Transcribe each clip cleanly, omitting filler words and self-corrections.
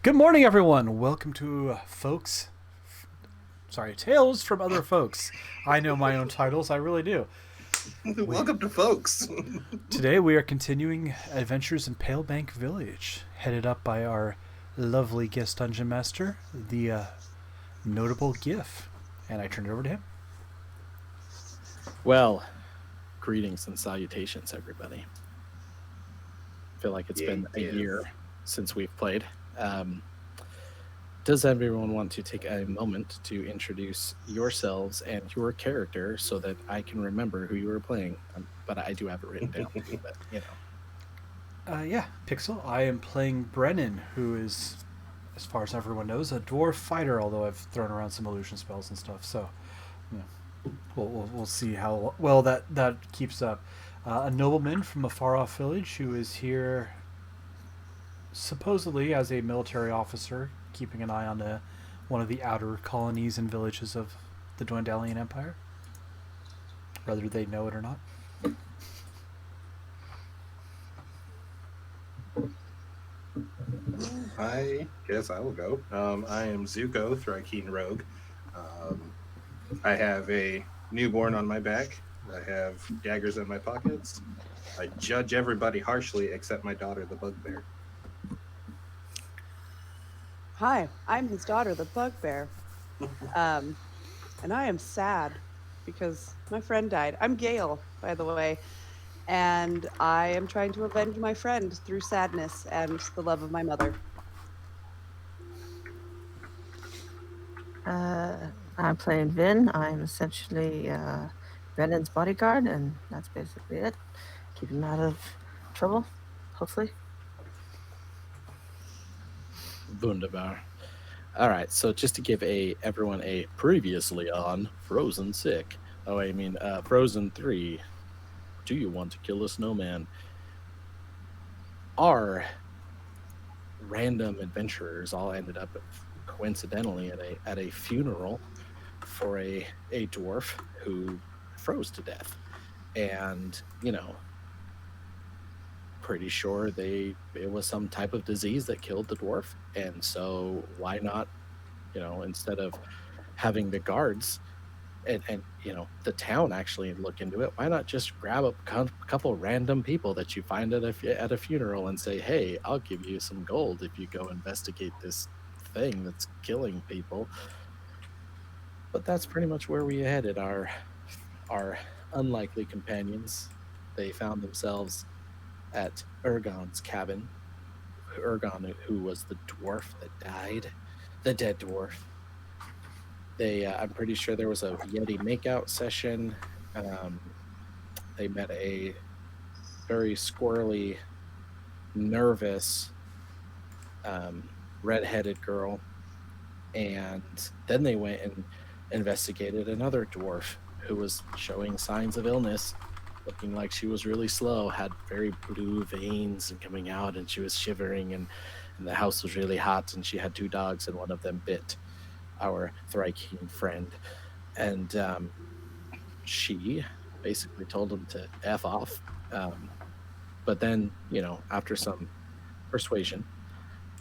Good morning, everyone. Welcome to Tales from Other Folks. I know my own titles, I really do. Welcome to folks. Today we are continuing adventures in Pale Bank Village, headed up by our lovely guest dungeon master, the notable Gif. And I turn it over to him. Well, greetings and salutations, everybody. I feel like it's been a year since we've played. Does everyone want to take a moment to introduce yourselves and your character so that I can remember who you were playing? But I do have it written down, but Yeah, Pixel. I am playing Brennan, who is, as far as everyone knows, a dwarf fighter, although I've thrown around some illusion spells and stuff, so we'll see how well that keeps up. A nobleman from a far off village who is here supposedly as a military officer, keeping an eye on one of the outer colonies and villages of the Dwendalian Empire, whether they know it or not. I guess I will go. I am Zuko, Thrakeen Rogue. I have a newborn on my back. I have daggers in my pockets. I judge everybody harshly except my daughter, the Bugbear. Hi, I'm his daughter, the Bugbear. And I am sad because my friend died. I'm Gail, by the way, and I am trying to avenge my friend through sadness and the love of my mother. I'm playing Vin. I'm essentially Brennan's bodyguard, and that's basically it. Keep him out of trouble, hopefully. Wunderbar. All right, so just to give everyone a previously on Frozen Sick. Oh, I mean Frozen 3. Do you want to kill a snowman? Our random adventurers all ended up coincidentally at a funeral for a dwarf who froze to death, and pretty sure it was some type of disease that killed the dwarf, and so why not, instead of having the guards and the town actually look into it, why not just grab a couple random people that you find at a funeral and say, hey, I'll give you some gold if you go investigate this thing that's killing people. But that's pretty much where we headed. Our unlikely companions, they found themselves at Ergon's cabin. Ergon, who was the dwarf that died, the dead dwarf. I'm pretty sure there was a Yeti makeout session. They met a very squirrely, nervous, redheaded girl, and then they went and investigated another dwarf who was showing signs of illness, looking like she was really slow, had very blue veins and coming out, and she was shivering, and the house was really hot, and she had 2 dogs, and one of them bit our Thrakeen friend. And she basically told him to F off. But then, after some persuasion,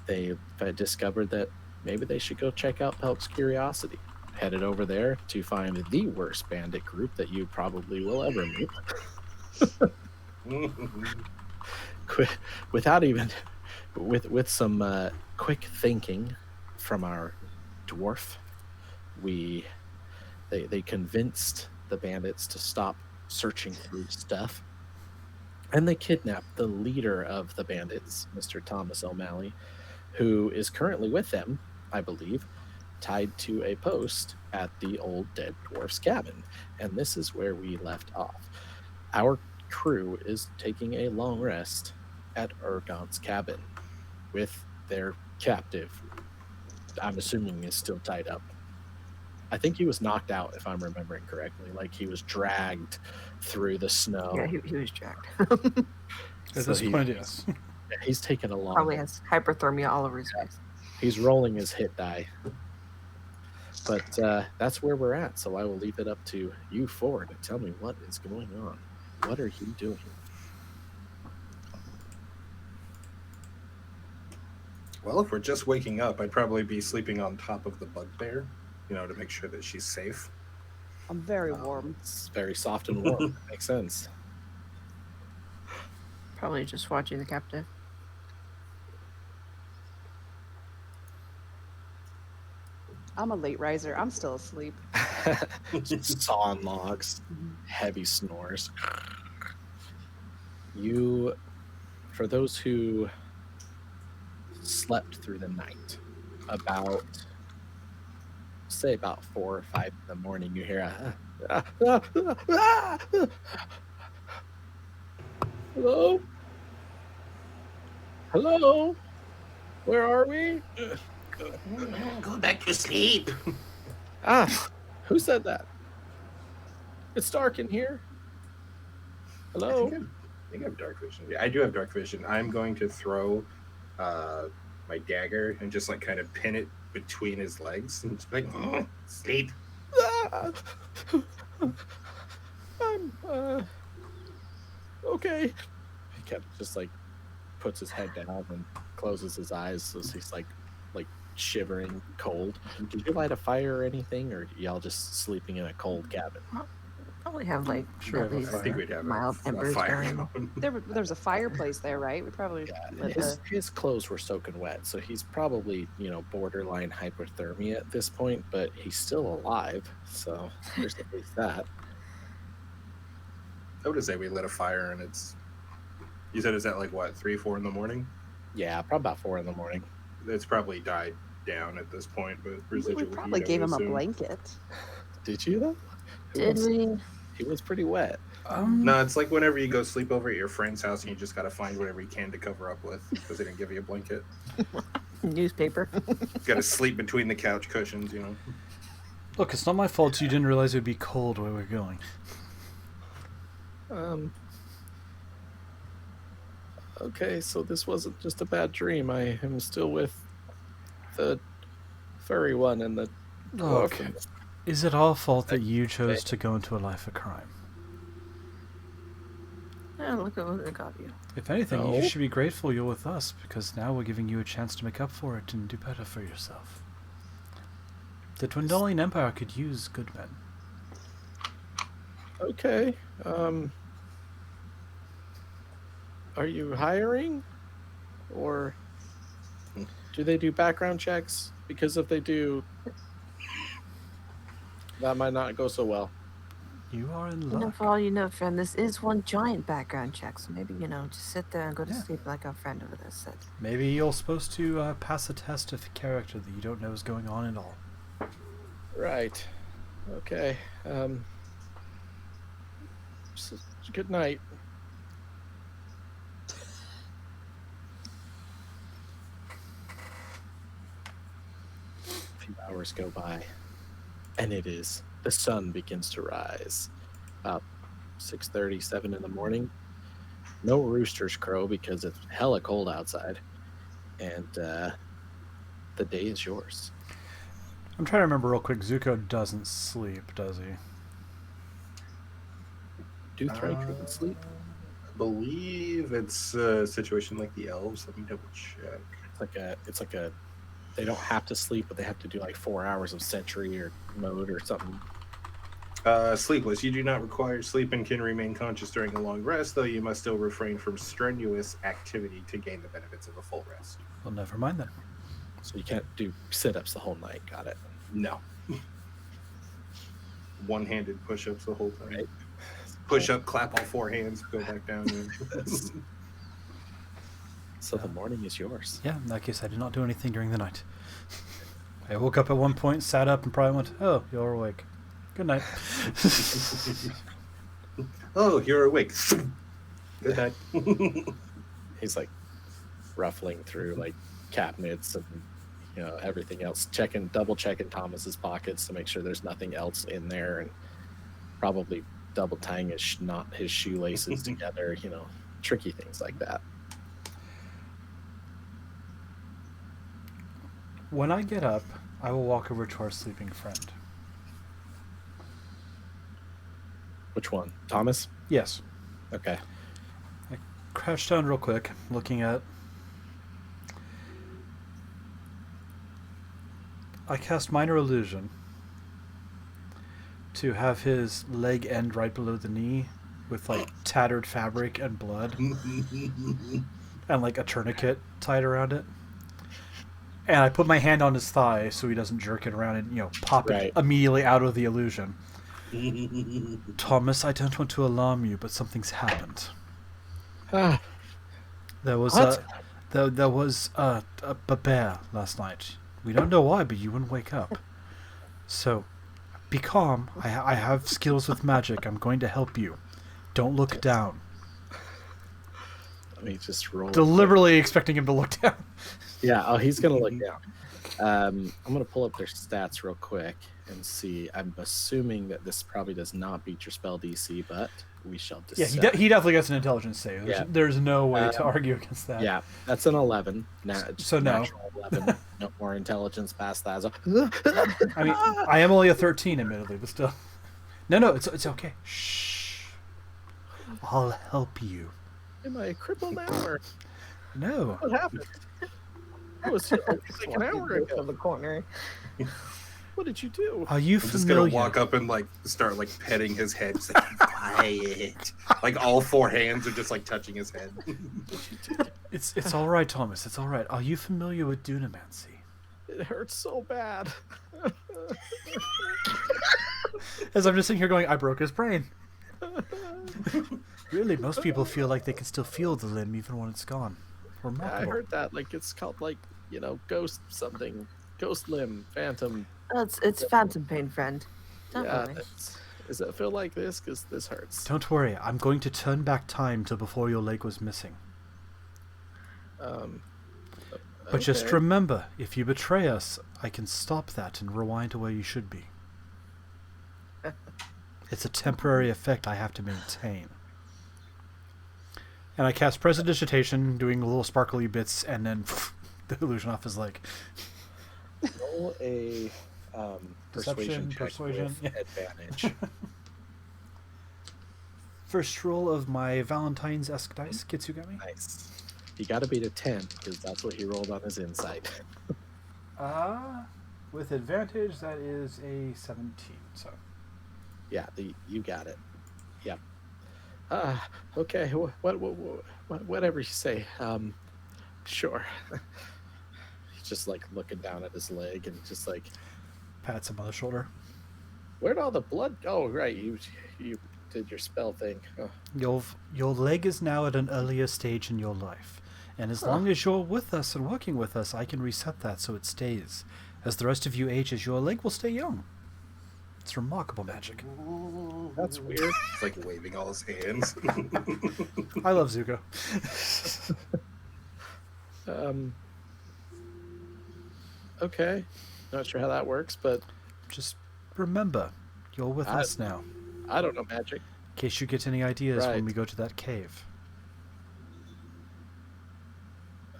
they discovered that maybe they should go check out Pelk's Curiosity. Headed over there to find the worst bandit group that you probably will ever meet. With some quick thinking from our dwarf, they convinced the bandits to stop searching through stuff, and they kidnapped the leader of the bandits, Mr. Thomas O'Malley, who is currently with them, I believe, tied to a post at the old dead dwarf's cabin. And this is where we left off. Our crew is taking a long rest at Ergon's cabin with their captive. I'm assuming is still tied up. I think he was knocked out, if I'm remembering correctly. Like, he was dragged through the snow. Yeah, he was dragged. At this point, yes. He's taken a long. Probably has hyperthermia all over his face. He's rolling his hit die. But that's where we're at. So I will leave it up to you four to tell me what is going on. What are you doing? Well, if we're just waking up, I'd probably be sleeping on top of the bugbear, to make sure that she's safe. I'm very warm. It's very soft and warm. That makes sense. Probably just watching the captive. I'm a late riser. I'm still asleep. Sawing logs, heavy snores. You, for those who slept through the night, say about 4 or 5 in the morning, you hear hello? Hello? Where are we? Go back to sleep. Who said that? It's dark in here. Hello? I think I have dark vision. Yeah, I do have dark vision. I'm going to throw my dagger and just kind of pin it between his legs and just sleep. I'm okay. He kept just puts his head down and closes his eyes, so he's like shivering cold. Did you light a fire or anything, or y'all just sleeping in a cold cabin? Probably have Sure, at I least I think we'd have mild a embers fire burning. going. There's a fireplace there, right? We probably lit His clothes were soaking wet, so he's probably borderline hypothermia at this point, but he's still alive, so there's at least that. I would say we lit a fire and you said it's at 3, 4 in the morning? Yeah, probably about 4 in the morning. It's probably died down at this point, but residual we heat, probably I gave would him a assume. blanket. Did you though? Did we? He was pretty wet. No, it's like whenever you go sleep over at your friend's house and you just got to find whatever you can to cover up with because they didn't give you a blanket. Newspaper. Got to sleep between the couch cushions, Look, it's not my fault you didn't realize it would be cold where we're going. Okay, so this wasn't just a bad dream. I am still with the furry one and the dwarf. Okay. Is it our fault that you chose to go into a life of crime? Yeah, look at what it got you. If anything, No. you should be grateful you're with us, because now we're giving you a chance to make up for it and do better for yourself. The Twindolian Empire could use good men. Okay. Are you hiring? Or do they do background checks? Because if they do, that might not go so well. You are in You know, luck. for all you know, friend, this is one giant background check, so maybe, just sit there and go to Yeah. sleep like our friend over there said. Maybe you're supposed to pass a test of character that you don't know is going on at all. Right. Okay. Good night. A few hours go by, and the sun begins to rise. About 6:30, 7 in the morning. No roosters crow because it's hella cold outside, and the day is yours. I'm trying to remember real quick. Zuko doesn't sleep, does he? Do Thranduil sleep? I believe it's a situation like the elves. Let me double check. It's like a they don't have to sleep, but they have to do 4 hours of sentry or mode or something. Sleepless. You do not require sleep and can remain conscious during a long rest, though you must still refrain from strenuous activity to gain the benefits of a full rest. Well, never mind then. So you can't do sit-ups the whole night. Got it. No. One-handed push-ups the whole time. Right. Push up, clap all 4 hands, go back down. So the morning is yours. Yeah, in that case, I did not do anything during the night. I woke up at one point, sat up, and probably went, "Oh, you're awake. Good night." Oh, you're awake. Good night. He's ruffling through cabinets and everything else, double checking Thomas's pockets to make sure there's nothing else in there, and probably double tying his shoelaces together. Tricky things like that. When I get up, I will walk over to our sleeping friend. Which one, Thomas? Yes. Okay. Crouch down real quick, looking at I cast Minor Illusion to have his leg end right below the knee with like tattered fabric and blood and like a tourniquet tied around it. And I put my hand on his thigh so he doesn't jerk it around and, pop Right. it immediately out of the illusion. Thomas, I don't want to alarm you, but something's happened. Ah, There was What? there was a bear last night. We don't know why, but you wouldn't wake up. So, be calm. I have skills with magic. I'm going to help you. Don't look down. let me just roll. Deliberately expecting him to look down. Yeah. Oh, he's gonna look down. I'm gonna pull up their stats real quick and see. I'm assuming that this probably does not beat your spell DC, but we shall Yeah, decide. he definitely gets an intelligence save. There's, Yeah. there's no way to argue against that. Yeah, that's an 11. So no. Natural 11. No more intelligence past that. So, I mean, I am only a 13, admittedly, but still. No, it's okay. Shh. I'll help you. am I crippled now, or No. what happened? I was like an hour Walking ago. from the corner. What did you do? Are you I'm just gonna familiar? walk up and like start like petting his head. Just, like, quiet. Like all four hands are just like touching his head. It's all right, Thomas. It's all right. Are you familiar with Dunamancy? It hurts so bad. As I'm just sitting here going, I broke his brain. Really, most people feel like they can still feel the limb even when it's gone. I Remarkable. heard that. Like it's called like ghost something, ghost limb, phantom. Oh, it's phantom pain, friend. Don't Yeah. worry. Does it feel like this? Because this hurts. Don't worry. I'm going to turn back time to before your leg was missing. Um, But just okay. remember, if you betray us, I can stop that and rewind to where you should be. It's a temporary effect I have to maintain. And I cast Prestidigitation, doing little sparkly bits, and then the illusion off his leg. roll a Deception, persuasion check persuasion, with yeah. advantage. First roll of my Valentine's-esque dice, Kitsugami. Nice. You got to beat a 10 because that's what he rolled on his insight. With advantage, that is a 17. So Yeah, you got it. Yep. Okay. Whatever you say. Sure. He's just like looking down at his leg and just like, pats him on the shoulder. where'd all the blood? Oh, right. You did your spell thing. Oh, Your leg is now at an earlier stage in your life, and as long as you're with us and working with us, I can reset that so it stays. As the rest of you ages, your leg will stay young. It's remarkable magic. that's weird. He's like waving all his hands. I love Zuko. Okay. Not sure how that works, but Just remember, you're with us now. I don't know magic. In case you get any ideas Right. when we go to that cave.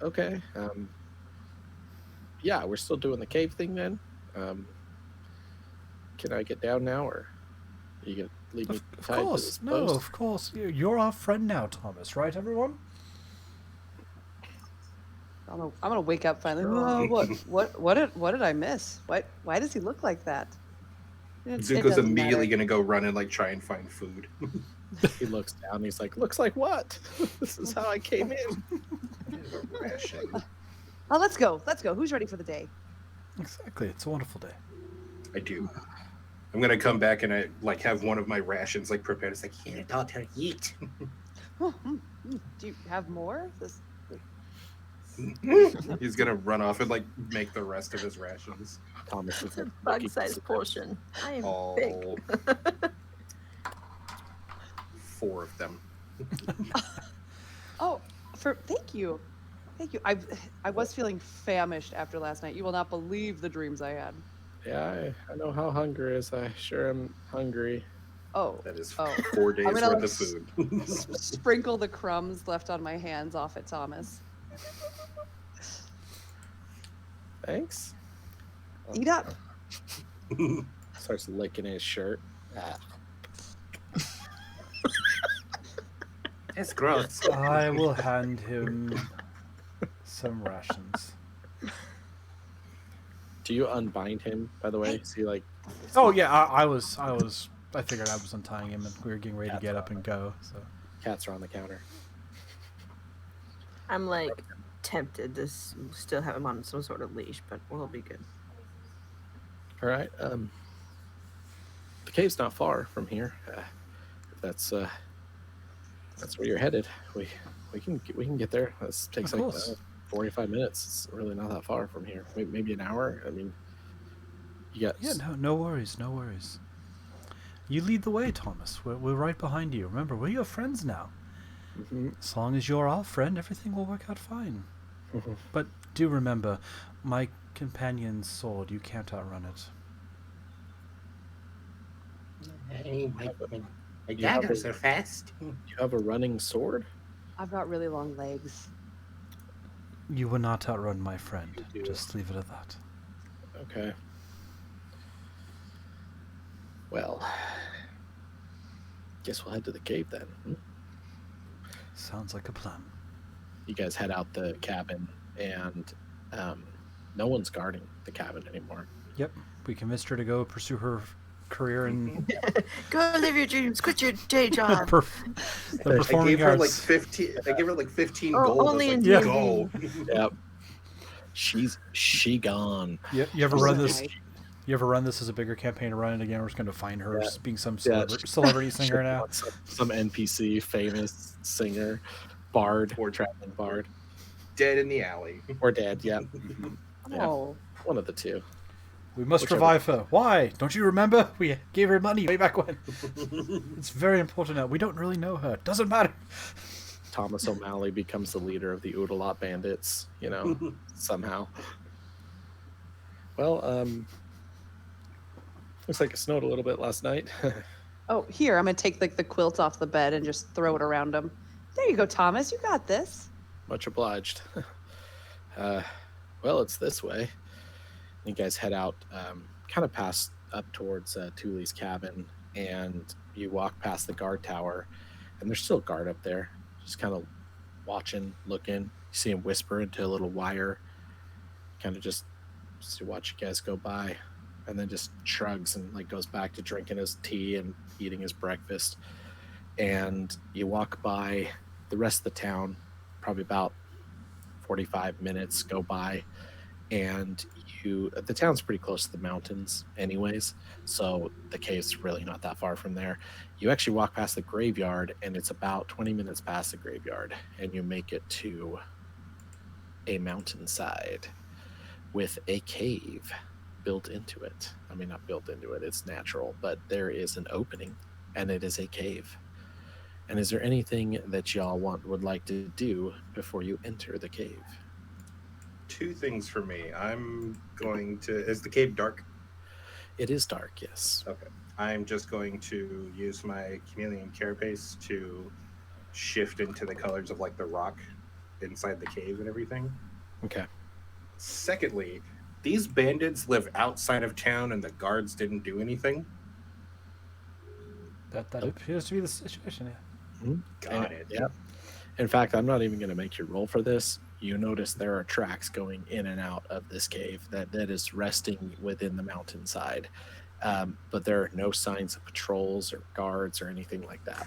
Okay. Yeah, we're still doing the cave thing then. Can I get down now, or you gonna leave me Of tied to course, this no, post? of course. You're our friend now, Thomas, right, everyone? I'm gonna wake up finally. Oh, what did I miss? Why does he look like that? It Zuko's doesn't immediately matter. gonna go run and like try and find food. He looks down. He's like, "Looks like what? This is how I came in." Ration. Oh, let's go. Let's go. Who's ready for the day? Exactly. It's a wonderful day. I do. I'm gonna come back and I like have one of my rations like prepared. It's like, here, daughter, eat. Do you have more? He's gonna run off and like make the rest of his rations. Thomas is like, Bug looking sized super- portion. I am All big. 4 of them. Oh, thank you. Thank you. I was feeling famished after last night. You will not believe the dreams I had. Yeah, I know how hunger is. I sure am hungry. Oh, That is Oh. 4 days I'm gonna, worth like, of food. sprinkle the crumbs left on my hands off at Thomas. Thanks. Eat up. Starts licking his shirt. Ah. It's gross. I will hand him some rations. Do you unbind him, by the way? Is he like Oh yeah, I figured I was untying him, and we were getting ready to That's get up and go. So cats are on the counter? I'm like tempted to still have him on some sort of leash, but we'll be good. All right. The cave's not far from here. If that's where you're headed. We can get there. This takes Of like course. 45 minutes. It's really not that far from here. Maybe an hour. I mean, you got yeah, no worries, no worries. You lead the way, Thomas. We're right behind you. Remember, we're your friends now. Mhm. As long as you're our friend, everything will work out fine. Mhm. But do remember, my companion's sword, you can't outrun it. Hey, my You have daggers a- are fast. You have a running sword? I've got really long legs. You will not outrun my friend. You do. Just leave it at that. Okay. Well, guess we'll head to the cave then. Sounds like a plan. You guys head out the cabin, and no one's guarding the cabin anymore. Yep, we convinced her to go pursue her career in Go live your dreams. Quit your day job. the I performing gave her like arts. 15. I gave her like 15 Oh, gold. I was only like, in Yeah. go. Yep. She gone. You ever run this? Okay. You ever run this as a bigger campaign and run it again? We're just going to find her Yeah. being some Yeah. celebrity singer now. Some NPC, famous singer, bard, Or- traveling bard, Dead in the alley. or dead. Yeah, Yeah. Oh, one of the two. We must Whichever. revive her. Why? Don't you remember? We gave her money way back when. It's very important now. We don't really know her. Doesn't matter. Thomas O'Malley becomes the leader of the Oodalot Bandits. You know, somehow. Well, looks like it snowed a little bit last night. oh, here I'm gonna take the quilt off the bed and just throw it around him. There you go, Thomas. You got this. Much obliged. Well, it's this way. You guys head out, kind of past up towards Thule's cabin, and you walk past the guard tower, and there's still a guard up there, just kind of watching, looking. You see him whisper into a little wire, kind of just to watch you guys go by, and then just shrugs and like goes back to drinking his tea and eating his breakfast. And you walk by the rest of the town, probably about 45 minutes go by, and the town's pretty close to the mountains anyways, so the cave's really not that far from there. You actually walk past the graveyard, and it's about 20 minutes past the graveyard, and you make it to a mountainside with a cave built into it. I mean, not built into it, it's natural, but there is an opening, and it is a cave. And is there anything that y'all would like to do before you enter the cave? 2 things for me. I'm going to. Is the cave dark? It is dark, yes. Okay. I'm just going to use my chameleon carapace to shift into the colors of like the rock inside the cave and everything. Okay. Secondly, these bandits live outside of town and the guards didn't do anything. That appears to be the situation. Yeah. Got it. Yep. In fact, I'm not even going to make you roll for this. You notice there are tracks going in and out of this cave that is resting within the mountainside. But there are no signs of patrols or guards or anything like that.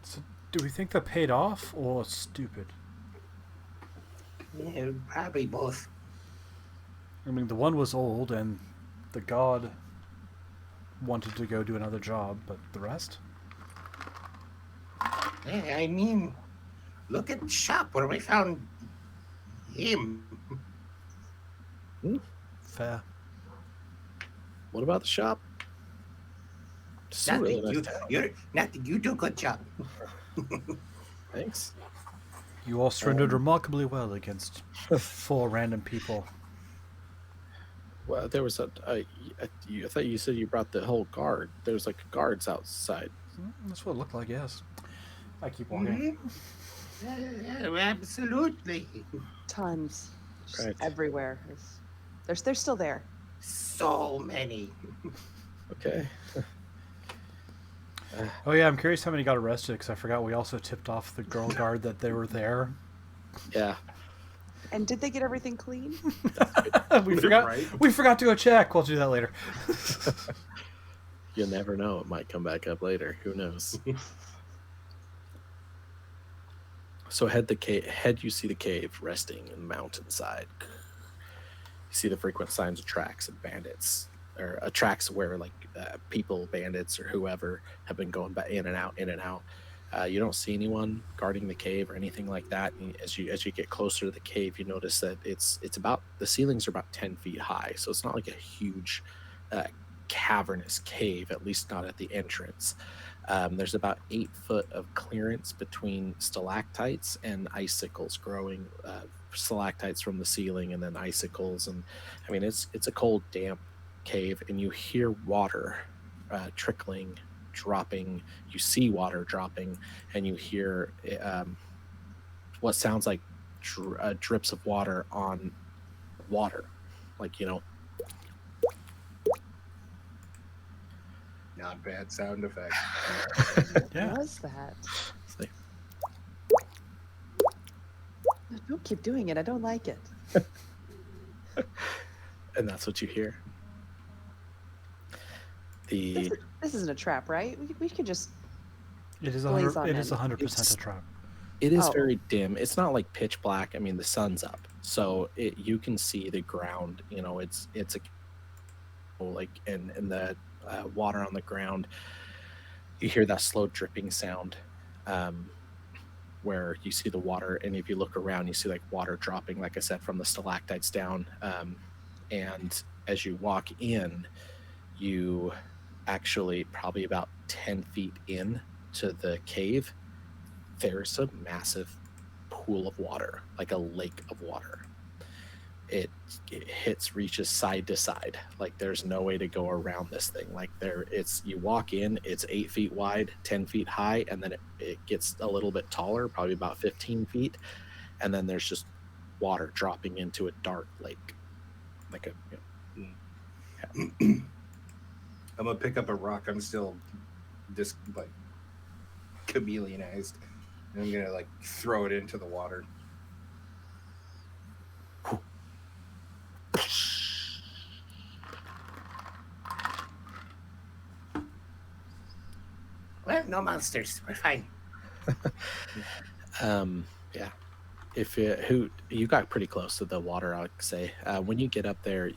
So, do we think they're paid off or stupid? Yeah, probably both. I mean, the one was old, and the god wanted to go do another job, but the rest? Yeah, I mean, look at the shop where we found him. Fair. What about the shop? It's a really nice town. Nothing. You do a good job. Thanks. You all surrendered remarkably well against 4 random people. Well, there was I thought you said you brought the whole guard. There's like guards outside. That's what it looked like, yes. I keep walking. Absolutely. Tons. Just Right. everywhere. They're still there. So many. Okay. Oh yeah, I'm curious how many got arrested because I forgot we also tipped off the girl guard that they were there. Yeah. And did they get everything clean? we forgot. Right? We forgot to go check. We'll do that later. You never know; it might come back up later. Who knows? So head you see the cave resting in the mountainside. You see the frequent signs of tracks of bandits, or tracks where like people, bandits, or whoever have been going back in and out, in and out. You don't see anyone guarding the cave or anything like that. And as you get closer to the cave, you notice that it's about the ceilings are about 10 feet high, so it's not like a huge cavernous cave, at least not at the entrance. There's about 8 foot of clearance between stalactites and icicles growing, stalactites from the ceiling and then icicles. And I mean, it's a cold, damp cave, and you hear water trickling, dropping. You see water dropping, and you hear what sounds like drips of water on water, like, you know. Not bad sound effect. Yeah. What was that? It's like, No, don't keep doing it. I don't like it. and that's what you hear. This, this isn't a trap, right? We could just. It is Blaze 100. on It is it. 100% a trap. It is Oh. very dim. It's not like pitch black. I mean, the sun's up, so you can see the ground. You know, it's a like and the water on the ground. You hear that slow dripping sound, where you see the water, and if you look around, you see like water dropping, like I said, from the stalactites down. And as you walk in, you actually probably about 10 feet in to the cave, there's a massive pool of water, like a lake of water. It reaches side to side. Like there's no way to go around this thing. Like you walk in, it's 8 feet wide, 10 feet high, and then it gets a little bit taller, probably about 15 feet. And then there's just water dropping into a dark lake. Like I'm gonna pick up a rock. I'm still just like chameleonized. And I'm gonna like throw it into the water. Well, no monsters. We're fine. Yeah. If you got pretty close to the water, I would say. When you get up there,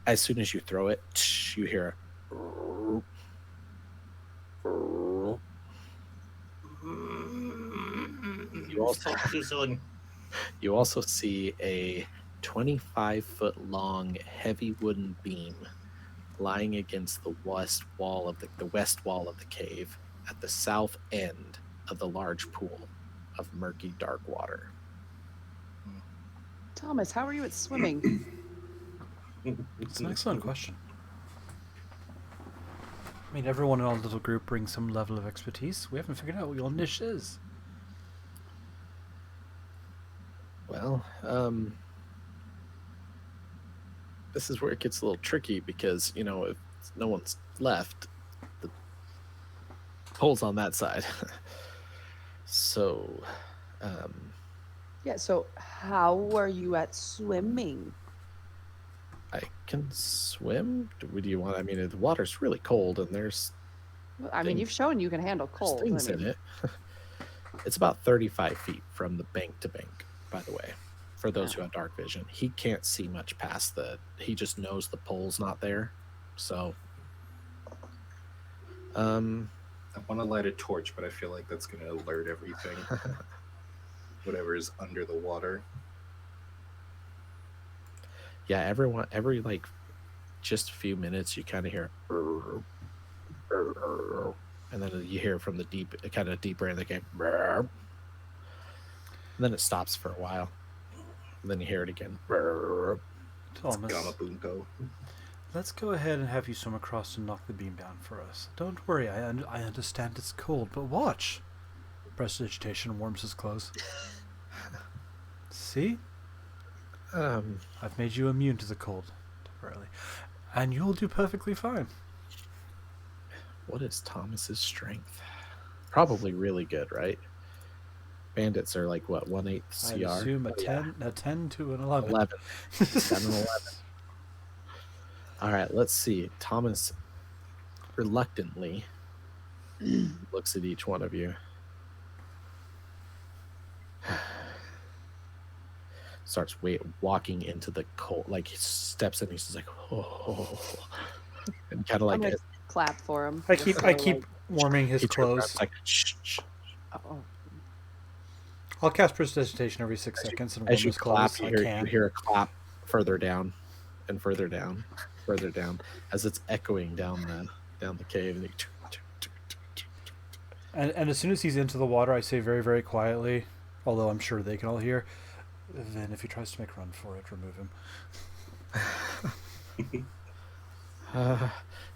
as soon as you throw it, you hear you also see a 25-foot long heavy wooden beam lying against the west wall of the cave at the south end of the large pool of murky dark water. Thomas, how are you at swimming? It's an excellent question. I mean, everyone in our little group brings some level of expertise. We haven't figured out what your niche is. Well, this is where it gets a little tricky because, you know, if no one's left, the pole's on that side. So, Yeah, so how are you at swimming? I can swim. Do you want? I mean, the water's really cold, and there's I mean, you've shown you can handle cold. things I mean, in it. It's about 35 feet from the bank to bank, by the way, for those who have dark vision. He can't see much past he just knows the pole's not there. So, I want to light a torch, but I feel like that's going to alert everything. Whatever is under the water. yeah, every like just a few minutes, you kind of hear, and then you hear from the kind of deeper in the game, and then it stops for a while, and then you hear it again. Thomas, Gamabunko. let's go ahead and have you swim across and knock the beam down for us. Don't worry, I understand it's cold, but watch. Prestidigitation warms his clothes. See? I've made you immune to the cold temporarily. And you'll do perfectly fine. What is Thomas's strength? Probably really good, right? Bandits are like what, 1/8 I CR? assume a Oh, yeah. 10 to an 11. 11. 10 and 11. All right, let's see. Thomas reluctantly looks at each one of you. Starts walking into the cold, like he steps in. He's just like, oh, and kind of I'm like gonna clap for him. I just keep so, I keep warming his he turns around, clothes. it's like shh, shh. oh. I'll cast prestidigitation every 6 seconds and warm As you his clap, clothes. you I can. hear a clap further down, and further down, further down, as it's echoing down the cave. And as soon as he's into the water, I say very, very quietly, although I'm sure they can all hear, then if he tries to make a run for it, remove him.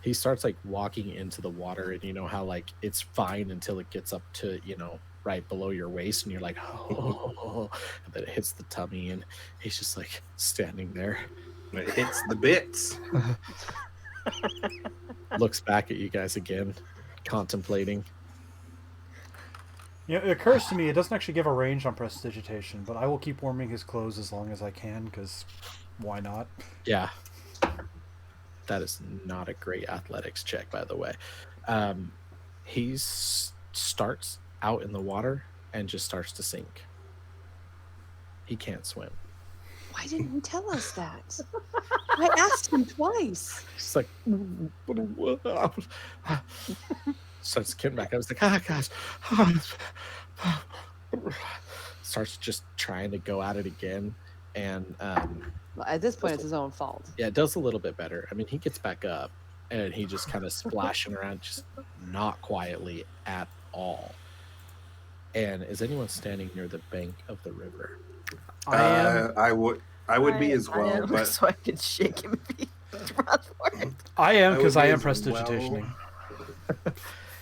He starts like walking into the water, and you know how like it's fine until it gets up to, you know, right below your waist, and you're like, oh, and then it hits the tummy, and he's just like standing there, It hits the bits. looks back at you guys again, contemplating. You know, it occurs to me it doesn't actually give a range on prestidigitation, but I will keep warming his clothes as long as I can, because why not? Yeah. That is not a great athletics check, by the way. He starts out in the water and just starts to sink. He can't swim. Why didn't you tell us that? I asked him twice. He's like, starts getting back. I was like, gosh. Starts just trying to go at it again. And Well, at this point, it's his own fault. yeah, it does a little bit better. I mean, he gets back up and he just kind of splashing around, just not quietly at all. And is anyone standing near the bank of the river? I am. I would be as well, am, but so I can shake him if he runs for it. I am, I because would I be am as well. prestidigitationing.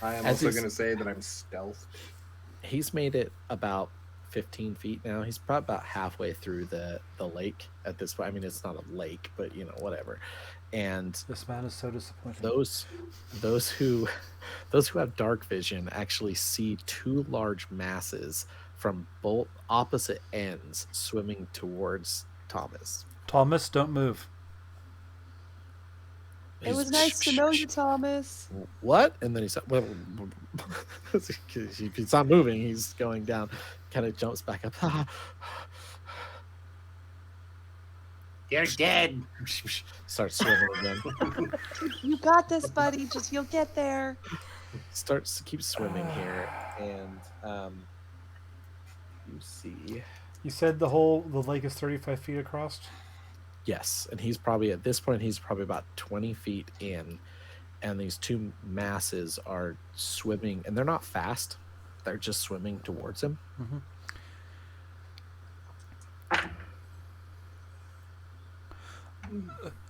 I am As also he's- going to say that I'm stealth. He's made it about 15 feet now. He's probably about halfway through the lake at this point. I mean, it's not a lake, but you know, whatever. And This man is so disappointing. those who have dark vision actually see two large masses from both opposite ends swimming towards Thomas. Thomas, don't move. It was nice to know you, Thomas. What? And then he's like, well, he's not moving. He's going down. Kind of jumps back up. You're dead. Starts swimming again. You got this, buddy. Just you'll get there. Starts to keep swimming here, and you see, You said the lake is 35 feet across? yes, and he's probably at this point he's probably about 20 feet in, and these two masses are swimming, and they're not fast. They're just swimming towards him. Mm-hmm.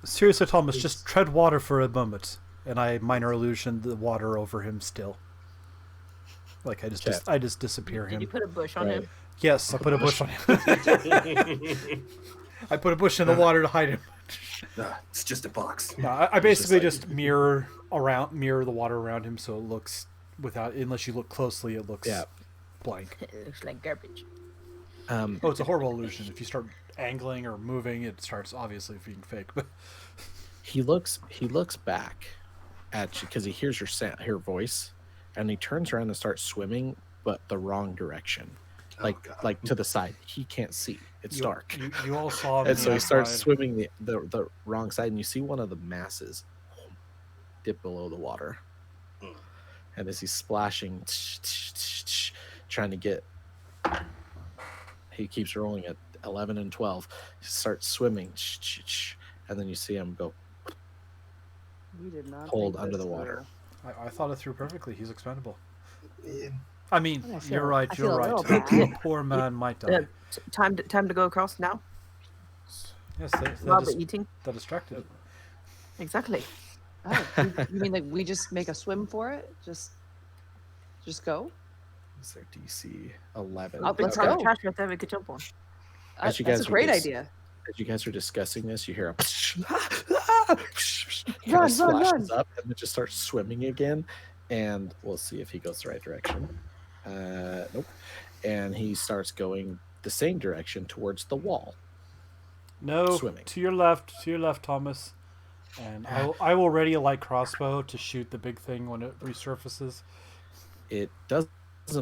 Seriously, Thomas, just tread water for a moment, and I minor illusion the water over him still. Like I just disappear Did him. you put a bush on Right. him? Yes, I put a bush on him. I put a bush in the water to hide him. It's just a box. No, I basically just mirror the water around him, so it looks unless you look closely, it looks Yeah. blank. It looks like garbage. Oh, it's a horrible illusion. If you start angling or moving, it starts obviously being fake. But He looks back at you because he hears your voice, and he turns around and starts swimming, but the wrong direction, like God. like to the side. He can't see. It's dark. You all saw him. And so he starts outside. swimming the wrong side, and you see one of the masses dip below the water. Mm. And as he's splashing, trying to get, he keeps rolling at 11 and 12. He starts swimming, and then you see him go. We did not Pulled think under this the water. through. I thought it through perfectly. He's expendable. Yeah. I mean, I feel- you're right. I You're feel a right. little The bad. poor man might die. Yeah. Time to go across now. Yes, While we're eating. that distracted. Exactly. Oh, you mean like we just make a swim for it? Just go? Is there DC 11? Oh, let's There's go. a trash right there we could jump on. As you That's guys a were great just- idea. As you guys are discussing this, you hear a Run, splashes run. up and then just starts swimming again. And we'll see if he goes the right direction. Nope. and he starts going the same direction towards the wall. No, Swimming. to your left, Thomas. And I will ready a light crossbow to shoot the big thing when it resurfaces. It doesn't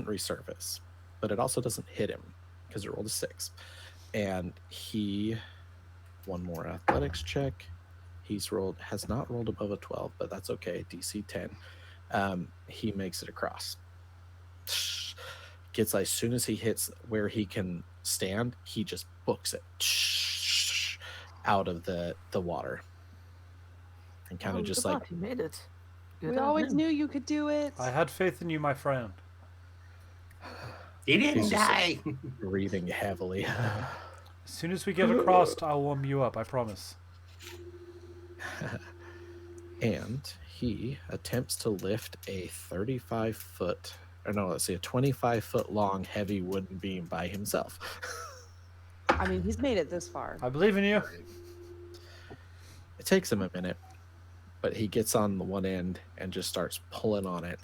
resurface, but it also doesn't hit him because it rolled a 6. And he, one more athletics check. Has not rolled above a 12, but that's okay. DC 10. He makes it across. Gets as soon as he hits where he can stand, he just books it out of the water, and kind of just good like luck, you made it. Good We on always him. knew you could do it. I had faith in you, my friend. He didn't He's just- die. breathing heavily. As soon as we get across, I'll warm you up. I promise. And he attempts to lift a 35-foot, or no, let's see, a 25-foot long heavy wooden beam by himself. I mean, he's made it this far. I believe in you. It takes him a minute, but he gets on the one end and just starts pulling on it.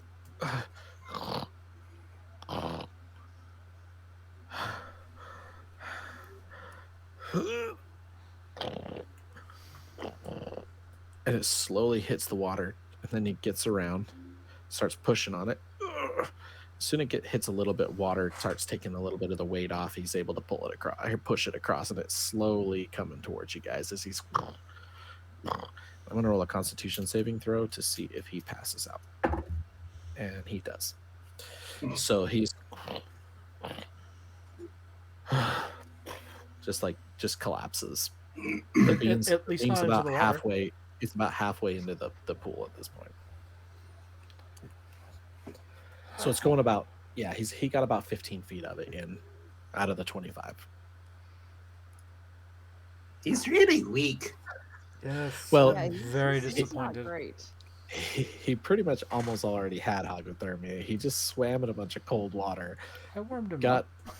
And it slowly hits the water, and then he gets around, starts pushing on it. As soon as it hits a little bit water, starts taking a little bit of the weight off, he's able to pull it across, or push it across, and it's slowly coming towards you guys as he's. I'm gonna roll a Constitution saving throw to see if he passes out, and he does. So he's just collapses. The beam's, at least beam's not into about the water. halfway. He's about halfway into the pool at this point. So it's going about, yeah, he got about 15 feet of it in out of the 25. He's really weak. Yes. Well, I'm he's- very he's disappointed. Not great. He pretty much almost already had hypothermia. He just swam in a bunch of cold water. I warmed him Got, up. I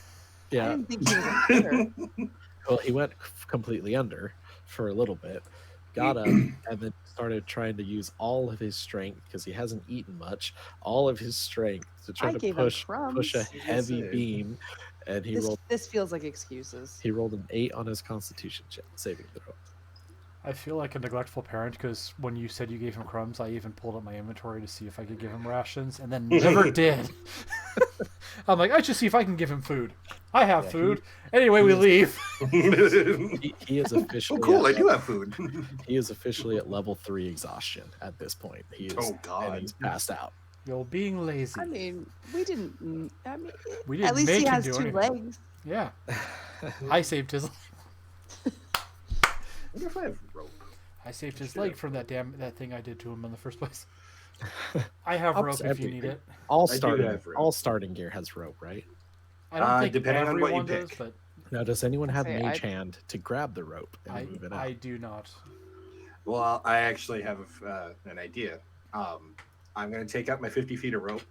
yeah. didn't think he was a fighter. Well, he went completely under for a little bit, got up, and then started trying to use all of his strength because he hasn't eaten much. All of his strength to try I to gave him push a crumbs. heavy beam, and he This feels like excuses. rolled an 8 on his Constitution saving throw. I feel like a neglectful parent because when you said you gave him crumbs, I even pulled up my inventory to see if I could give him rations, and then never did. I'm like, I should see if I can give him food. I have Yeah, food. Anyway, we leave. He is officially Oh, cool! I at do have food. He is officially at level 3 exhaustion at this point. He is, Oh, God. and he's passed out. You're being lazy. I mean, we didn't. I mean, We didn't at least make he him has do 2 anything. legs. Yeah. I saved his. I wonder if I have rope. I saved his Shit. leg from that thing I did to him in the first place. I have Helps rope if you need everything. it. All I do starting have rope. all starting gear has rope, right? I don't think depending on what you everyone does, pick. but Now, does anyone have Okay, mage hand to grab the rope and move it out? I do not. Well, I actually have an idea. I'm going to take out my 50 feet of rope.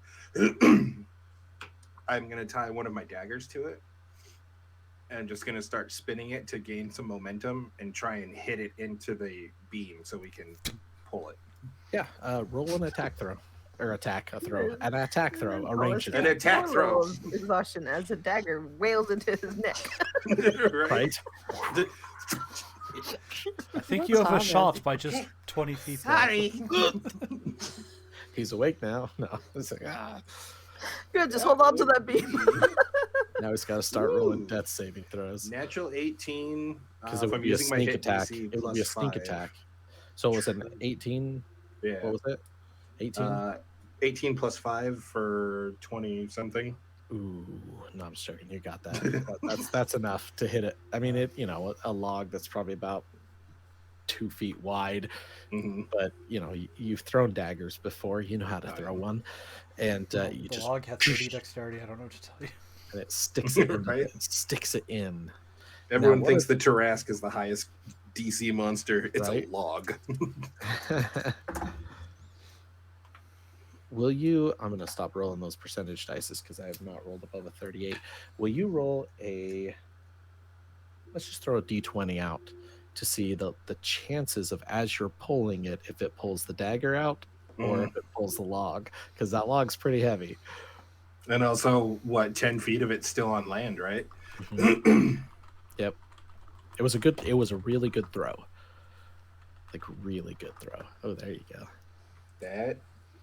I'm going to tie one of my daggers to it. And just going to start spinning it to gain some momentum and try and hit it into the beam so we can pull it. Yeah, roll an attack throw. Or an attack throw, a range An attack, attack throw. Exhaustion as a dagger wails into his neck. right? I think What's you have a wrong shot with by just 20 feet. back. Sorry. He's awake now. No, it's like, ah. Good, just hold on to that beam. Now he's got to start rolling Ooh. death saving throws. Natural 18. Because if it would I'm be a using my sneak hit attack. DC It would be a plus sneak 5. attack. So it was an 18. Yeah. What was it? 18? 18 plus 5 for 20 something. Ooh, no, I'm just joking. You got that. That's enough to hit it. I mean, a log that's probably about 2 feet wide, Mhm. but you've thrown daggers before. You know how to throw one, and you The just log has 30 dexterity. I don't know what to tell you. and it sticks it in. Right. It sticks it in. Everyone what thinks if- the Tarask is the highest DC monster. It's Right. a log. Will you? I'm going to stop rolling those percentage dices because I have not rolled above a 38. Will you roll a? Let's just throw a d20 out to see the chances of as you're pulling it, if it pulls the dagger out or if it pulls the log, because that log's pretty heavy. And also, what, 10 feet of it's still on land, right? Mhm. Yep. It was a really good throw. Like really good throw. Oh, there you go. That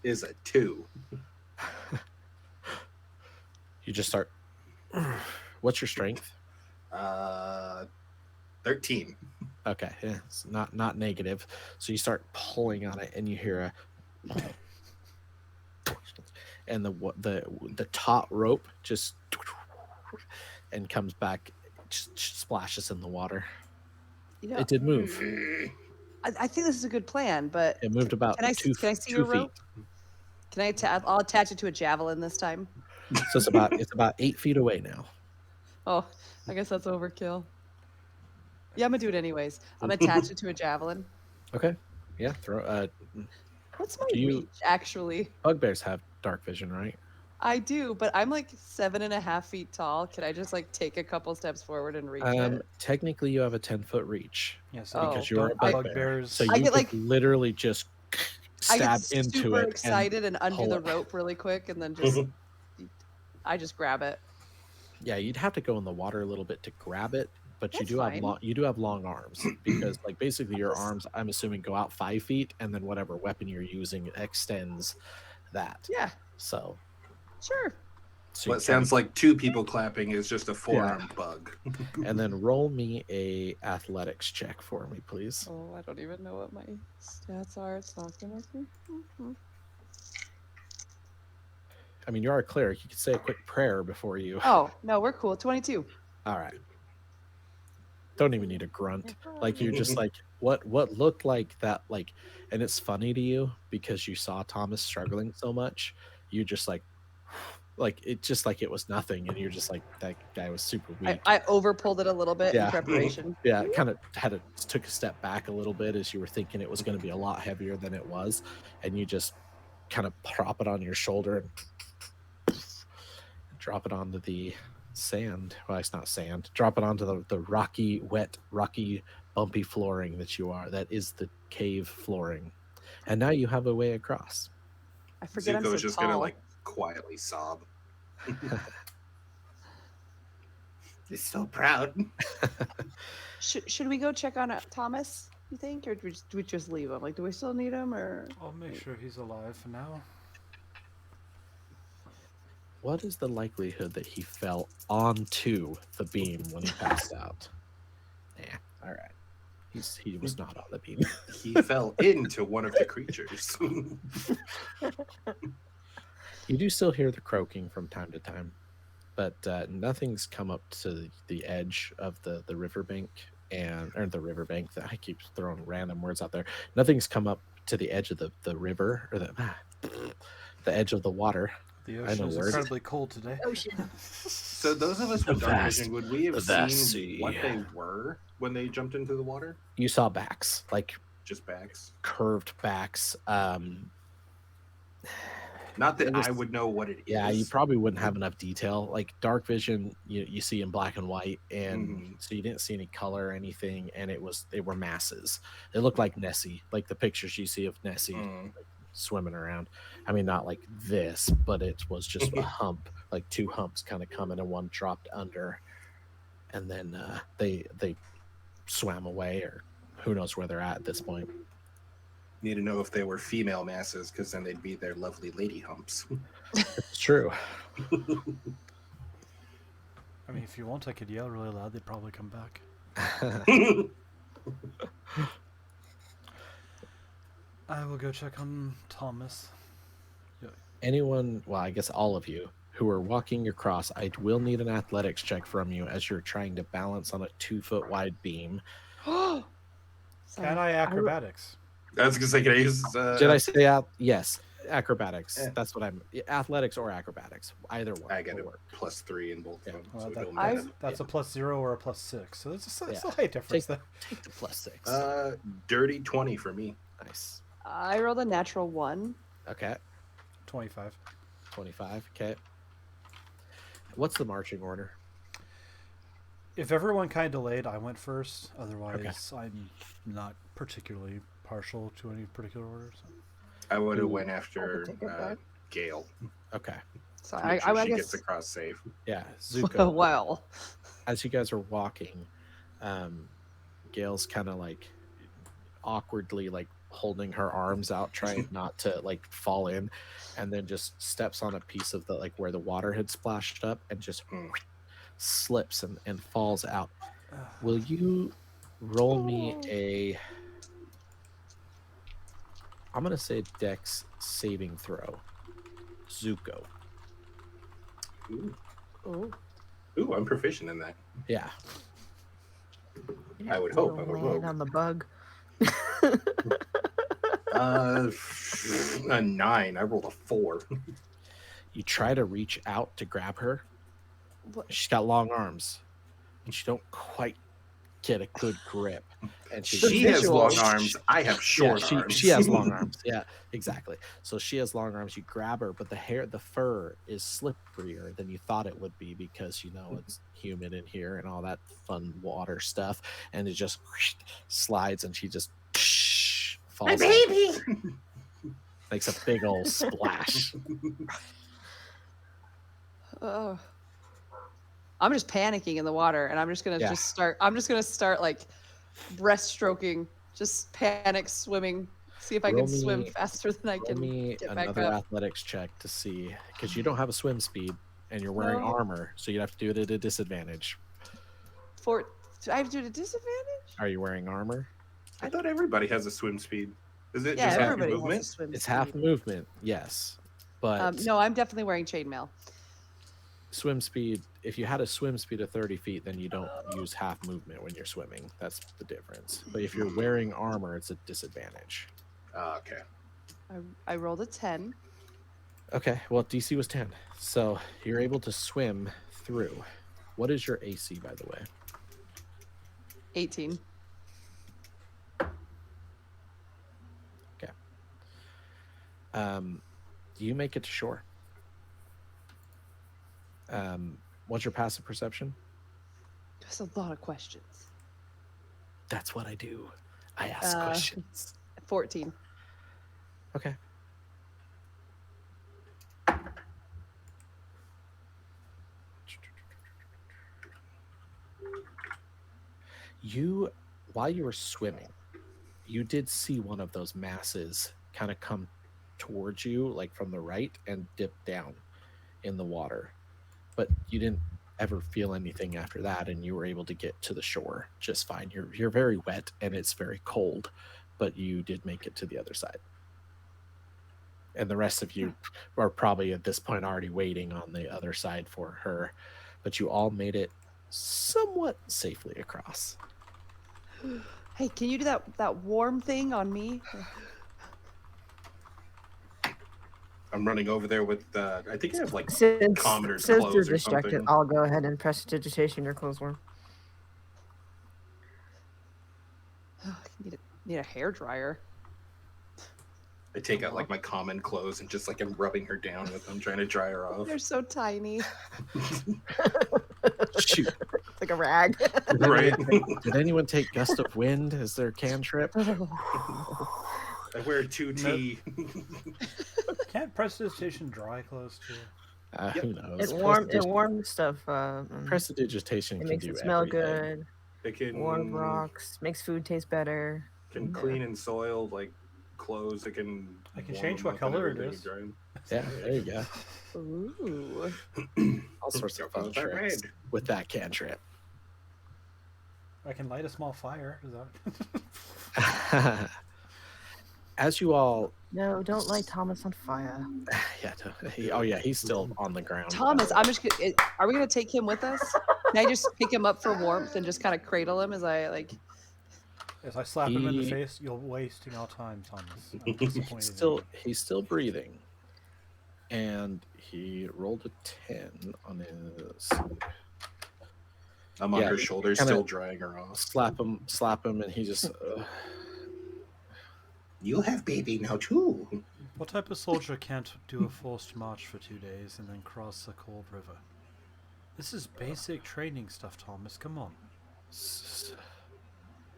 is a 2. You just start. What's your strength? 13. Okay, yeah, it's not negative. So you start pulling on it, and you hear a, and the taut rope just and comes back, just splashes in the water. You know, It did move. I think this is a good plan, but It moved about can I two can I see 2 your feet. rope? Can I? I'll attach it to a javelin this time. So it's about 8 feet away now. Oh, I guess that's overkill. Yeah, I'm gonna do it anyways. I'm gonna attach it to a javelin. Okay, yeah. Throw. What's my Do you reach actually? bugbears have dark vision, right? I do, but I'm like 7.5 feet tall. Can I just like take a couple steps forward and reach it? Technically, you have a 10-foot reach Yeah, so Oh. because you're a bug- bugbear. bugbears. So I you get, could like- literally just I stab get into super it excited and undo pull the it. rope really quick, and then just I just grab it. Yeah, you'd have to go in the water a little bit to grab it, but That's you fine. do have long arms because like basically your Yes. arms, I'm assuming, go out 5 feet, and then whatever weapon you're using extends that. Yeah, So, sure. so What sounds like 2 people clapping is just a forearm bug. and then roll me a athletics check for me, please. Oh, I don't even know what my stats are. It's not gonna be. I mean, you are a cleric. You could say a quick prayer before you. Oh no, we're cool. 22. All right. Don't even need a grunt. Like you're just like what looked like that like, and it's funny to you because you saw Thomas struggling so much. You just like it just like it was nothing, and you're just like that guy was super weak. I over pulled it a little bit Yeah. in preparation. Yeah, it kind of took a step back a little bit as you were thinking it was going to be a lot heavier than it was, and you just kind of prop it on your shoulder and drop it onto the sand. Well, it's not sand. Drop it onto the rocky, wet, rocky, bumpy flooring that is the cave flooring. And now you have a way across. I forget I'm so Zuko's just tall. gonna like quietly sob. He's so proud. Should we go check on Thomas? You think, or do we just leave him? Like, do we still need him, or? I'll make sure he's alive for now. What is the likelihood that he fell onto the beam when he passed out? Yeah, all right. He was not on the beam. He fell into one of the creatures. You do still hear the croaking from time to time, but nothing's come up to the edge of the riverbank or the riverbank. That I keep throwing random words out there. Nothing's come up to the edge of the river or the edge of the water. The I know ocean is words. incredibly cold today. So those of us with The dark vast- vision, would we have the vast seen sea. what they were when they jumped into the water? You saw backs, like Just backs. curved backs. Not that It was- I would know what it is. Yeah, you probably wouldn't have enough detail. Like dark vision, you see in black and white, and Mhm. so you didn't see any color or anything. And they were masses. It looked like Nessie, like the pictures you see of Nessie Mm. swimming around. I mean, not like this, but it was just a hump, like 2 humps kind of coming, and one dropped under, and then they swam away, or who knows where they're at this point. Need to know if they were female masses, because then they'd be their lovely lady humps. It's true. I mean, if you want, I could yell really loud. They'd probably come back. I will go check on Thomas. Anyone, well, I guess all of you who are walking across, I will need an athletics check from you as you're trying to balance on a 2-foot wide beam. Can I acrobatics? I was gonna say, can I use? Did I say out? Yes, acrobatics. Yeah. That's what I'm. Athletics or acrobatics, either one. I get will a work. +3 in both of them. Well, so it that- don't that's, matter. that's a +0 or a +6. So that's a Yeah. slight difference there. Take the +6. Dirty 20 for me. Nice. I rolled a natural 1. Okay, 25. 25. Okay. What's the marching order? If everyone kind of delayed, I went first. Otherwise, I'm not particularly partial to any particular order. So. I would have Ooh. went after take it back. Gale. Okay. So Make sure she guess. gets across safe. Yeah, Zuko. Well, As you guys are walking, Gail's kind of like awkwardly like holding her arms out, trying not to like fall in, and then just steps on a piece of the like where the water had splashed up and just slips and falls out. Will you roll me a, I'm gonna say Dex saving throw, Zuko. Ooh, I'm proficient in that. Yeah. I would hope. Little I'm a man rogue. on the bug. A 9. I rolled a 4. You try to reach out to grab her. what? She's got long arms, and she don't quite get a good grip. And She has long arms. I have short arms. She has long arms. Yeah, exactly. So she has long arms. You grab her, but the fur is slipperier than you thought it would be because it's humid in here and all that fun water stuff, and it just slides, and she just falls. My baby makes a big old splash. Oh. I'm just panicking in the water, and I'm just gonna start like breaststroking, just panic swimming. See if I Roll can swim me- faster than I Roll can me get back another up. athletics check to see, because you don't have a swim speed and you're wearing No. armor, so you'd have to do it at a disadvantage. Do I have to do it at disadvantage? Are you wearing armor? I thought everybody has a swim speed. Is it Yeah, just half everybody movement? has a swim It's speed. half movement, yes, but No, I'm definitely wearing chainmail. swim speed. If you had a swim speed of 30 feet, then you don't use half movement when you're swimming. That's the difference. But if you're wearing armor, it's a disadvantage. Okay. I rolled a 10. Okay, well DC was 10, so you're able to swim through. What is your AC, by the way? 18. You make it to shore. What's your passive perception? That's a lot of questions. That's what I do. I ask questions. 14. Okay. While you were swimming, you did see one of those masses kind of come towards you, like from the right, and dip down in the water. But you didn't ever feel anything after that, and you were able to get to the shore just fine. You're very wet and it's very cold, but you did make it to the other side. And the rest of you are probably at this point already waiting on the other side for her, but you all made it somewhat safely across. Hey, can you do that warm thing on me? I'm running over there with I think I have like Since commoner's you're clothes or distracted, something. I'll go ahead and press digitation your clothes warm. Need a hair dryer. I take out like my common clothes and just like I'm rubbing her down with them, trying to dry her off. They're so tiny. Shoot. It's like a rag. Right. Did anyone take Gust of Wind as their cantrip? I wear 2T. Can't prestidigitation dry clothes too? Who knows? It warms stuff. Prestidigitation It can makes do it smell everything. good. It can Warm rocks. Makes food taste better. can clean and soil like clothes. It can. I can warm change them what up and color it everything is. and Yeah, there you go. Ooh. All sorts of fun Is that tricks red? with that cantrip. I can light a small fire. Is that? As you all, No, don't light Thomas on fire. he's still on the ground. Thomas, are we gonna take him with us? Can I just pick him up for warmth and just kind of cradle him as I like? As I slap him in the He- face, you're wasting our time, Thomas. I'm disappointed. He's still breathing, and he rolled a 10 on his. I'm on Yeah, her shoulders, kinda- still drying her off. Slap him, and he just. You have baby now too. What type of soldier can't do a forced march for 2 days and then cross a cold river? This is basic training stuff, Thomas. Come on.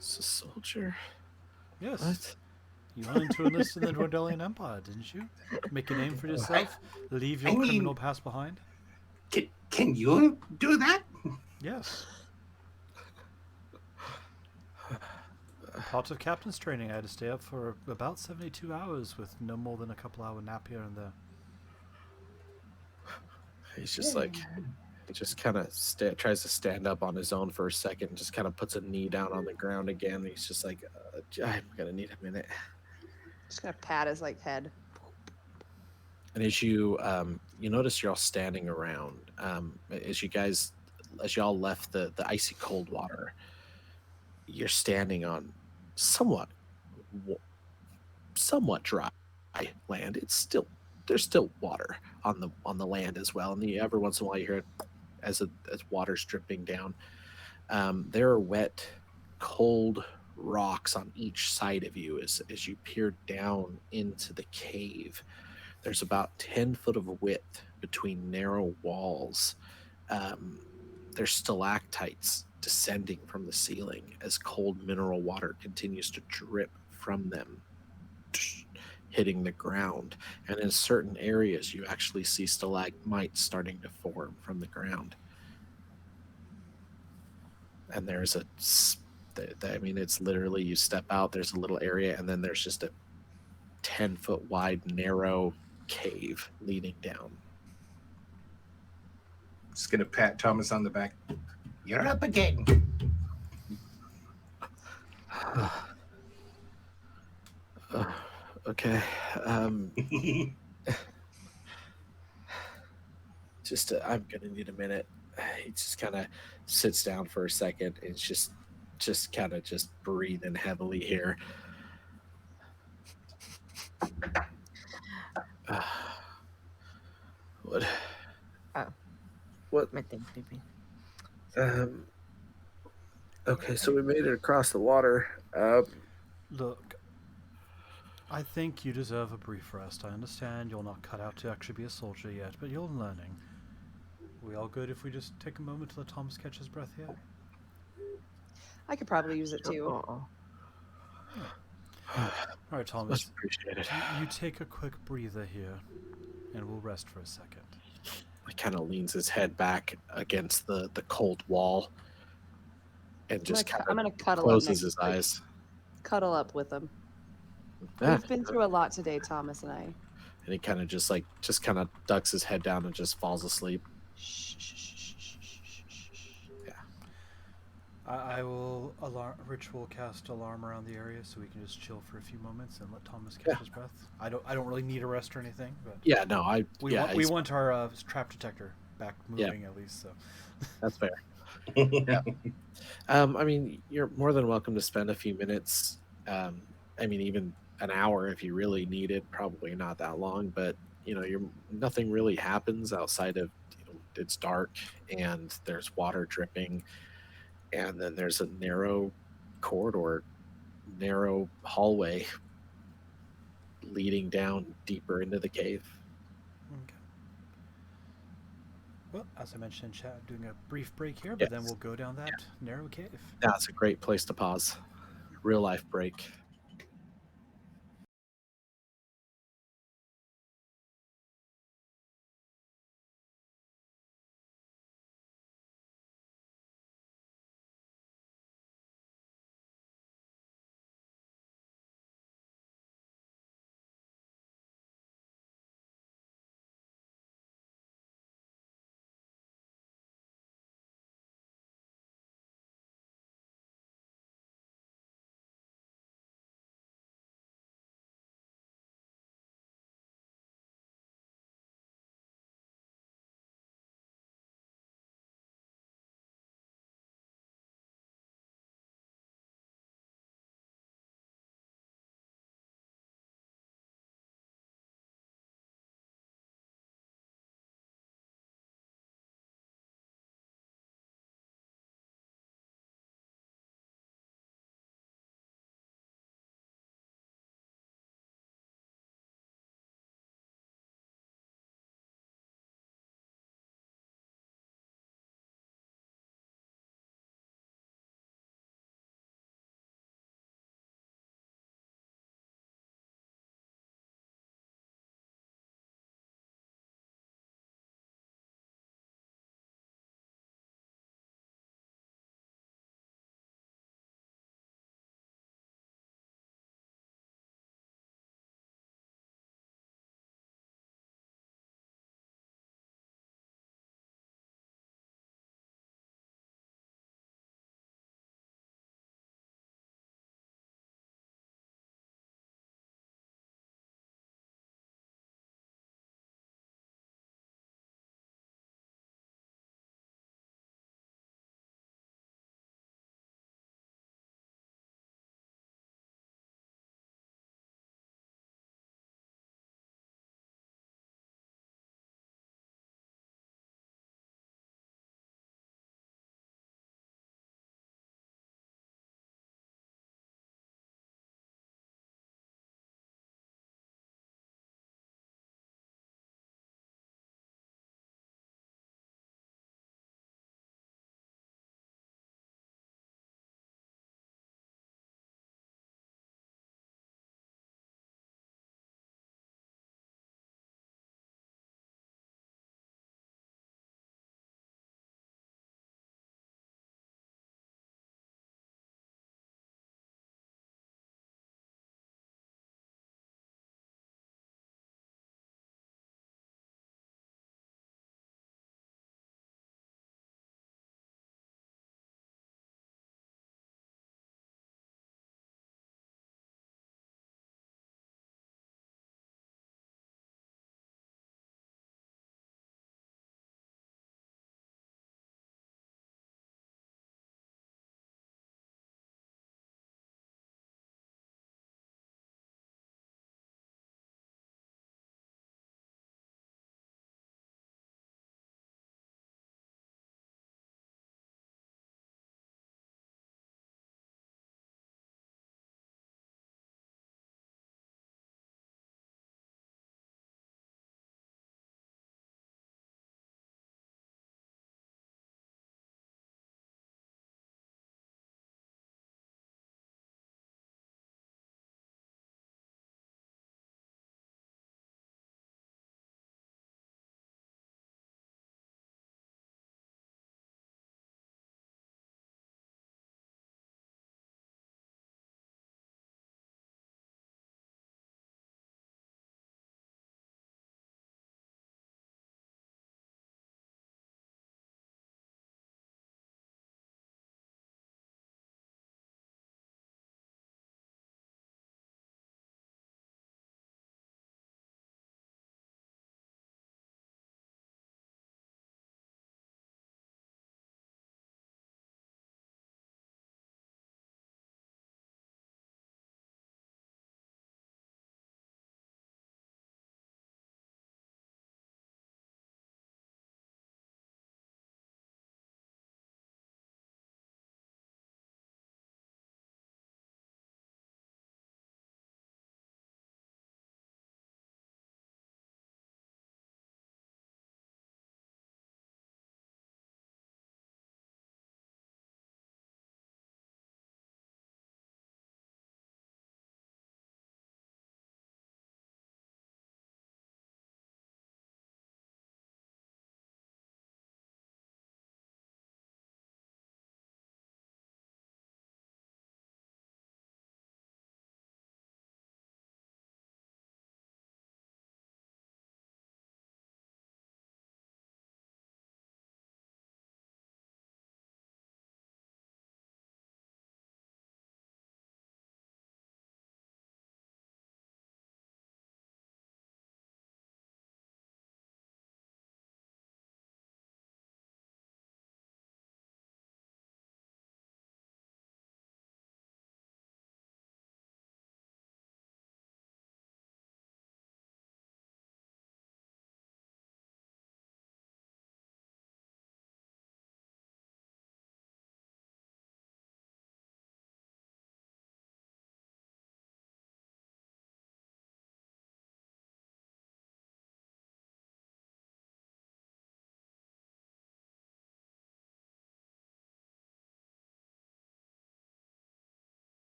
Soldier? Yes. What? You wanted to enlist in the Dwardelian Empire, didn't you? Make a name for yourself, leave your I mean- criminal past behind? Can you do that? Yes. Part of captain's training, I had to stay up for about 72 hours with no more than a couple-hour nap here and there. He's just like, he just kind of tries to stand up on his own for a second, and just kind of puts a knee down on the ground again. He's just like, I'm gonna need a minute. Just gonna pat his like head. And as you you notice, you're all standing around. As y'all left the icy cold water, you're standing on somewhat dry land. There's still water on the land as well, and every once in a while you hear it as water's dripping down. There are wet, cold rocks on each side of you as you peer down into the cave. There's about 10 foot of width between narrow walls. There's stalactites descending from the ceiling as cold mineral water continues to drip from them, hitting the ground. And in certain areas, you actually see stalagmites starting to form from the ground. And there's it's literally, you step out, there's a little area, and then there's just a 10-foot wide, narrow cave leading down. Just gonna pat Thomas on the back. You're up again. Okay. I'm gonna need a minute. He just kind of sits down for a second. And it's just kind of just breathing heavily here. What? Oh. What? My thing's beeping. Okay, so we made it across the water. Look, I think you deserve a brief rest. I understand you're not cut out to actually be a soldier yet, but you're learning. We all good if we just take a moment to let Thomas catch his breath here? I could probably use it too. Uh-oh. All right, Thomas. Much appreciated. You take a quick breather here, and we'll rest for a second. He kind of leans his head back against the cold wall, and just kind I'm gonna of cuddle closes up his eyes. Cuddle up with him. Yeah. We've been through a lot today, Thomas and I. And he kind of just kind of ducks his head down and just falls asleep. Shh, shh, shh, shh, shh, shh, shh, shh. Yeah. I will ritual cast alarm around the area so we can just chill for a few moments and let Thomas catch his breath. I don't really need a rest or anything, but Yeah. No. we want our trap detector back moving at least. So That's fair. Yeah. I mean, you're more than welcome to spend a few minutes. I mean, even an hour if you really need it. Probably not that long, but nothing really happens outside of it's dark and there's water dripping, and then there's a narrow corridor, narrow hallway leading down deeper into the cave. okay. Well, as I mentioned in chat, I'm doing a brief break here, but then Yes. we'll go down that narrow cave. That's a great place to pause. Real life break.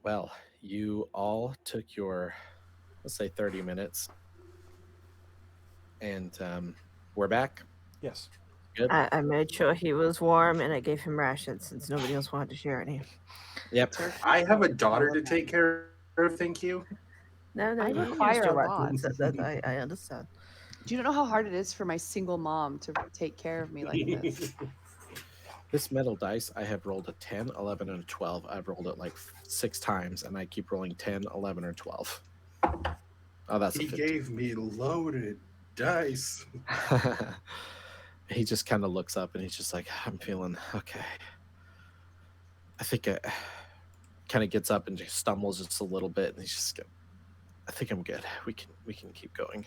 Well, you all took your, let's say, 30 minutes, and we're back. Yes. Good. I made sure he was warm and I gave him rations since nobody else wanted to share any. Yep. Turkey. I have a daughter All to of that. take care of. Thank you. No, I you require used your a lot. weapons. I understand. Do you know how hard it is for my single mom to take care of me like this? This metal dice, I have rolled a 10, 11, and a 12. I've rolled it like 6 times, and I keep rolling 10, 11, or 12. Oh, that's a He 15. gave me loaded dice. He just kind of looks up and he's just like, I'm feeling okay. I think I kind of gets up and just stumbles just a little bit, and he's just, I think I'm good. We can keep going.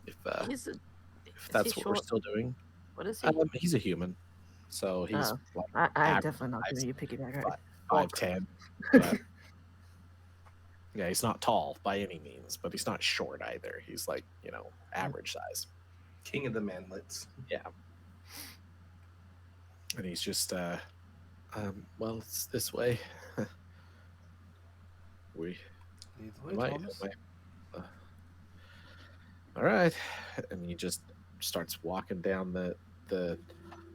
If He's a, if is that's he what we're short? still doing. What is he? He's a human, so he's Oh. like I average definitely not size, giving you piggyback. Right? 5'10". But yeah, he's not tall by any means, but he's not short either. He's like, average size. King of the manlets. Yeah. And he's just, well, it's this way. We, Lead the way, am I- Thomas. am I- all right. And he just starts walking down the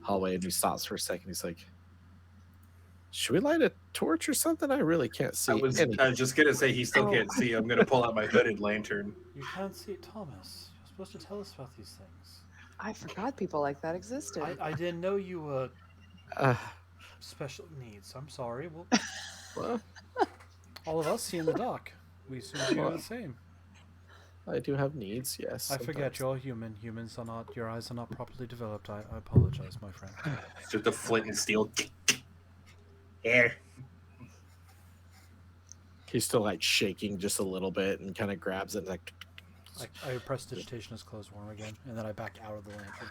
hallway, and he stops for a second. He's like, should we light a torch or something? I really can't see I was anything. just gonna say he still Oh. can't see. I'm gonna pull out my hooded lantern. You can't see it, Thomas. You're supposed to tell us about these things. I forgot people like that existed. I didn't know you were Uh, special needs. I'm sorry. Well, well, all of us see in the dark. We assume you're the same. I do have needs, yes. I forget sometimes. you're human. Humans are not. Your eyes are not properly developed. I apologize, my friend. Just the flint and steel. Here. He's still like shaking just a little bit and kind of grabs it and like, I press digitation as closed warm again, and then I back out of the lantern.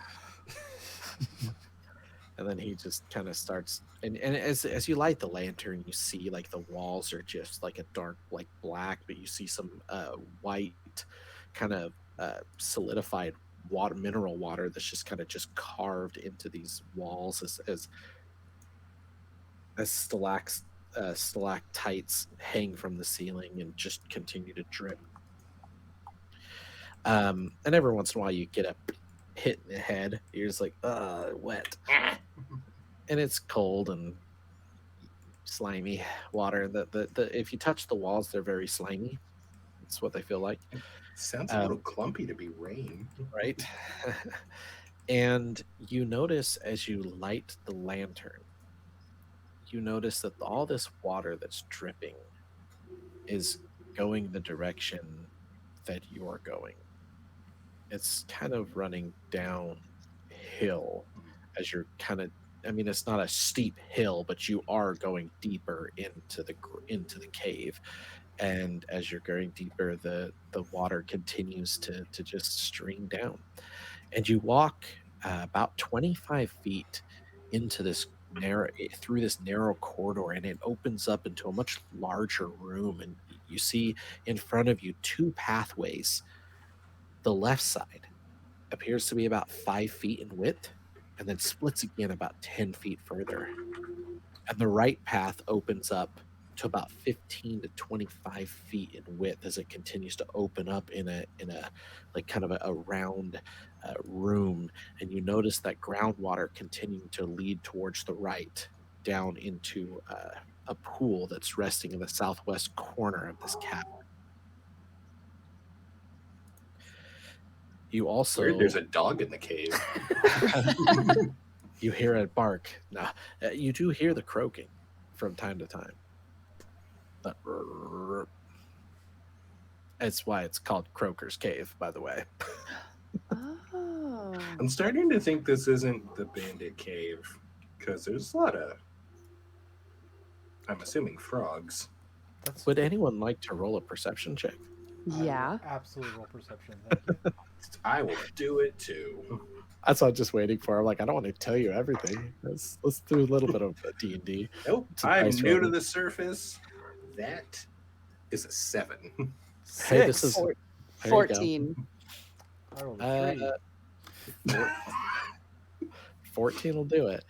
and then he just kind of starts and as you light the lantern, you see like the walls are just like a dark like black, but you see some white kind of solidified water, mineral water that's just kind of just carved into these walls as stalactites hang from the ceiling and just continue to drip. And every once in a while you get a hit in the head. You're just like, wet. And it's cold and slimy water. The if you touch the walls, they're very slimy. That's what they feel like, Sounds a little clumpy to be rain. right? And you notice as you light the lantern, you notice that all this water that's dripping is going the direction that you're going. It's kind of running downhill as you're kind of, I mean, it's not a steep hill, but you are going deeper into the cave. And as you're going deeper, the water continues to just stream down. And you walk about 25 feet into this through this narrow corridor, and it opens up into a much larger room. And you see in front of you 2 pathways. The left side appears to be about 5 feet in width and then splits again about 10 feet further. And the right path opens up to about 15 to 25 feet in width as it continues to open up in a like kind of a round room. And you notice that groundwater continuing to lead towards the right down into a pool that's resting in the southwest corner of this cavern. You also Weird, there's a dog in the cave. you hear a bark. Now, you do hear the croaking from time to time. That's why it's called Croaker's Cave, by the way. Oh. I'm starting to think this isn't the bandit cave because there's a lot of, I'm assuming, frogs. That's Would anyone like to roll a perception check? Yeah. Absolute roll perception. Thank you. I will do it too. That's what I'm just waiting for. I'm like, I don't want to tell you everything. Let's do a little bit of D&D. Nope. It's a I'm nice new to roll. the surface. That is a 7. Hey, this is Four- there you go. 14. I rolled a 3. 14 will do it.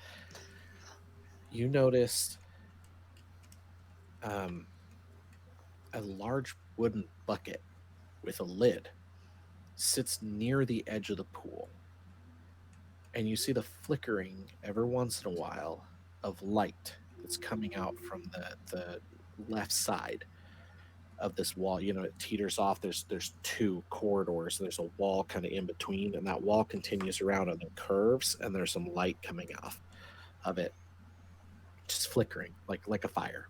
You noticed a large wooden bucket with a lid sits near the edge of the pool. And you see the flickering every once in a while of light that's coming out from the left side of this wall. You know, it teeters off. There's two corridors. There's a wall kind of in between, and that wall continues around and then curves, and there's some light coming off of it, just flickering like a fire.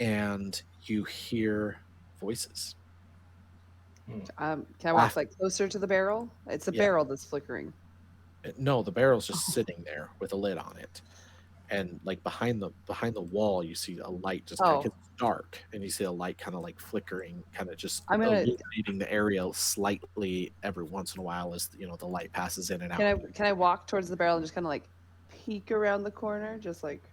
And you hear voices. Can I walk like closer to the barrel? It's a Yeah. barrel that's flickering. No, the barrel's just sitting there with a lid on it, and like behind the wall, you see a light just Oh. it's dark, and you see a light kind of like flickering, kind of just I'm gonna- illuminating the area slightly every once in a while as the light passes in and out. Can I walk towards the barrel and just kind of like peek around the corner, just like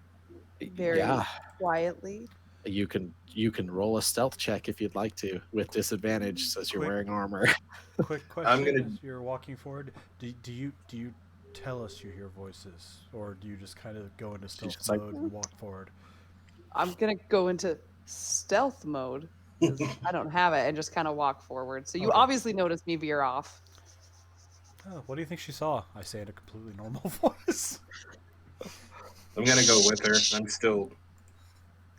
very Yeah, quietly? you can roll a stealth check if you'd like to with disadvantage since you're Quick. wearing armor. Quick question: I'm gonna- as you're walking forward, do you tell us you hear voices, or do you just kind of go into stealth just like- mode and walk forward? I'm gonna go into stealth mode 'cause I don't have it and just kind of walk forward. So you Okay. obviously noticed me veer off. Oh, what do you think she saw? I say in a completely normal voice. I'm gonna go with her. I'm still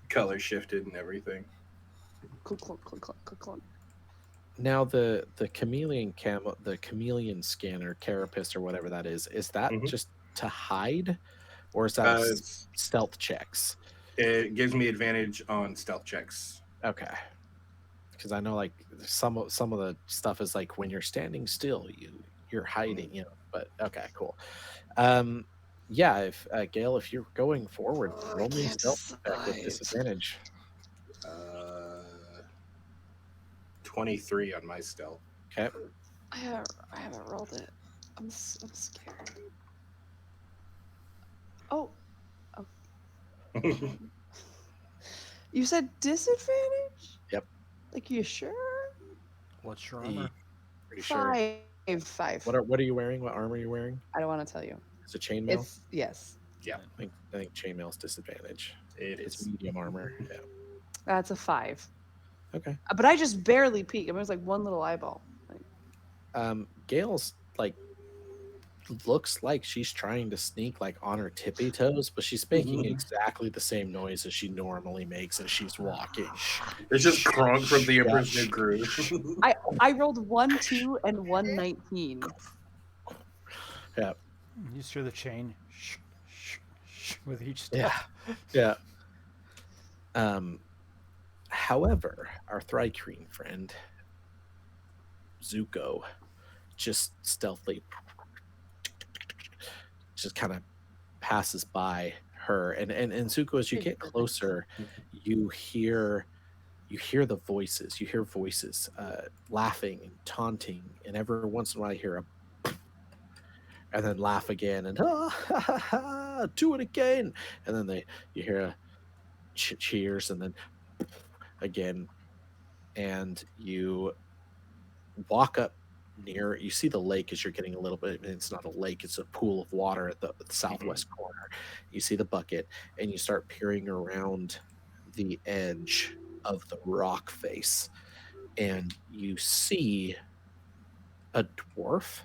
color shifted and everything. Clunk, clunk, clunk, clunk, clunk, clunk. Now the chameleon scanner, carapace or whatever that is that Mhm. just to hide, or is that It's- stealth checks? It gives me advantage on stealth checks. Okay, because I know like some of the stuff is like when you're standing still, you're hiding, But okay, cool. Yeah, if Gail, if you're going forward, roll me a can't stealth check with survive. disadvantage. 23 on my stealth. Okay, I haven't rolled it. I'm scared. Oh, you said disadvantage? Yep. Like, you sure? What's your E- armor? pretty sure. Five. What are you wearing? What armor are you wearing? I don't want to tell you. Is it chainmail? It's yes. I think chainmail's disadvantage. It It's is. medium armor. Yeah. That's a 5. Okay. But I just barely peeked. I mean, it was like one little eyeball. Like, Gail's like looks like she's trying to sneak like on her tippy toes, but she's making exactly the same noise as she normally makes as she's walking. It's just Kronk from the Emperor's New Groove. I rolled 1, 2, and 119. Yeah. You just hear the chain with each step. Yeah. However, our Thrycreen friend Zuko just stealthily just kind of passes by her, and Zuko, as you get closer, you hear the voices. You hear voices laughing and taunting, and every once in a while you hear a and then laugh again, and do it again, and then you hear a cheers, and then again, and you walk up near. You see the lake as you're getting a little bit. It's not a lake; it's a pool of water at the southwest corner. You see the bucket, and you start peering around the edge of the rock face, and you see a dwarf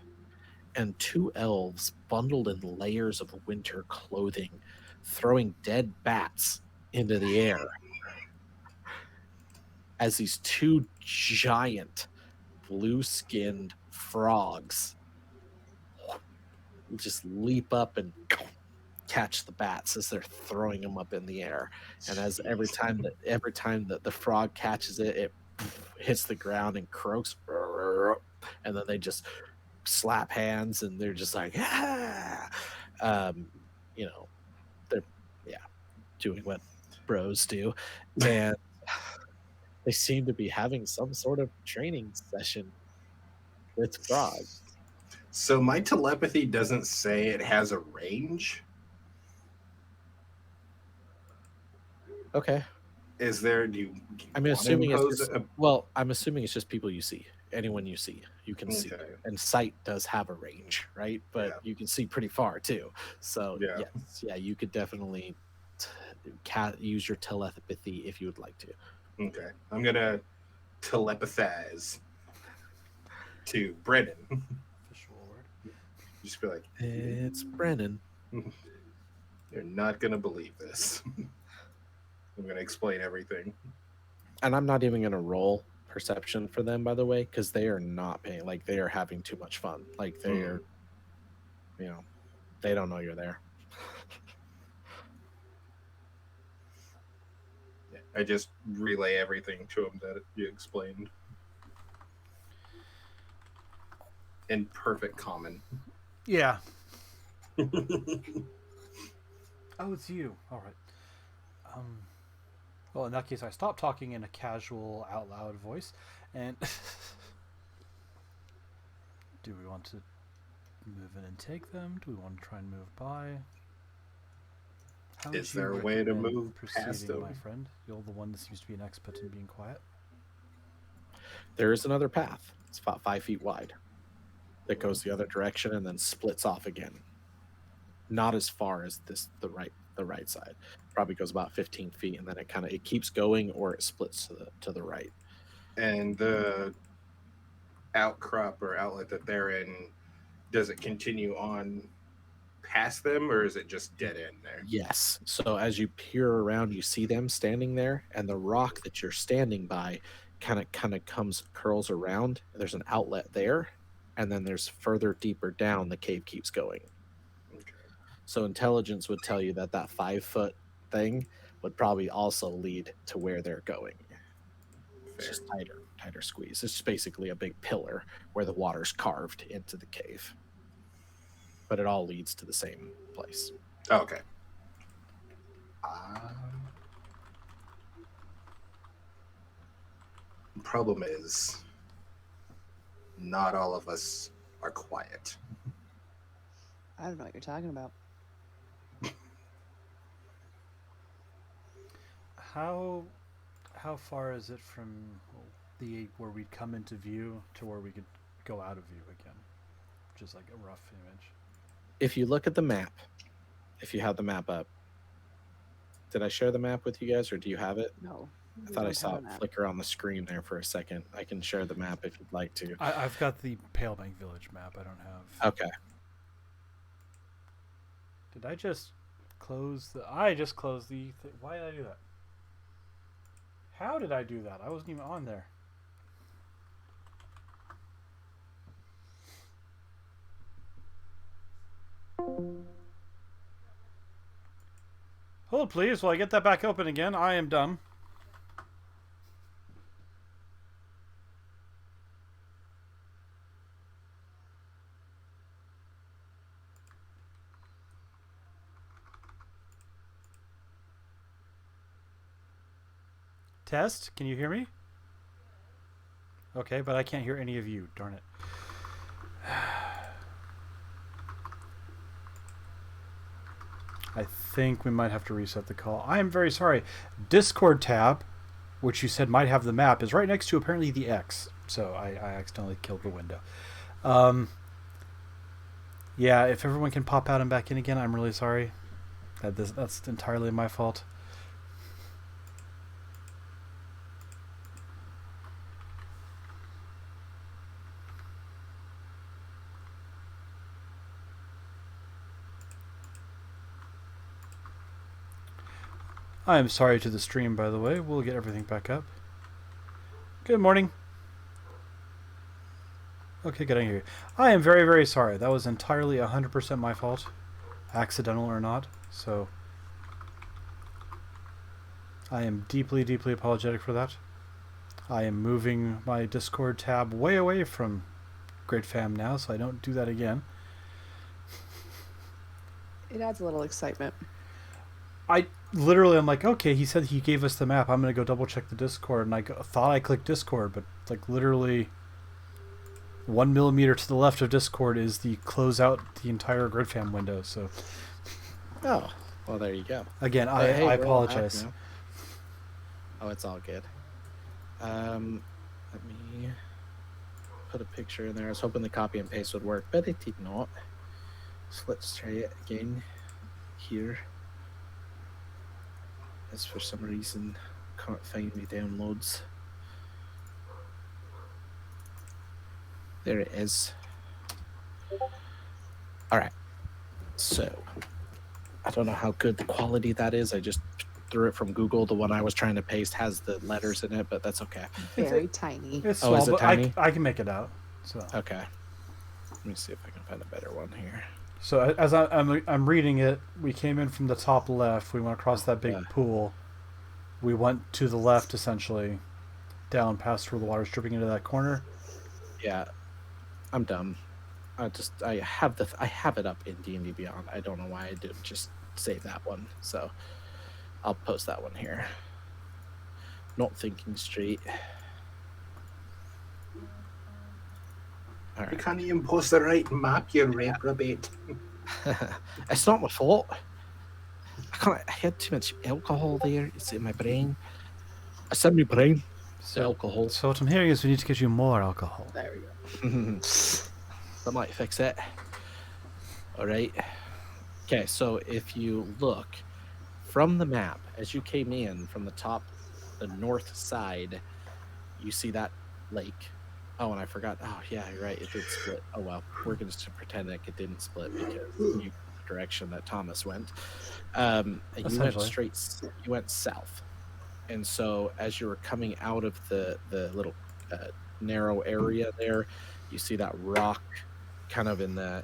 and 2 elves bundled in layers of winter clothing, throwing dead bats into the air as these 2 giant blue-skinned frogs just leap up and catch the bats as they're throwing them up in the air. And as every time that the frog catches it, it hits the ground and croaks, and then they just slap hands, and they're just like, they're doing what bros do, and they seem to be having some sort of training session with frogs. So my telepathy doesn't say it has a range. Okay, Is there? Do you? I'm wanna assuming impose it's just, a- well, I'm assuming it's just people you see, anyone you see, you can see. Okay. And sight does have a range, right? But Yeah. you can see pretty far too. So Yeah. yes, you could definitely use your telepathy if you would like to. Okay. I'm gonna telepathize to Brennan. Official word. Just be like, It's Brennan. you're not gonna believe this. I'm gonna explain everything. And I'm not even going to roll perception for them, by the way, because they are not paying. Like, they are having too much fun. Like, they are, you know, they don't know you're there. Yeah, I just relay everything to him that you explained in perfect common. Yeah. Oh, it's you. All right. Well, in that case, I stop talking in a casual, out loud voice, and do we want to move in and take them? Do we want to try and move by? How would Is you there a way to recommend move past proceeding, my them? friend? You're the one that seems to be an expert in being quiet. There is another path. It's about 5 feet wide that goes the other direction and then splits off again. Not as far as the right side. Probably goes about 15 feet, and then it keeps going, or it splits to the right. And the outcrop or outlet that they're in, does it continue on past them, or is it just dead end there? Yes. So as you peer around, you see them standing there, and the rock that you're standing by kind of curls around. There's an outlet there, and then there's further deeper down the cave keeps going. Okay. So intelligence would tell you that 5 foot thing would probably also lead to where they're going. It's Fair. just tighter squeeze. It's just basically a big pillar where the water's carved into the cave. But it all leads to the same place. Okay. The problem is, not all of us are quiet. I don't know what you're talking about. How far is it from the where we'd come into view to where we could go out of view again? Just like a rough image. If you look at the map, if you have the map up, did I share the map with you guys, or do you have it? No. I thought I saw it flicker on the screen there for a second. I can share the map if you'd like to. I've got the Palebank Village map. I don't have. Okay. Did I just close the? I just closed the. Why did I do that? How did I do that? I wasn't even on there. Hold please while I get that back open again. I am dumb. Test, can you hear me? Okay, but I can't hear any of you. Darn it. I think we might have to reset the call. I am very sorry. Discord tab, which you said might have the map, is right next to apparently the X. So I accidentally killed the window. Yeah, if everyone can pop out and back in again, I'm really sorry. That's entirely my fault. I am sorry to the stream, by the way. We'll get everything back up. Good morning. Okay, good. I hear you. I am very, very sorry. That was entirely 100% my fault, accidental or not. So I am deeply, deeply apologetic for that. I am moving my Discord tab way away from Great Fam now, so I don't do that again. It adds a little excitement. I literally, I'm like, okay, he said he gave us the map. I'm going to go double check the Discord. And I thought I clicked Discord, but like literally 1 millimeter to the left of Discord is the close out the entire Grid Fam window. So, Oh, well, there you go. again, But hey, I we're all back apologize. now. Oh, it's all good. Let me put a picture in there. I was hoping the copy and paste would work, but it did not. So let's try it again here. As for some reason Can't find me downloads. There it is. All right. So, I don't know how good the quality that is. I just threw it from Google. The one I was trying to paste has the letters in it, but that's okay. Very tiny. It's Oh, small, is it but tiny? I can make it out. So, Okay. Let me see if I can find a better one here. so as I'm reading it, we came in from the top left. We went across that big Yeah. pool. We went to the left, essentially, down past where the water's dripping into that corner. Yeah, I'm dumb. I have it up in D&D Beyond. I don't know why I didn't just save that one. So I'll post that one here. Not thinking straight. All You right. can't even post the right map, you reprobate. It's not my fault. I had too much alcohol there. It's in my brain. I said my brain. So, Alcohol. so what I'm hearing is we need to get you more alcohol. There we go. That might fix it. All right. Okay, so if you look from the map as you came in from the top, the north side, you see that lake. Oh, and I forgot. Oh, yeah, you're right. It did split. Oh well, we're going to pretend like it didn't split because you the direction that Thomas went. And you went Essentially. straight. You went south, and so as you were coming out of the little narrow area there, you see that rock, kind of in the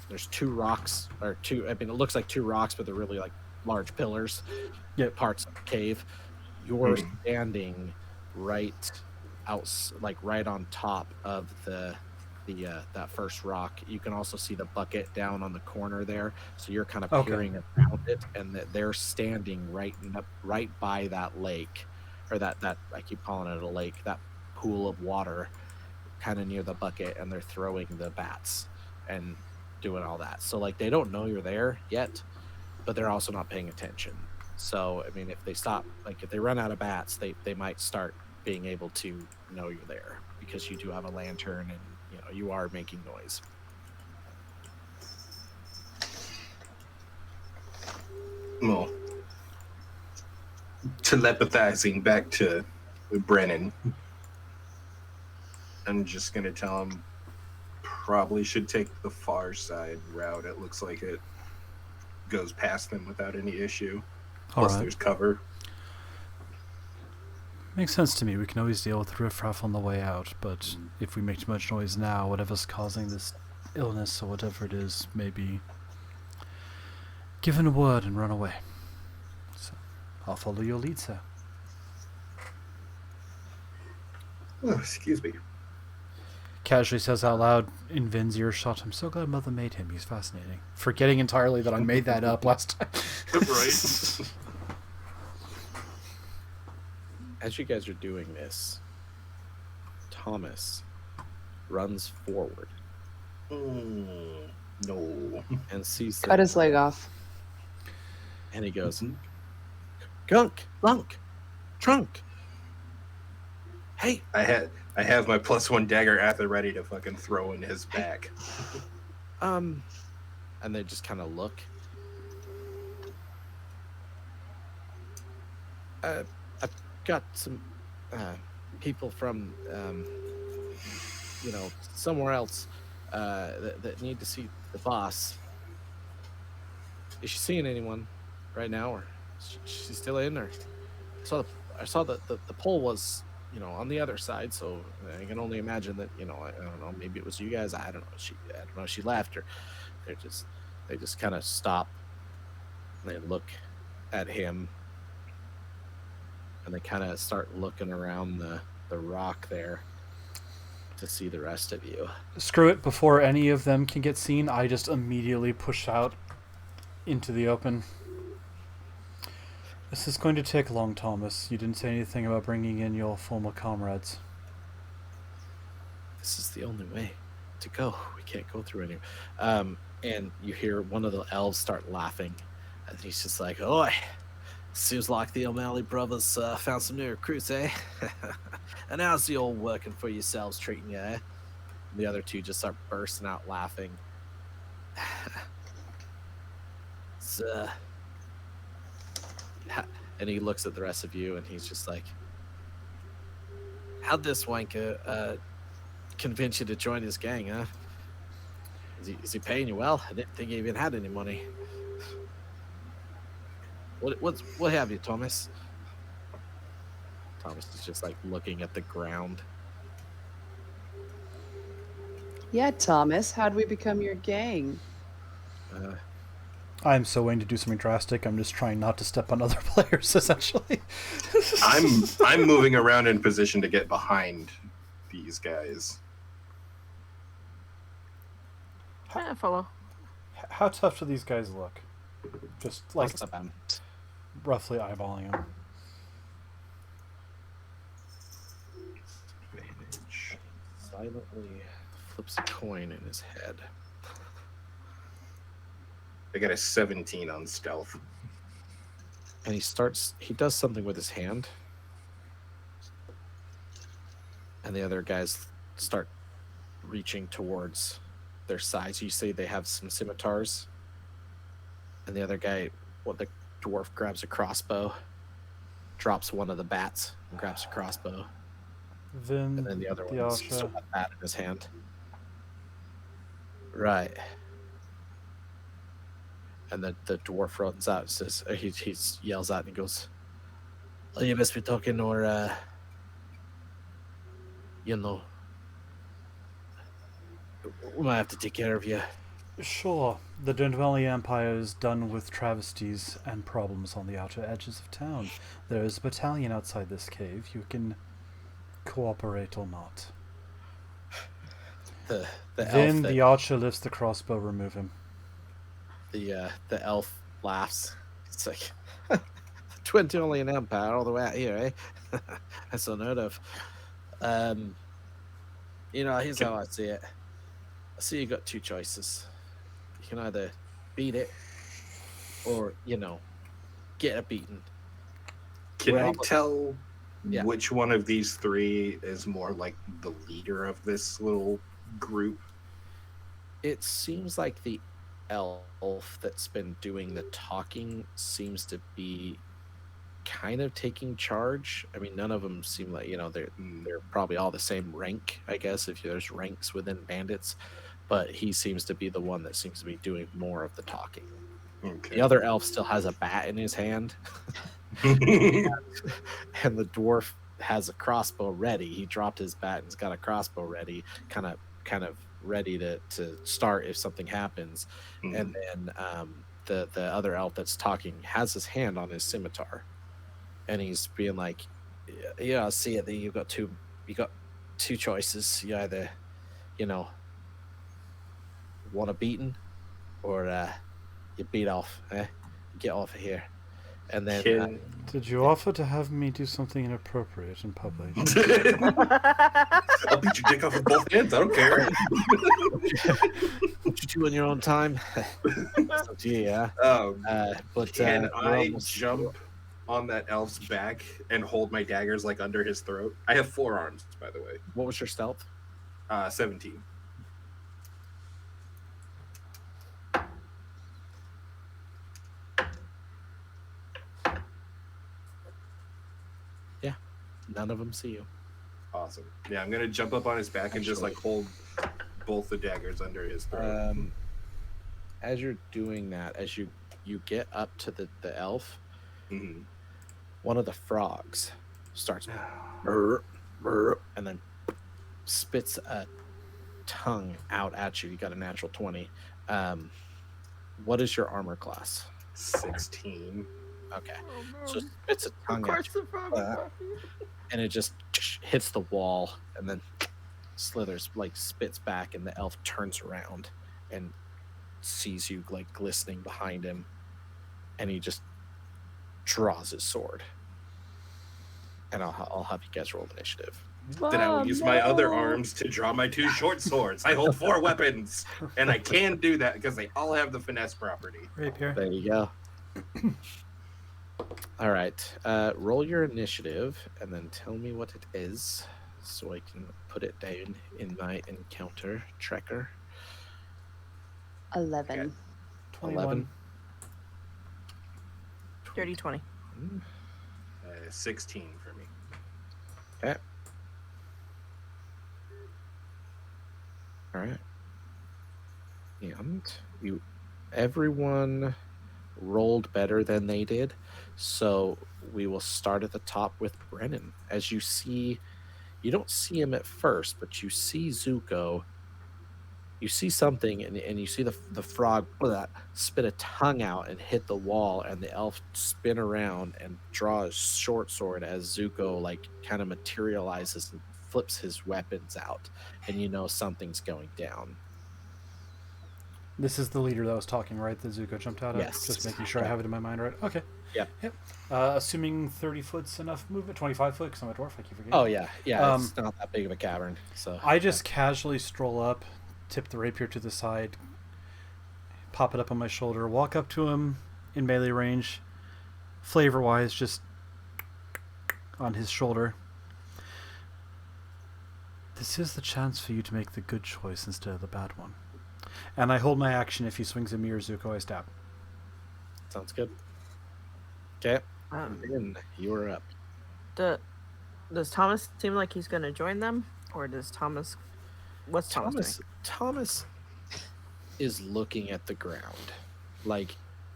there's two rocks or two. I mean, it looks like two rocks, but they're really like large pillars. Yep. Parts of the cave. You're standing right out, like right on top of the that first rock. You can also see the bucket down on the corner there. So you're kind of Okay. peering around it, and they're standing right by that lake, or that I keep calling it a lake. That pool of water, kind of near the bucket, and they're throwing the bats and doing all that. So like they don't know you're there yet, but they're also not paying attention. So I mean, if they stop, like if they run out of bats, they might start being able to know you're there because you do have a lantern and you are making noise. Well, telepathizing back to Brennan, I'm just gonna tell him probably should take the far side route. It looks like it goes past them without any issue. All Plus, right. there's cover. Makes sense to me. We can always deal with the riffraff on the way out, but if we make too much noise now, whatever's causing this illness or whatever it is may be given a word and run away. So, I'll follow your lead, sir. Oh, excuse me. Casually says out loud in Vin's earshot, I'm so glad Mother made him. He's fascinating. Forgetting entirely that I made that up last time. Right. As you guys are doing this, Thomas runs forward No. and sees Cut his leg off. and he goes, Gunk, Lunk, Trunk. Hey, I have my +1 dagger at the ready to fucking throw in his back. and they just kind of look. I've got some people from, somewhere else that need to see the boss. Is she seeing anyone right now, or is she still in? Or I saw that the pole was, on the other side, so I can only imagine that, I don't know, maybe it was you guys. I don't know. She left, or they just kind of stop and they look at him, and they kind of start looking around the rock there to see the rest of you. Screw it, before any of them can get seen, I just immediately push out into the open. This is going to take long, Thomas. You didn't say anything about bringing in your former comrades. This is the only way to go. We can't go through any. And you hear one of the elves start laughing, and he's just like, "Oi, seems like the O'Malley brothers found some new recruits, eh? And how's the old working for yourselves treating you, eh?" And the other two just start bursting out laughing. and he looks at the rest of you, and he's just like, "How'd this wanker convince you to join his gang, huh? Is he paying you well? I didn't think he even had any money. What have you, Thomas?" Thomas is just like looking at the ground. Yeah, Thomas, how'd we become your gang? I'm so willing to do something drastic. I'm just trying not to step on other players, essentially. I'm moving around in position to get behind these guys. Yeah, follow. How tough do these guys look? Just like What's up, Em? roughly eyeballing them. Advantage. Silently flips a coin in his head. I got a 17 on stealth. And he does something with his hand. And the other guys start reaching towards their sides. You see they have some scimitars. And the other guy, the dwarf grabs a crossbow, drops one of the bats, and grabs a crossbow. Vin, And then the other the one's Asha. still got a bat in his hand. Right. And the dwarf runs out and says, he yells out and he goes, "Oh, you must be talking, or, you know, we might have to take care of you." Sure, the Dendwelly Empire is done with travesties and problems on the outer edges of town. There is a battalion outside this cave. You can cooperate or not. The Then elf the archer lifts the crossbow, remove him. the elf laughs. It's like, "20 only an empire all the way out here, eh?" That's unheard of. Here's how I see it. I see you got two choices. You can either beat it, or get a beating. Can Well, I tell yeah. which one of these three is more like the leader of this little group? It seems like the elf that's been doing the talking seems to be kind of taking charge. I mean, none of them seem like they're probably all the same rank, I guess, if there's ranks within bandits. But he seems to be the one that seems to be doing more of the talking. Okay. The other elf still has a bat in his hand, and the dwarf has a crossbow ready. He dropped his bat and's got a crossbow ready, kind of ready to start if something happens. And then the other elf that's talking has his hand on his scimitar, and he's being like, "Yeah, I see it. You got two choices. You either, want a beating, or you beat off, get off of here." And then Can- Did you offer to have me do something inappropriate in public? I'll beat your dick off with both hands. I don't care. what you do in your own time. It's up to you, yeah. But Can we're I almost- jump on that elf's back and hold my daggers like under his throat? I have 4 arms, by the way. What was your stealth? 17. None of them see you. Awesome. Yeah, I'm gonna jump up on his back and just like hold both the daggers under his throat. As you're doing that, as you get up to the elf, Mhm. one of the frogs starts "Brr, brr," and then spits a tongue out at you. You got a natural 20. What is your armor class? 16. Okay, so it spits a tongue at you, and it just hits the wall and then slithers, like spits back, and the elf turns around and sees you like glistening behind him, and he just draws his sword. And I'll have you guys roll initiative. Then I will use my other arms to draw my 2 short swords. I hold 4 weapons, and I can do that because they all have the finesse property. Rapier. There you go. All right, roll your initiative and then tell me what it is so I can put it down in my encounter tracker. 11. 21. 11. Dirty 20. 16 for me. Okay. All right. And everyone rolled better than they did. So we will start at the top with Brennan. As you see, you don't see him at first, but you see Zuko. You see something, and you see the frog spit a tongue out and hit the wall, and the elf spin around and draw a short sword as Zuko like kind of materializes and flips his weapons out, and you know something's going down. This is the leader that was talking, right? That Zuko jumped out at? Yes. Just making sure I Yeah. have it in my mind right. Okay. Yep. Yep. Assuming 30 foot's enough movement, 25 foot, because I'm a dwarf, I keep forgetting. Oh yeah, yeah. Um, It's not that big of a cavern, so I just casually stroll up, tip the rapier to the side, pop it up on my shoulder, walk up to him in melee range, flavor wise, just on his shoulder. This is the chance for you to make the good choice instead of the bad one. And I hold my action. If he swings at me or Zuko, I stab. sounds good. Okay, Um, Vin, you are up. does Thomas seem like he's going to join them, or does Thomas? What's Thomas doing? Thomas is looking at the ground. Like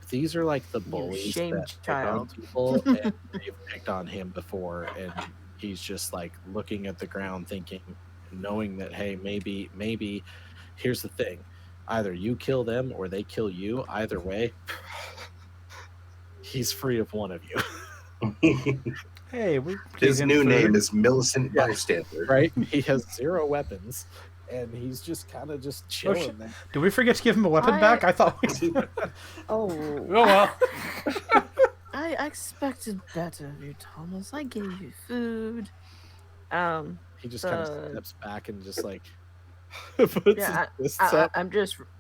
these are like the bullies shamed that pick child. on people, and they've picked on him before, and he's just like looking at the ground, thinking, knowing that hey, maybe. Here's the thing: either you kill them or they kill you. Either way, he's free of one of you. Hey, we His gave him new food. name is Millicent Yeah. Bystander. Right? He has 0 weapons, and he's just kind of just chilling shit. there. Did we forget to give him a weapon back? I thought we. Oh, Oh well. I expected better of you, Thomas. I gave you food. He just kind of The- steps back and just like puts Yeah, his fists up.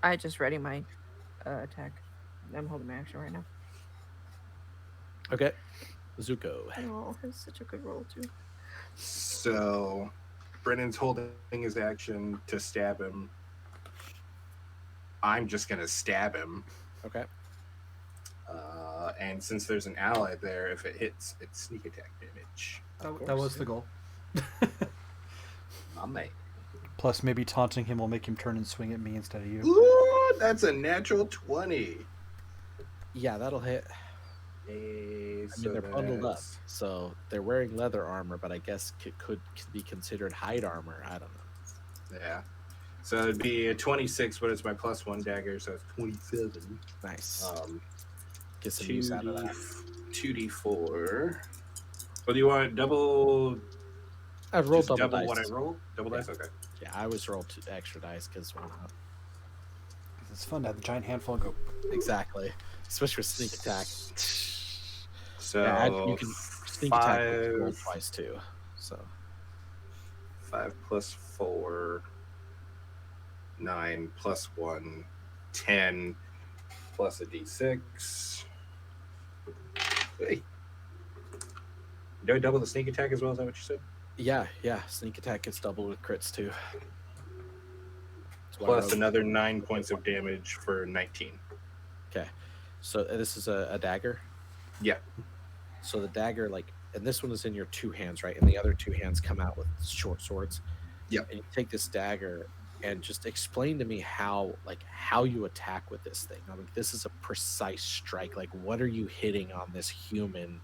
I just ready my attack. I'm holding my action right now. Okay, Zuko. Oh, it's such a good roll too. So Brennan's holding his action to stab him. I'm just going to stab him. Okay, And since there's an ally there, if it hits, it's sneak attack damage. That was the goal. My man. Plus, maybe taunting him will make him turn and swing at me instead of you. Ooh, that's a natural 20. yeah, that'll hit. I I mean, they're bundled up, so they're wearing leather armor, but I guess it could be considered hide armor. I don't know. Yeah. So it'd be a 26, but it's my +1 dagger, so it's 27. Nice. Um, Get some use out of that. 2d4. Well, do you want double? I've rolled Just double double dice. what I roll? Double Yeah. dice? Okay. Yeah, I always roll 2 extra dice because why not? It's fun to have the giant handful and go. Exactly, especially with sneak attack. So Yeah, you can sneak attack with roll 5, twice too. So 5 plus 4, 9 plus 1, 10 plus a d6. Hey. Do I double the sneak attack as well? Is that what you said? yeah, sneak attack gets doubled with crits too. That's why I Plus rolled- another 9 points of damage for 19. Okay, so this is a dagger. Yeah. So the dagger, like, and this one is in your 2 hands, right? And the other 2 hands come out with short swords. Yep. And you take this dagger and just explain to me how you attack with this thing. I mean, this is a precise strike. Like, what are you hitting on this human,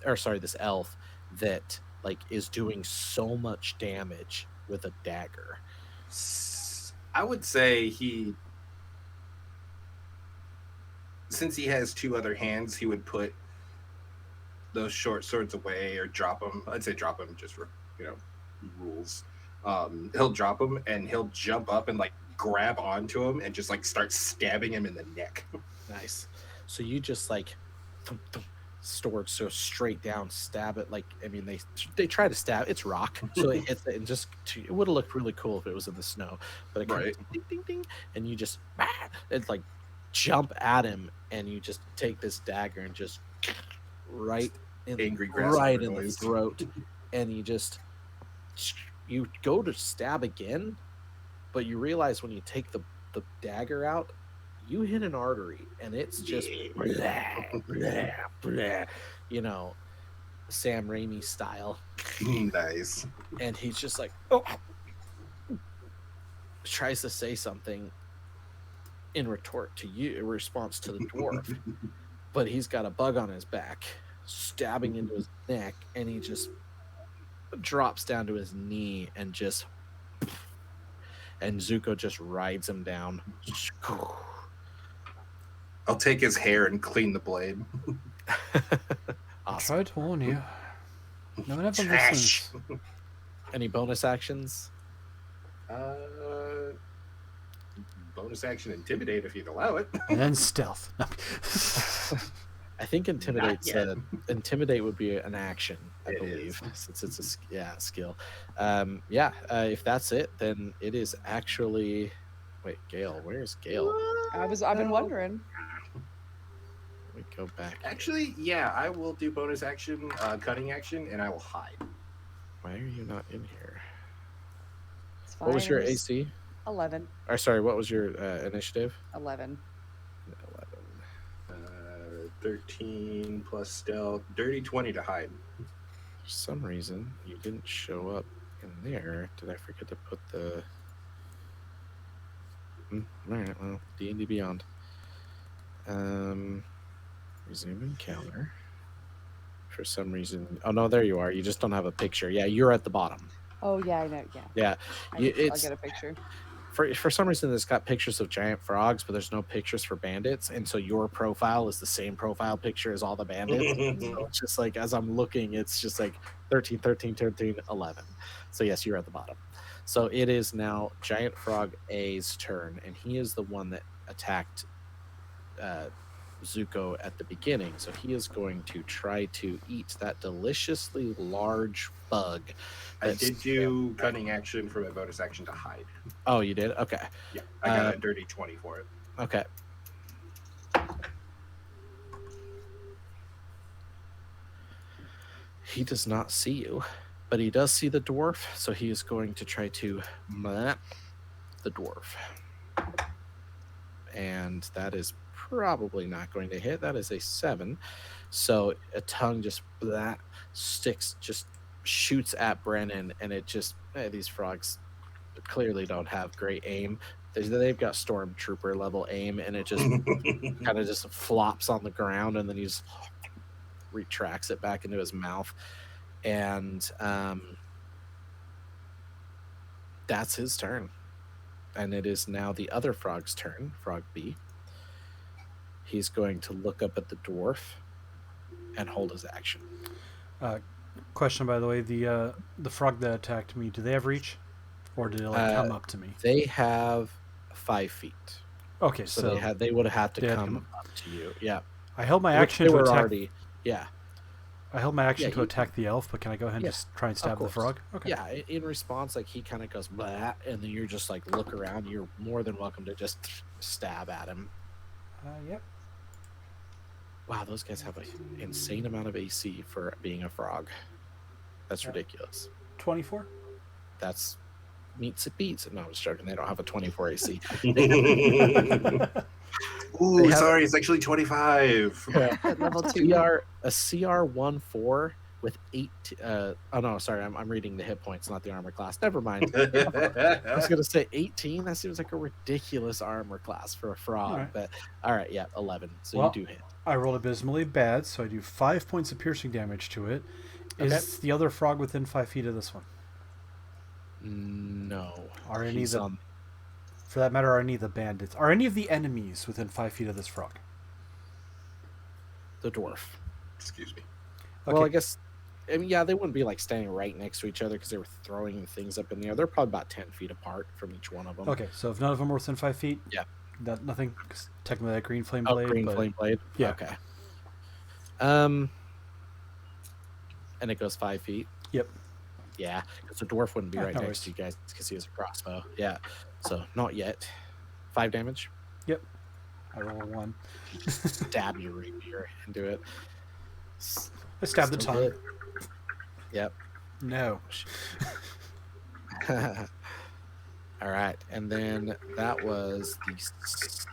or sorry, this elf that like is doing so much damage with a dagger? I would say since he has 2 other hands, he would put those short swords away or drop them. I'd say drop them just for, rules. He'll drop them and he'll jump up and like grab onto him and just like start stabbing him in the neck. Nice. So you just like thump, thump, sword so straight down, stab it. Like, I mean, they try to stab. It's rock, so it hits it, and just it would have looked really cool if it was in the snow. But it Right. ding, ding, ding, and you just it's like jump at him, and you just take this dagger and just right in Angry grasshopper right in the noise. throat, and you go to stab again, but you realize when you take the dagger out, you hit an artery, and it's just Yeah. blah, blah, blah, Sam Raimi style, Nice. and he's just like, oh, tries to say something in retort to you, in response to the dwarf, but he's got a bug on his back, stabbing into his neck, and he just drops down to his knee and just, and Zuko just rides him down. I'll take his hair and clean the blade. I Awesome. tried to warn you. No one ever Trash. listens. Any bonus actions? Bonus action intimidate if you'd allow it. And then stealth. I think Not yet. intimidate would be an action, I It believe, is. since it's a skill. If that's it, then it is actually. Wait, Gale, where's Gale? I've been wondering. Let me go back. Actually, yeah, I will do bonus action, cutting action, and I will hide. Why are you not in here? It's What was fine, your it was AC? 11. Or sorry, what was your initiative? 11. 11. 13 plus stealth, dirty 20 to hide. For some reason, you didn't show up in there. Did I forget to put the? All right, well, D&D Beyond. Resume encounter. For some reason, oh no, there you are. You just don't have a picture. Yeah, you're at the bottom. Oh, yeah, I know. Yeah. Yeah, I'll it's get a picture. for some reason it's got pictures of giant frogs, but there's no pictures for bandits, and so your profile is the same profile picture as all the bandits. So it's just like as I'm looking, it's just like 13, 13, 13, 11. So yes, you're at the bottom. So it is now Giant Frog A's turn, and he is the one that attacked Zuko at the beginning. So he is going to try to eat that deliciously large bug. I that's- did do cutting action for my bonus action to hide. Oh, you did? Okay. Yeah, I got a dirty 20 for it. Okay. He does not see you, but he does see the dwarf, so he is going to try to map the dwarf. And that is probably not going to hit. That is a 7. So a tongue just sticks, just shoots at Brennan, and it just, these frogs clearly don't have great aim. They've got stormtrooper level aim, and it just kind of just flops on the ground, and then he just retracts it back into his mouth, and that's his turn. And it is now the other frog's turn, Frog B. He's going to look up at the dwarf and hold his action. Question, by the way, the frog that attacked me, do they have reach, or did it come up to me? They have 5 feet, Okay, so they would have had they to had to come up to you. Yeah, I held my Which action they to were attack. already. Yeah, I held my action Yeah, to attack the elf, but can I go ahead and Yeah, just try and stab the course. frog? Okay. Yeah, in response, like he kind of goes blah, and then you're just like look around. You're more than welcome to just stab at him. Yep. Wow, those guys have an insane amount of AC for being a frog. That's Yeah. ridiculous. 24. That's meets it beats. No, I'm just joking. They don't have a 24 AC. Ooh, They have- sorry, it's actually 25. At level 2. A CR 1-4 with 8. Oh no, sorry, I'm reading the hit points, not the armor class. Never mind. I was gonna say 18. That seems like a ridiculous armor class for a frog. All right. But all right, yeah, 11. So Well, you do hit. I rolled abysmally bad, so I do 5 points of piercing damage to it. Is the other frog within 5 feet of this one? No. Are any of He's the, on- for that matter, are any of the bandits, are any of the enemies within 5 feet of this frog? the dwarf. Excuse me. Well, Okay. I guess. I mean, yeah, they wouldn't be like standing right next to each other because they were throwing things up in the air. They're probably about 10 feet apart from each one of them. Okay, so if none of them are within 5 feet, Yeah. nothing. 'Cause technically, that green flame Oh, blade. green but- flame blade. yeah. Okay. And it goes 5 feet. Yep. Yeah, because the dwarf wouldn't be Yeah, right no next worries. to you guys because he has a crossbow. Yeah. So not yet. 5 damage. I roll a 1. Stab your rapier into it. I stab the Still tongue. hit. Yep. No. All right, and then that was the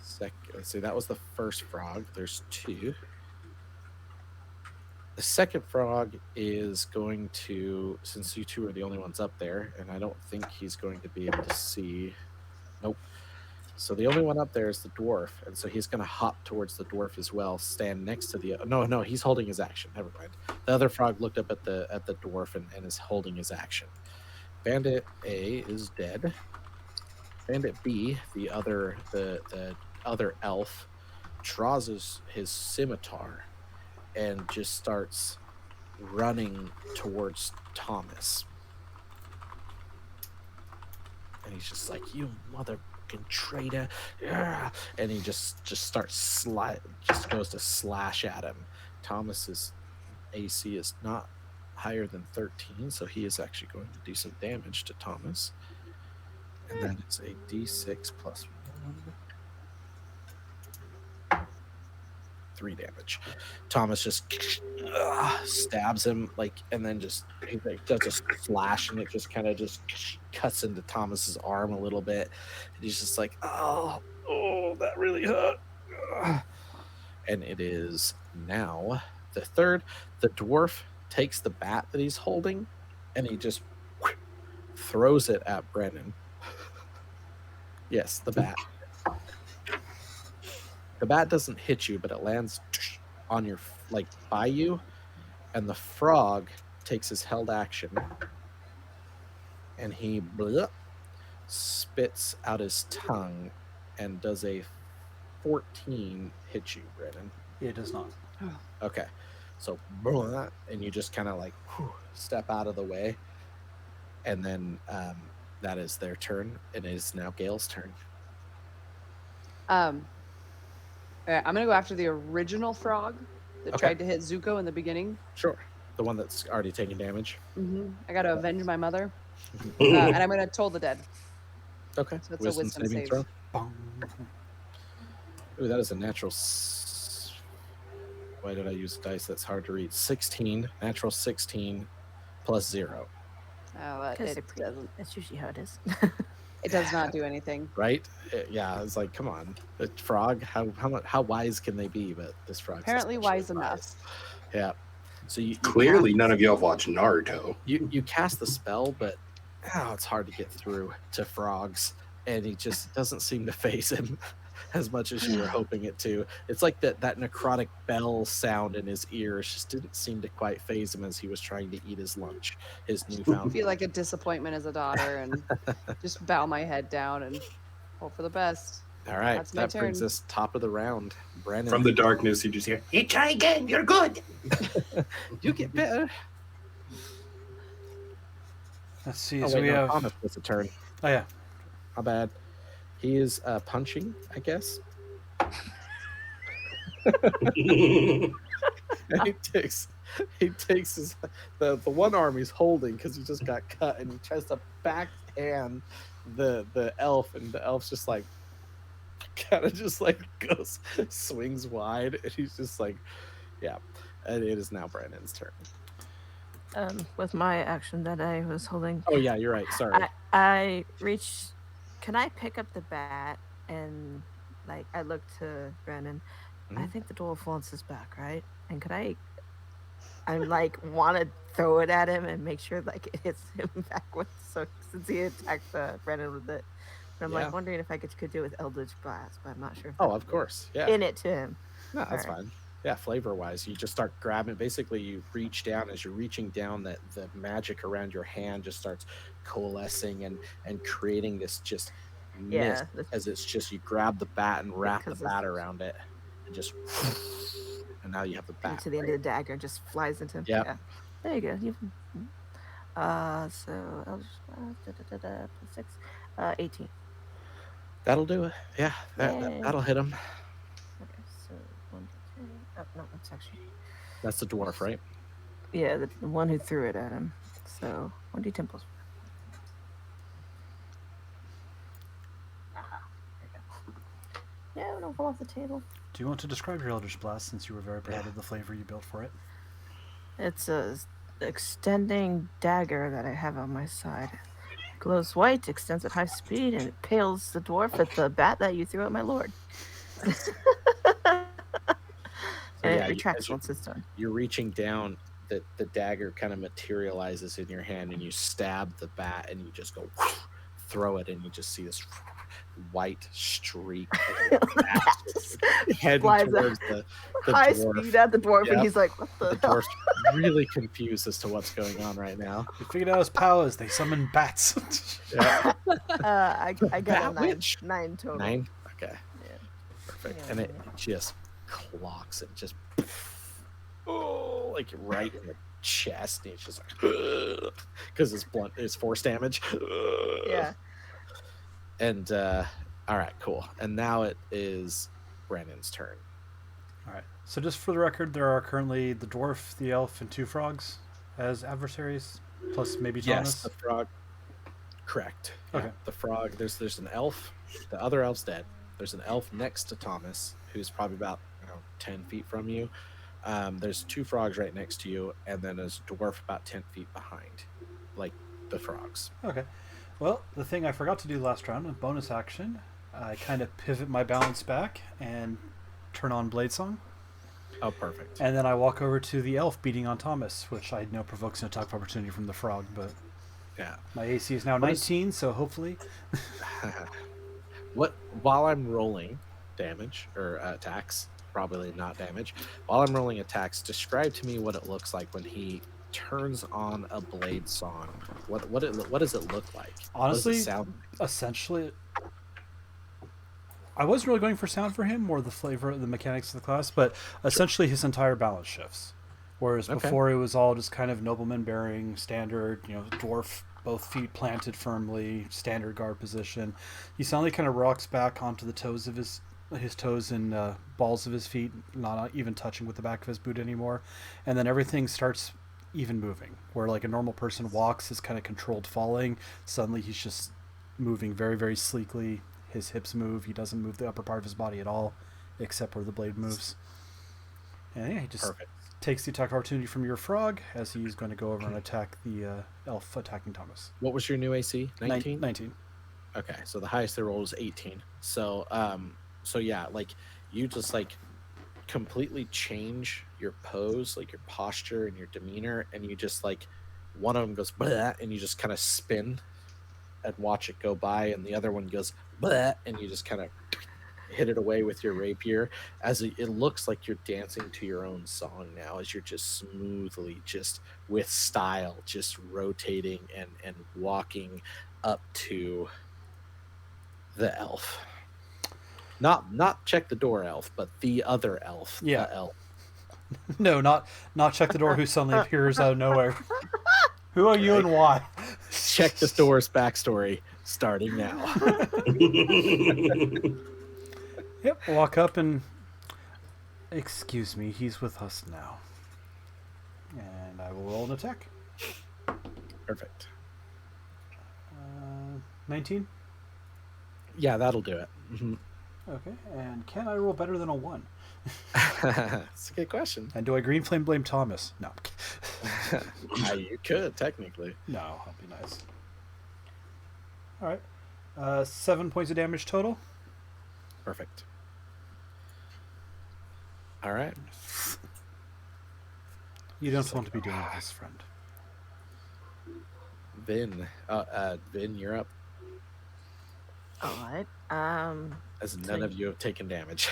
second. Let's see, that was the first frog. There's 2. The second frog is going to, since you two are the only ones up there, and I don't think he's going to be able to see. Nope. So the only one up there is the dwarf, and so he's going to hop towards the dwarf as well, stand next to the. No, he's holding his action. Never mind. The other frog looked up at the dwarf and is holding his action. Bandit A is dead. Bandit B, the other elf, draws his scimitar and just starts running towards Thomas. And he's just like, "You motherfucking traitor!" Yeah. And he just starts just goes to slash at him. Thomas's AC is not higher than 13, so he is actually going to do some damage to Thomas. And that is a D6 plus 1. 3 damage. Thomas just stabs him, and then just he does a slash, and it just kind of just cuts into Thomas's arm a little bit. And he's just like, oh, that really hurt. And it is now the third. The dwarf takes the bat that he's holding, and he just throws it at Brennan. Yes, the bat. The bat doesn't hit you, but it lands on your, by you, and the frog takes his held action, and he spits out his tongue and does a 14 hit you, Brennan. It does not. Okay, so and you just kind of step out of the way, and then that is their turn, and it is now Gale's turn. All right, I'm gonna go after the original frog that tried to hit Zuko in the beginning. Sure, the one that's already taken damage. I gotta avenge my mother, and I'm gonna toll the dead. Okay, So it's a wisdom save. throw. Ooh, that is a natural. Why did I use a dice that's hard to read? 16, natural 16 plus 0. Oh, it doesn't. That's usually how it is. It does not do anything. Right? Yeah, it's like, come on, the frog. How wise can they be? But this frog Apparently wise enough. Yeah. So you Clearly, none of y'all have watched Naruto. You cast the spell, but it's hard to get through to frogs, and he just doesn't seem to phase him as much as you were hoping it to. It's like that necrotic bell sound in his ears just didn't seem to quite phase him as he was trying to eat his lunch, his I newfound. feel like a disappointment as a daughter, and just bow my head down and hope for the best. All right, That's my that brings turn. us top of the round. Brennan, From the darkness, you just hear, "Hey, try again. You're good." you get better. Let's see. Oh, So wait, we no, have. Thomas gets a turn. Oh yeah. How bad? He is punching, I guess. And he takes the one arm he's holding because he just got cut, and he tries to backhand the elf, and the elf's just kind of just goes swings wide, and he's just yeah. And it is now Brandon's turn. With my action that I was holding, Oh yeah, you're right. Sorry. I reach. Can I pick up the bat and I look to Brandon? I think the dwarf wants his back, right? And could I want to throw it at him and make sure it hits him backwards. So since he attacked Brandon with it, but I'm wondering if I could do it with Eldritch Blast, but I'm not sure. If Oh, of course. Yeah. in it to him. No, that's Alright. fine. Yeah, flavor wise, you just start grabbing. Basically, you reach down. As you're reaching down, that the magic around your hand just starts coalescing and creating this just mist. Yeah. As it's just you grab the bat and wrap the Because bat around it, and just and now you have the bat. To the end of the dagger, just flies into him. Yep. Yeah. There you go. So Eldritch Blast, plus 6, 18. That'll do it. Yeah, Yay. that'll hit him. Okay, so 1, 2, 3. Oh no, that's actually That's the dwarf, right? the one who threw it at him. So 1d10 plus. No, don't fall off the table. Do you want to describe your Eldritch Blast since you were very proud of the flavor you built for it? It's a extending dagger that I have on my side. Glows white, extends at high speed, and it pales the dwarf at the bat that you threw at my lord. And yeah, it you- retracts as you- once it's done. You're reaching down, the dagger kind of materializes in your hand, and you stab the bat, and you just go throw it, and you just see this white streak heading Flies out. towards the High dwarf. speed at the dwarf, and Yep. he's like, "What the The hell?" dwarf's really confused as to what's going on right now. He figured out his powers. They summon bats. Yeah. I got a Bat 9. witch. 9 total. 9? Okay. Yeah. Perfect. Yeah, And it yeah. just clocks it, just like right in the chest, and it's just like because it's blunt, it's force damage. Yeah. And all right, cool. And now it is Brennan's turn. All right. So just for the record, there are currently the dwarf, the elf, and 2 frogs as adversaries, plus maybe Thomas. Yes, the frog. Correct. Okay. Yeah, the frog. There's an elf. The other elf's dead. There's an elf next to Thomas, who's probably about 10 feet from you. There's 2 frogs right next to you, and then there's a dwarf about 10 feet behind, like the frogs. Okay. Well, the thing I forgot to do last round, a bonus action, I kind of pivot my balance back and turn on Blade Song. Oh, perfect. And then I walk over to the elf beating on Thomas, which I know provokes an attack of opportunity from the frog, but Yeah. my AC is now What is- 19, so hopefully. What while I'm rolling damage or attacks, probably not damage. While I'm rolling attacks, describe to me what it looks like when he turns on a blade song. What does it look like? Honestly, what does it sound? Essentially, I wasn't really going for sound for him, more the flavor, the mechanics of the class, but essentially his entire balance shifts. Whereas Okay. before it was all just kind of nobleman bearing, standard, dwarf, both feet planted firmly, standard guard position. He suddenly kind of rocks back onto the toes of his toes and balls of his feet, not even touching with the back of his boot anymore, and then everything starts even moving. Where like a normal person walks is kind of controlled falling, suddenly he's just moving very, very sleekly. His hips move. He doesn't move the upper part of his body at all, except where the blade moves. And yeah, he just Perfect. takes the attack opportunity from your frog as he's going to go over and attack the elf attacking Thomas. What was your new AC? 19? 19. Okay, so the highest they rolled was 18. So so yeah, like you just like completely change your pose, like your posture and your demeanor, and you just like one of them goes blah, and you just kind of spin and watch it go by, and the other one goes blah, and you just kind of hit it away with your rapier as it looks like you're dancing to your own song now, as you're just smoothly, just with style, just rotating and walking up to the elf. Not check the door elf, but the other elf. Yeah. The elf. No, not check the door who suddenly appears out of nowhere. Who are you and why? Check the door's backstory starting now. Yep, walk up and... Excuse me, he's with us now. And I will roll an attack. Perfect. 19? Yeah, that'll do it. Mhm. Okay, and can I roll better than a 1? That's a good question. And do I green flame blame Thomas? No. You could technically. No, that'd be nice. Alright. 7 points of damage total. Perfect. All right. You don't want to be doing this, friend. Vin. Vin, you're up. All right. As So none of you have taken damage.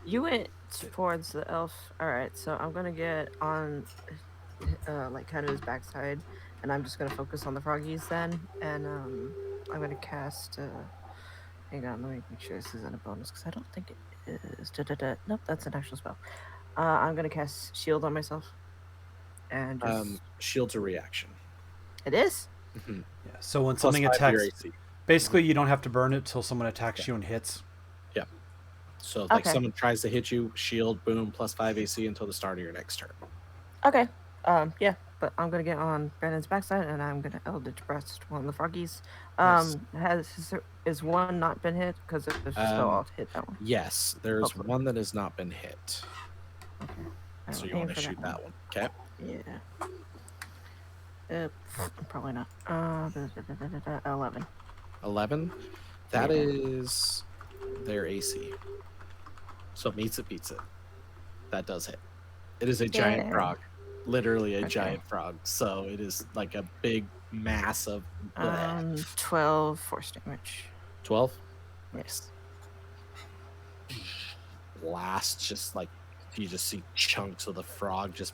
You went towards the elf. All right, so I'm gonna get on, like kind of his backside, and I'm just gonna focus on the froggies then, and I'm gonna cast. Hang on, let me make sure this isn't a bonus because I don't think it is. Nope, that's an actual spell. I'm gonna cast shield on myself, and just, Shield's a reaction. it is. Mhm. Yeah. So when Plus something 5 to your attacks, AC. basically you don't have to burn it till someone attacks Yeah. you and hits. So if like Okay. someone tries to hit you, shield, boom, plus 5 AC until the start of your next turn. Okay. Yeah, but I'm gonna get on Brandon's backside, and I'm gonna Eldritch Breast one of the froggies. Is one not been hit? Because if so, I'll hit that one. Yes, there's Hopefully. one that has not been hit. I So will you aim want to for shoot that one. Okay. Yeah. Probably not. 11. 11. That Yeah. is their AC. So it meets it, beats it. That does hit. It is a giant Yeah. frog, literally a Okay. giant frog. So it is like a big mass of 12 force damage. 12. Yes. Blast, just like you just see chunks of the frog just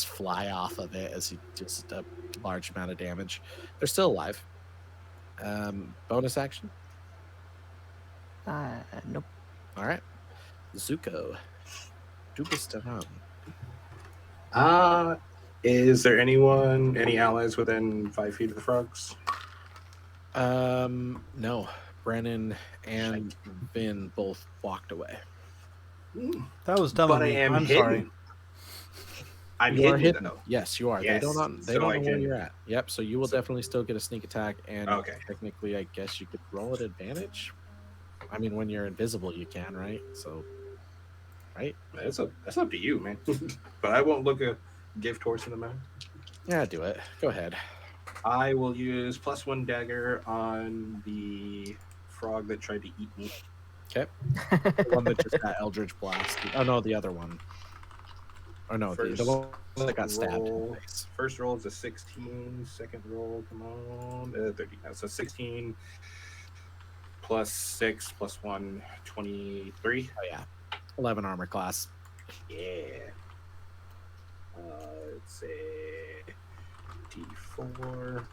fly off of it as he just a large amount of damage. They're still alive. Bonus action. Nope. All right, Zuko, Dubistaran. Is there any allies within 5 feet of the frogs? No, Brennan and Vin both walked away. That was dumb But of I me. am I'm hidden. sorry. I'm You are hidden, hidden. though. Yes, you are. Yes, They don't know so I where can- you're at. Yep. So you will So- definitely still get a sneak attack, and Okay. technically, I guess you could roll at advantage. I mean, when you're invisible, you can, right? So, right? That's up to you, man. But I won't look a gift horse in the mouth. Yeah, do it. Go ahead. I will use +1 dagger on the frog that tried to eat me. Okay. The one that just got Eldritch Blast. Oh no, the other one. Oh no, the one that got stabbed in the roll- face. First roll is a 16. Second roll, come on, 30. So 16 plus 6 plus 1, 23. Oh yeah, 11 armor class. Yeah. It's a D4.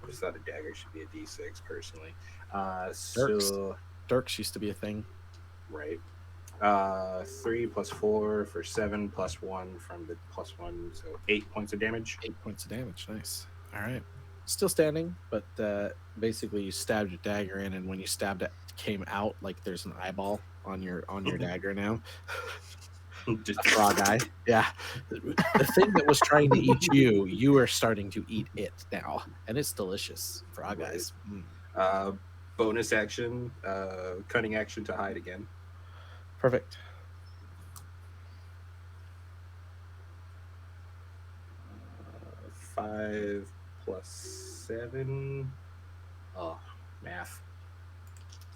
I just thought a dagger should be a D6 personally. So Dirks used to be a thing. right. 3 plus 4 for 7 plus 1 from the +1, so 8 points of damage. 8 points of damage. Nice. All right. Still standing, but basically you stabbed your dagger in, and when you stabbed it, came out like there's an eyeball on your dagger now. Just A frog eye. Yeah. The thing that was trying to eat you, you are starting to eat it now, and it's delicious. Frog Right. eyes. Mm. Bonus action, cunning action to hide again. Perfect. 5 plus 7. Oh, math.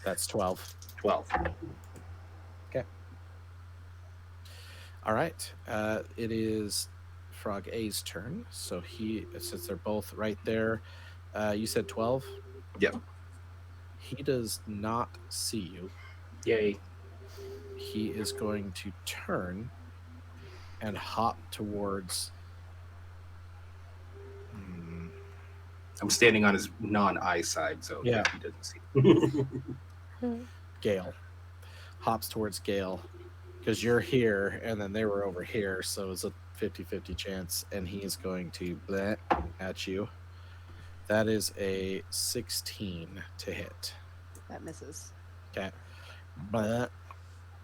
That's 12. 12. All right. It is Frog A's turn. So since they're both right there, you said 12? Yep. He does not see you. Yay. He is going to turn and hop towards I'm standing on his non-eye side, so Yeah. he doesn't see. Gale. Hops towards Gale because you're here and then they were over here, so it's a 50-50 chance, and he is going to bleh at you. That is a 16 to hit. That misses. Okay. But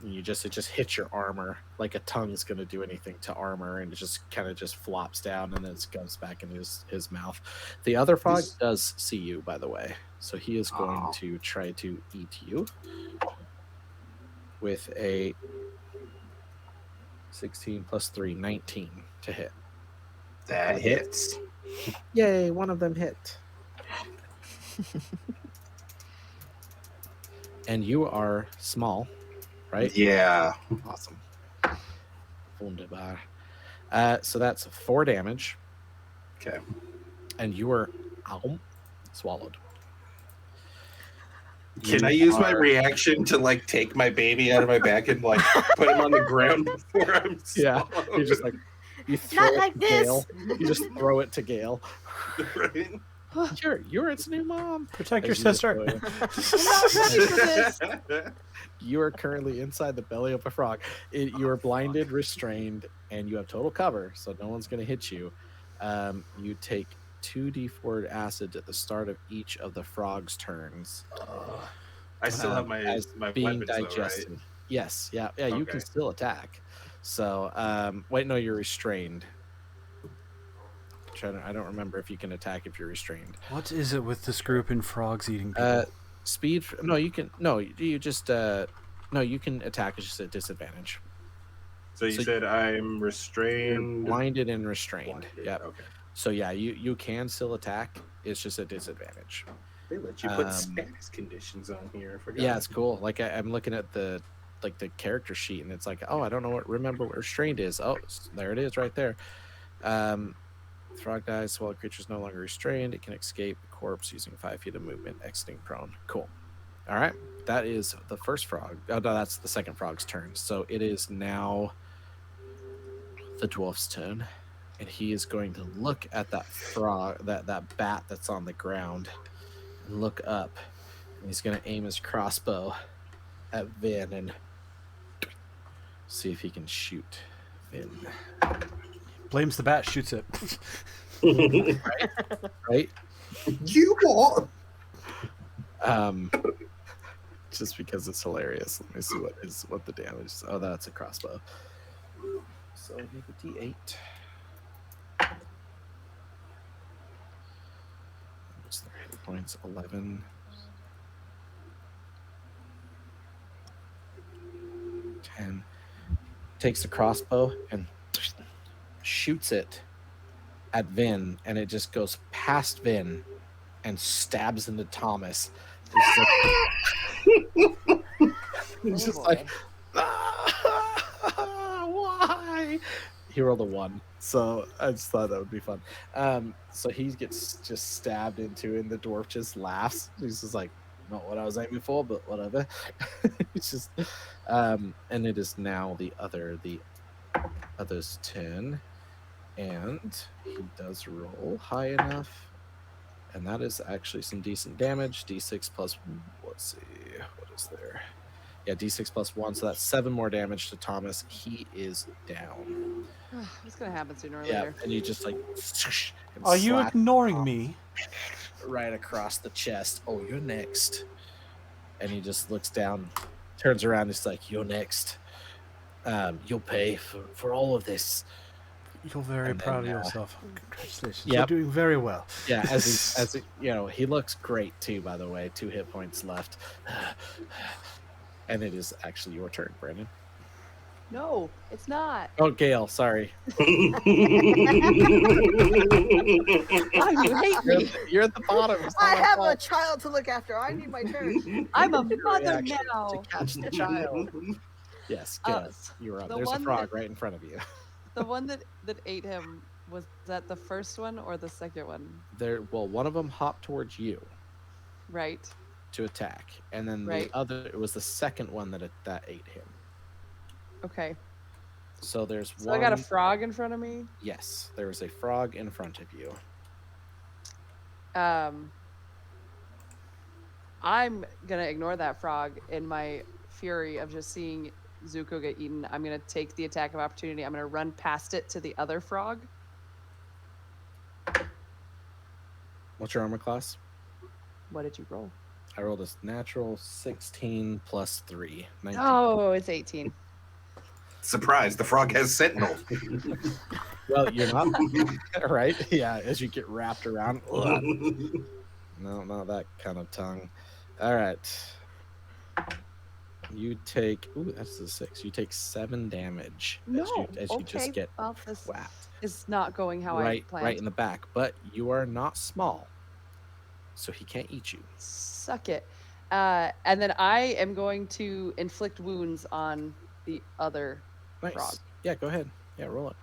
it just hits your armor like a tongue's gonna do anything to armor, and it just kind of just flops down and then it goes back in his mouth. The other frog This- does see you, by the way, so he is going Oh. to try to eat you with a 16 plus 3, 19 to hit. That hits. Yay, one of them hit. And you are small, right? Yeah. Awesome. Wunderbar. So that's 4 damage, Okay. and you are swallowed. Can You I use my are- reaction to like take my baby out of my back and like put him on the ground before I'm Yeah, swallowed? You're just like you throw Not it like to this. Gale. You just throw it to Gale. Right? You're its new mom. Protect your As you just sister. throw it. I'm not ready for this. You are currently inside the belly of a frog. You are blinded, restrained, and you have total cover, so no one's going to hit you. You take 2d4 acid at the start of each of the frog's turns. I still have as my being weapons though, right? digested. Yes, yeah, you Okay. can still attack. So, wait, no, you're restrained. I don't remember if you can attack if you're restrained. What is it with this group and frogs eating people? Speed? No, you can. No, you just. No, you can attack. It's just at disadvantage. So you So said I'm You're restrained. blinded and restrained. Blinded, Yep. Okay. So yeah, you can still attack. It's just a disadvantage. They let you put Um, status conditions on here. I forgot. Yeah, it's cool. Like I'm looking at the like the character sheet, and it's like, oh, I don't know remember where restrained is. Oh, there it is, right there. Frog dies while a creature is no longer restrained. It can escape the corpse using 5 feet of movement, exiting prone. Cool. All right, that is the first frog. Oh no, that's the second frog's turn. So it is now the dwarf's turn, and he is going to look at that frog, that bat that's on the ground, and look up. And he's going to aim his crossbow at Vin and see if he can shoot Vin. Blames the bat, shoots it. Right? You what? Just because it's hilarious. Let me see what the damage is. Oh, that's a crossbow. So I need a D8. What's their hit points? 11. 10. Takes the crossbow and shoots it at Vin, and it just goes past Vin and stabs into Thomas. He's just like, why? He rolled a 1, so I just thought that would be fun. So he gets just stabbed into, and the dwarf just laughs. He's just like, not what I was aiming for, but whatever. It's just, and it is now the other's turn, and he does roll high enough, and that is actually some decent damage. D6 plus, let's see, what is there? Yeah, D6 plus 1, so that's 7 more damage to Thomas. He is down. It's gonna happen sooner or Yeah, later. and you just like. And Are you slap ignoring me? right across the chest. Oh, you're next. And he just looks down, turns around, and he's like, "You're next. You'll pay for all of this." You're very And then, proud of yourself. Congratulations. yep. You're doing very well. Yeah, he looks great too. By the way, 2 hit points left, and it is actually your turn, Brandon. No, it's not. Oh, Gail, sorry. Oh, you hate me. You're at the bottom. It's not I my have a fault. child to look after. I need my turn. I'm a mother Reaction now. to catch the child. Yes, Gail, you're up. the There's a one frog that- right in front of you. The one that ate him, was that the first one or the second one? One of them hopped towards you Right. to attack, and then Right. the other, it was the second one that ate him. Okay. So there's So one. I got a frog in front of me. Yes, there is a frog in front of you. I'm gonna ignore that frog in my fury of just seeing Zuko get eaten. I'm gonna take the attack of opportunity. I'm gonna run past it to the other frog. What's your armor class? What did you roll? I rolled a natural 16 plus 3. 19. Oh, it's 18. Surprise! The frog has sentinel. Well, you're not right. Yeah, as you get wrapped around. Ugh. No, not that kind of tongue. All right. You take. Ooh, that's the 6. You take 7 damage No. as you just get well, this whacked is not going how I right planned. in the back. But you are not small, so he can't eat you. Suck it. And then I am going to inflict wounds on the other Nice. frog. Yeah, go ahead. Yeah, roll it.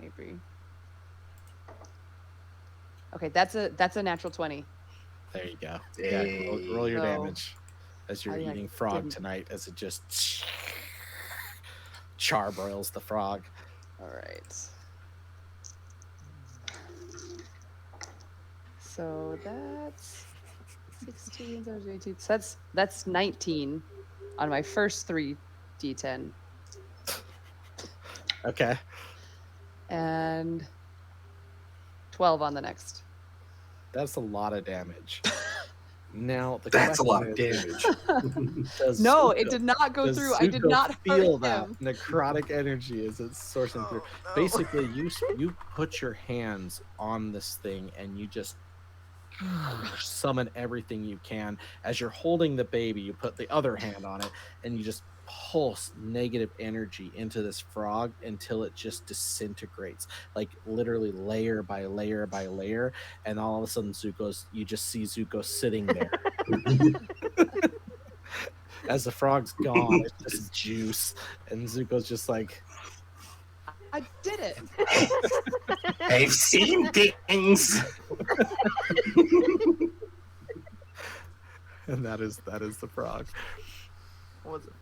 Maybe. Okay, that's a natural 20. There you go. Yeah, roll your So, damage as you're I, like, eating frog didn't- tonight, as it just charbroils the frog. All right. So that's 16, 17, 18. So that's 19 on my first 3d10 Okay. and 12 on the next. That's a lot of damage. Now the That's a lot of question damage. is, does No, it Zuko- did not go does through. I did Zuko not feel hurt that him. necrotic energy as it's sourcing through. Basically, you put your hands on this thing and you just summon everything you can. As you're holding the baby, you put the other hand on it and you just pulse negative energy into this frog until it just disintegrates, like literally layer by layer by layer. And all of a sudden, you just see Zuko sitting there. as the frog's gone, it's just juice, and Zuko's just like, I did it. I've seen things. and that is the frog. Was it?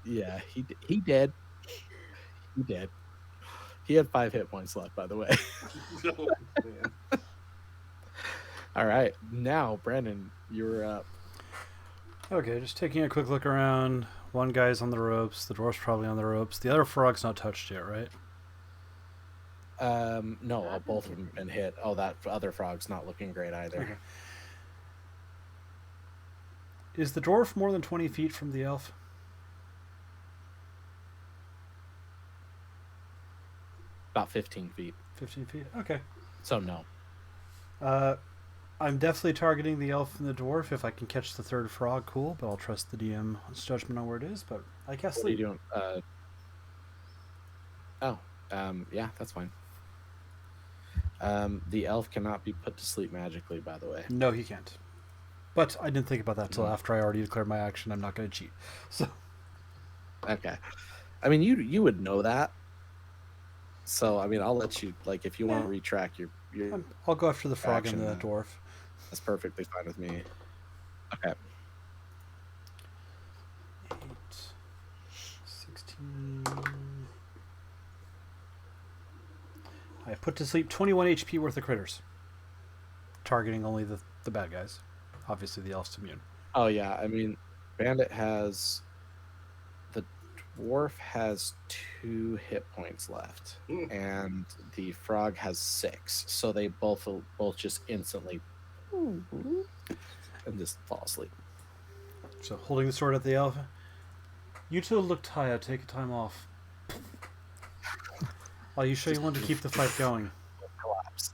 Yeah, he did. He did. He had 5 hit points left, by the way. Oh, man. All right, now Brennan, you're up. Okay, just taking a quick look around. One guy's on the ropes. The dwarf's probably on the ropes. The other frog's not touched yet, right? No, both of them been hit. Oh, that other frog's not looking great either. Okay. Is the dwarf more than 20 feet from the elf? About 15 feet. 15 feet? Okay. So no. I'm definitely targeting the elf and the dwarf. If I can catch the third frog, cool, but I'll trust the DM's judgment on where it is. But I guess What are you doing? Yeah, that's fine. The elf cannot be put to sleep magically, by the way. No, he can't. But I didn't think about that till No. after I already declared my action. I'm not going to cheat. So Okay. I mean, you would know that. So, I mean, I'll let you, like, if you want to retract your I'll go after the frog and the Action. dwarf. that's perfectly fine with me. Okay. 8, 16. I put to sleep 21 HP worth of critters. Targeting only the bad guys. Obviously, the elf's immune. Oh, yeah. I mean, Bandit has. The dwarf has 2 hit points left, Mm. and the frog has 6. So they both just instantly and just fall asleep. So, holding the sword at the elf. You two look tired. Take a time off. Are you sure you want to keep the fight going? Collapse.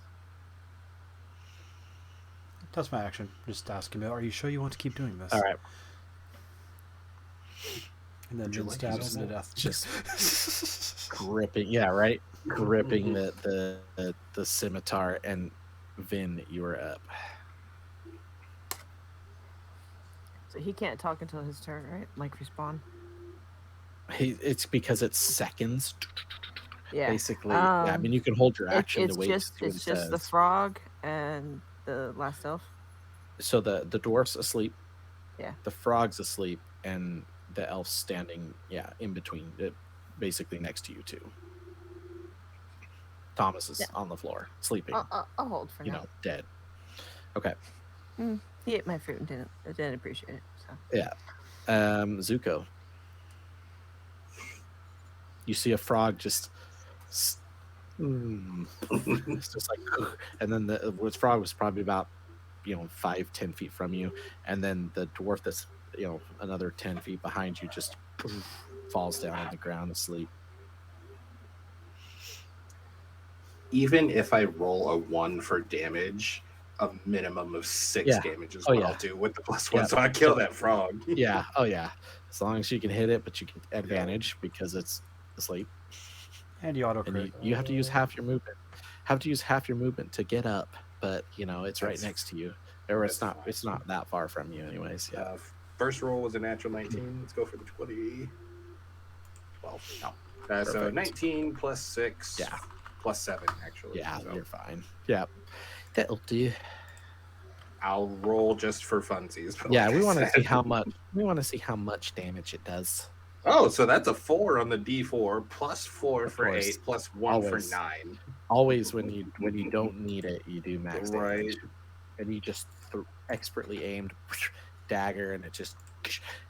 That's my action. Just asking him, are you sure you want to keep doing this? All right. And then Would you Jin like stabs his him to elbow? death. Just gripping. Yeah, right. Gripping the scimitar, and Vin, you are up. So he can't talk until his turn, right? Like respawn. It's because it's seconds. Yeah. Basically, yeah. I mean, you can hold your action It's to wait. just to see what it's he just the says. frog and the last elf. So the dwarf's asleep. Yeah. The frog's asleep, and the elf's standing, in between, basically next to you two. Thomas is Yeah. on the floor, sleeping. I'll hold for now. Dead. Okay. He ate my fruit and didn't appreciate it. So Zuko. You see a frog just. It's just like, and then the frog was probably about 5-10 feet from you, and then the dwarf that's another 10 feet behind you just falls down on the ground asleep. Even if I roll a 1 for damage, a minimum of 6 Yeah. damage is Oh, what yeah. I'll do with the +1. Yeah. So I kill So- that frog. Yeah. Oh yeah. As long as you can hit it, but you can advantage because it's asleep, And you auto and crit. you have to use half your movement. Have to use half your movement to get up, but it's right That's- next to you, or it's that's not. It's not that far from you, anyways. Yeah. First roll was a natural 19. Let's go for the 20. 12. No. So Perfect. 19 plus 6. Yeah. Plus 7, actually. Yeah, So you're fine. Yeah, that'll do. I'll roll just for funsies. but Yeah, like we I want to said- see how much. We want to see how much damage it does. Oh, so that's a 4 on the D4, plus 4 Of for course. 8, plus 1 Always. for 9. Always when you don't need it, you do max Right. damage, and you just expertly aimed dagger, and it just.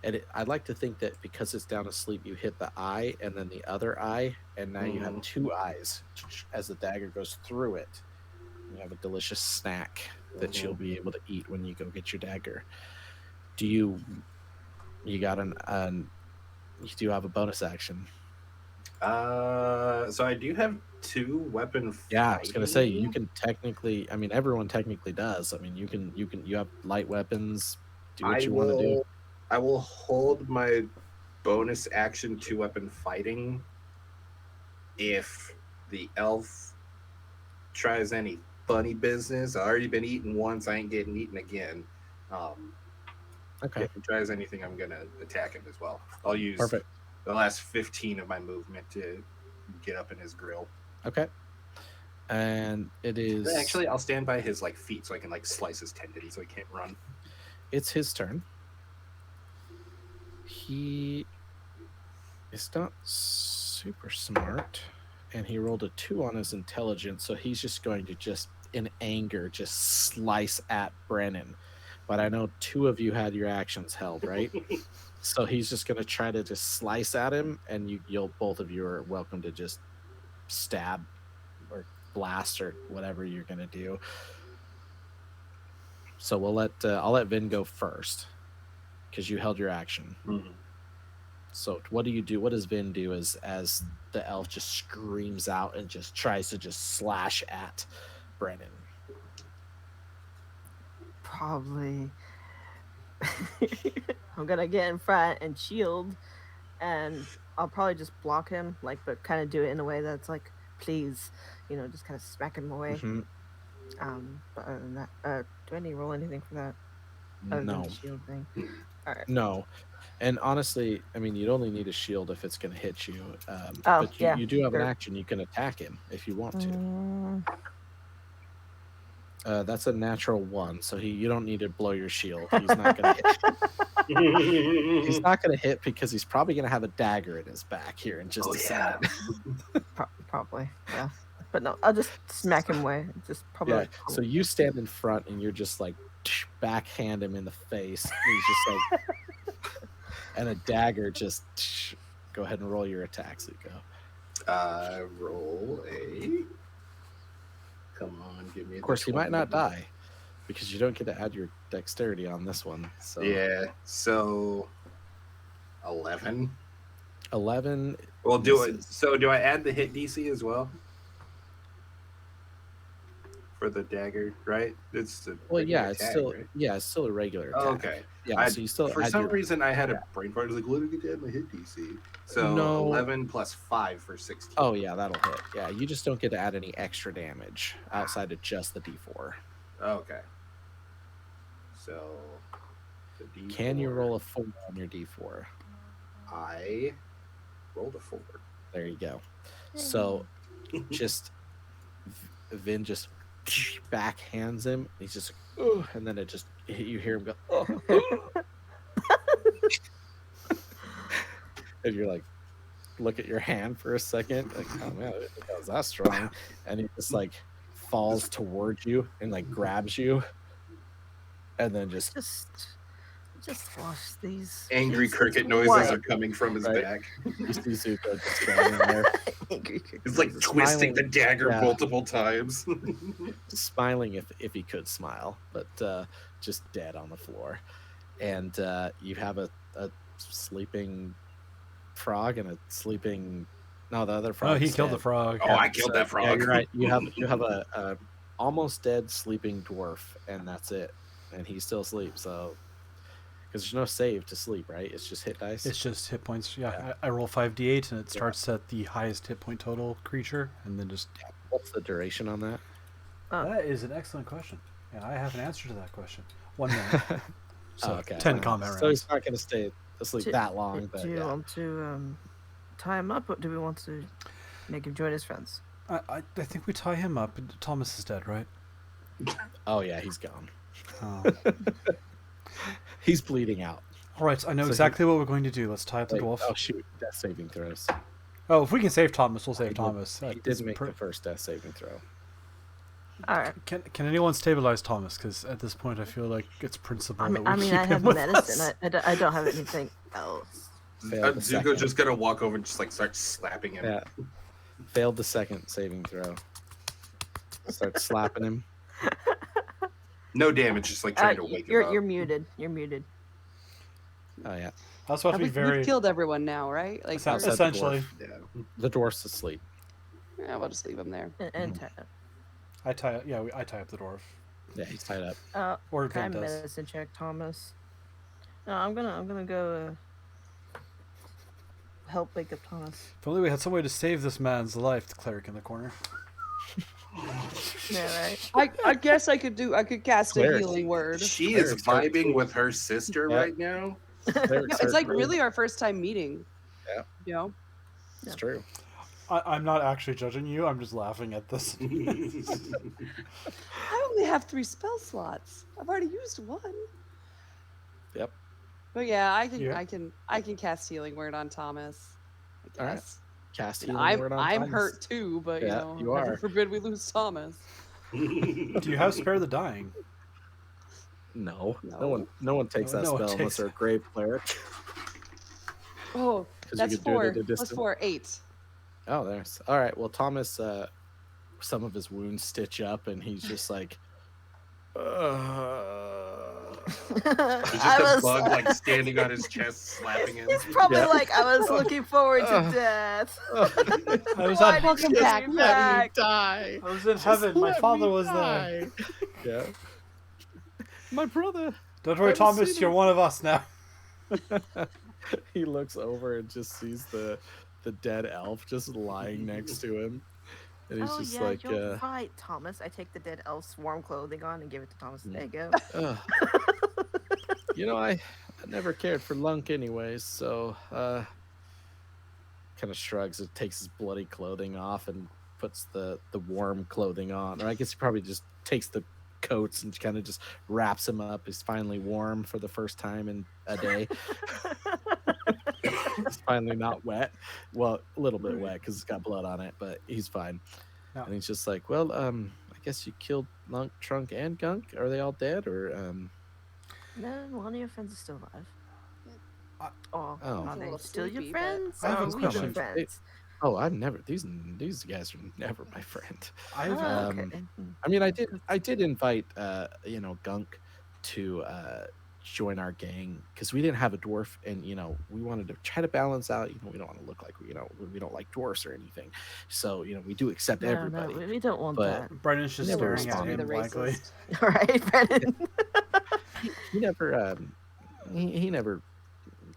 And I'd like to think that because it's down asleep, you hit the eye and then the other eye, and now you have 2 eyes as the dagger goes through it. You have a delicious snack that you'll be able to eat when you go get your dagger. Do you got you do have a bonus action? So I do have 2 weapon. Yeah, I was gonna say fighting. you can technically. I mean, everyone technically does. I mean, you have light weapons. Do what you want to do. I will hold my bonus action 2 weapon fighting if the elf tries any funny business. I already been eaten once. I ain't getting eaten again. Okay. If he tries anything, I'm gonna attack him as well. I'll use Perfect. the last 15 of my movement to get up in his grill. Okay. And it is Actually, I'll stand by his like feet so I can like slice his tendon so he can't run. it's his turn. He is not super smart, and he rolled a 2 on his intelligence, so he's just going to just in anger just slice at Brennan. But I know 2 of you had your actions held, right? So he's just going to try to just slice at him, and you'll both of you are welcome to just stab or blast or whatever you're going to do. So I'll let Vin go first because you held your action. Mhm. So what do you do? What does Vin do as the elf just screams out and just tries to just slash at Brennan? Probably. I'm gonna get in front and shield, and I'll probably just block him, like, but kind of do it in a way that's like, please, just kind of smack him away. Mhm. But other than that, do I need to roll anything for that? Other than No, the shield thing. All right. no. And honestly, I mean, you'd only need a shield if it's going to hit you. Oh, But yeah, you do have an sure. action. You can attack him if you want to. Mm, That's a natural 1, so you don't need to blow your shield. He's not going to hit. He's not going to hit because he's probably going to have a dagger in his back here in just Oh, a yeah. second. probably, yeah. But no, I'll just smack him away. Just probably. Yeah. Like, So you stand in front and you're just like backhand him in the face. And he's just like, and a dagger just. Go ahead and roll your attack, Zuko. Roll a. Come on, give me. Of course, he might not die because you don't get to add your dexterity on this one. So Yeah. So 11. 11. Well, do it. misses. So do I add the hit DC as well? For the dagger, right? It's the Well, regular yeah, it's attack, still right? it's still a regular attack. Oh, okay. Yeah, so you still For add some your, reason, I had a brain fart. I was like, "What did I get to add my hit DC?" So No. 11 plus 5 for 16. Oh yeah, that'll hit. Yeah, you just don't get to add any extra damage outside of just the D4. Okay. So the D4. Can you roll a 4 on your D4? I rolled a 4. There you go. So just Vin just backhands him. He's just like, "Ugh," and then you hear him go, "Oh." And you're like, look at your hand for a second, like, oh man, I didn't think that was that strong. And he just like falls towards you and like grabs you, and then just just wash these. Angry Jesus, cricket noises what? are coming from his Right. back. you see Zuko just standing there, Angry cricket. He's like Smiling. twisting the dagger Yeah. multiple times. smiling if he could smile, but just dead on the floor. And you have a sleeping frog and a sleeping. No, the other frog. Oh, he killed the frog. Oh, I killed that frog. Yeah, you're right. You have a almost dead sleeping dwarf, and that's it. And he still sleeps. So because there's no save to sleep, right? It's just hit dice. It's just hit points. Yeah, Yeah. I roll 5d8 and it starts at the highest hit point total creature, and then just. What's the duration on that? That is an excellent question. Yeah, I have an answer to that question. 1 minute. So Oh, okay. 10 combat So rounds. he's not going to stay asleep that long. But Do you yeah. want to tie him up, or do we want to make him join his friends? I think we tie him up. Thomas is dead, right? Oh yeah, he's gone. Oh. He's bleeding out. All right, I know So exactly what we're going to do. Let's tie up the Wait, dwarf. oh shoot, death saving throws. Oh, if we can save Thomas, we'll save He did- Thomas. He It's didn't make the first death saving throw. All right. Can anyone stabilize Thomas? Because at this point, I feel like it's principle I mean, that we keep I him have with medicine. us. I don't have anything else. Failed the second. Zuko's just gonna walk over and just like start slapping him. Yeah. Failed the second saving throw. Start slapping him. No damage, just like trying to wake him up. You're muted. You're muted. Oh yeah. I also have to be very. We've killed everyone now, right? Like, Sounds- Outside the essentially. dwarf. Yeah. The dwarf's asleep. yeah, we'll just leave him there. And I tie up the dwarf. Yeah, he's tied up. Or can I Vin does. medicine check Thomas? No, I'm gonna go help wake up Thomas. If only we had some way to save this man's life. The cleric in the corner. Yeah, right. I guess I could cast a Cleric. healing word. She is Clerics are vibing cool. with her sister Yeah. right now. Clerics No, are it's like cool. really our first time meeting. Yeah. You know? It's true. I'm not actually judging you. I'm just laughing at this. I only have 3 spell slots. I've already used one. Yep. But yeah, I can Yeah. I can cast healing word on Thomas. I All right. guess. Cast And healing word on I'm Thomas. hurt too, but Yeah, you know, you heaven are. forbid we lose Thomas. Do you have Spare the Dying? No. No. No one takes No that one spell takes unless they're a grave cleric. Oh, 'Cause that's you could do it 4. at a That's distance. 4, 8. Oh, there's. All right. Well, Thomas, some of his wounds stitch up, and he's just like, It's just I a was. bug like standing on his chest, slapping him. He's probably Yeah. like, I was looking forward to Ugh. death. I was Why at, did Welcome you back. bring me Let me back? die. I was in Just heaven. My let father me was there. die. Yeah. My brother. Don't worry, I've Thomas. seen You're him. one of us now. He looks over and just sees the dead elf just lying next to him, and he's Oh just yeah, like, you're right, Thomas. I take the dead elf's warm clothing on and give it to Thomas. There you go. Ugh. You know, I never cared for Lunk anyways, so kind of shrugs and takes his bloody clothing off and puts the warm clothing on. Or I guess he probably just takes the coats and kind of just wraps him up. He's finally warm for the first time in a day. He's finally not wet. Well, a little bit wet because it's got blood on it, but he's fine. Yeah. And he's just like, well, I guess you killed Lunk, Trunk, and Gunk. Are they all dead, or No, one of your friends is still alive. I- Oh. Are a they little still your sleepy, but- friends? I have Or a are we question. the friends? Oh, I've never. These guys are never my friend. I have, Oh, um, okay. I mean, I did invite Gunk to join our gang because we didn't have a dwarf, and we wanted to try to balance out. We don't want to look like we don't like dwarfs or anything. So we do accept everybody. No, we don't want but- that. Brendan's just Never staring at responded. him The blankly. racist. All right, Brennan. He never he never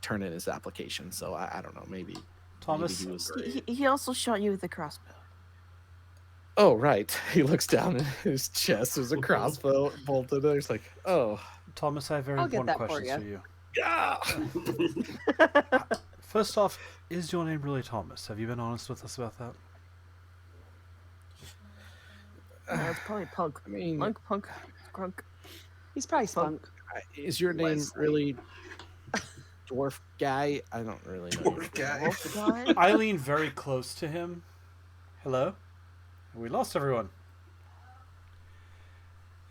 turned in his application. So I don't know. Maybe Thomas, he was. He also shot you with a crossbow. Oh right. He looks down in his chest. There's a crossbow bolted there. He's like, oh. Thomas, I have very I'll get important that for questions ya. for you. Yeah. First off, is your name really Thomas? Have you been honest with us about that? No, it's probably Punk. I mean, Punk, Grunk. He's probably spunk. is your name Leslie. really Dwarf Guy? I don't really know. your Dwarf name. Guy. Wolf guy. I lean very close to him. Hello? We lost everyone.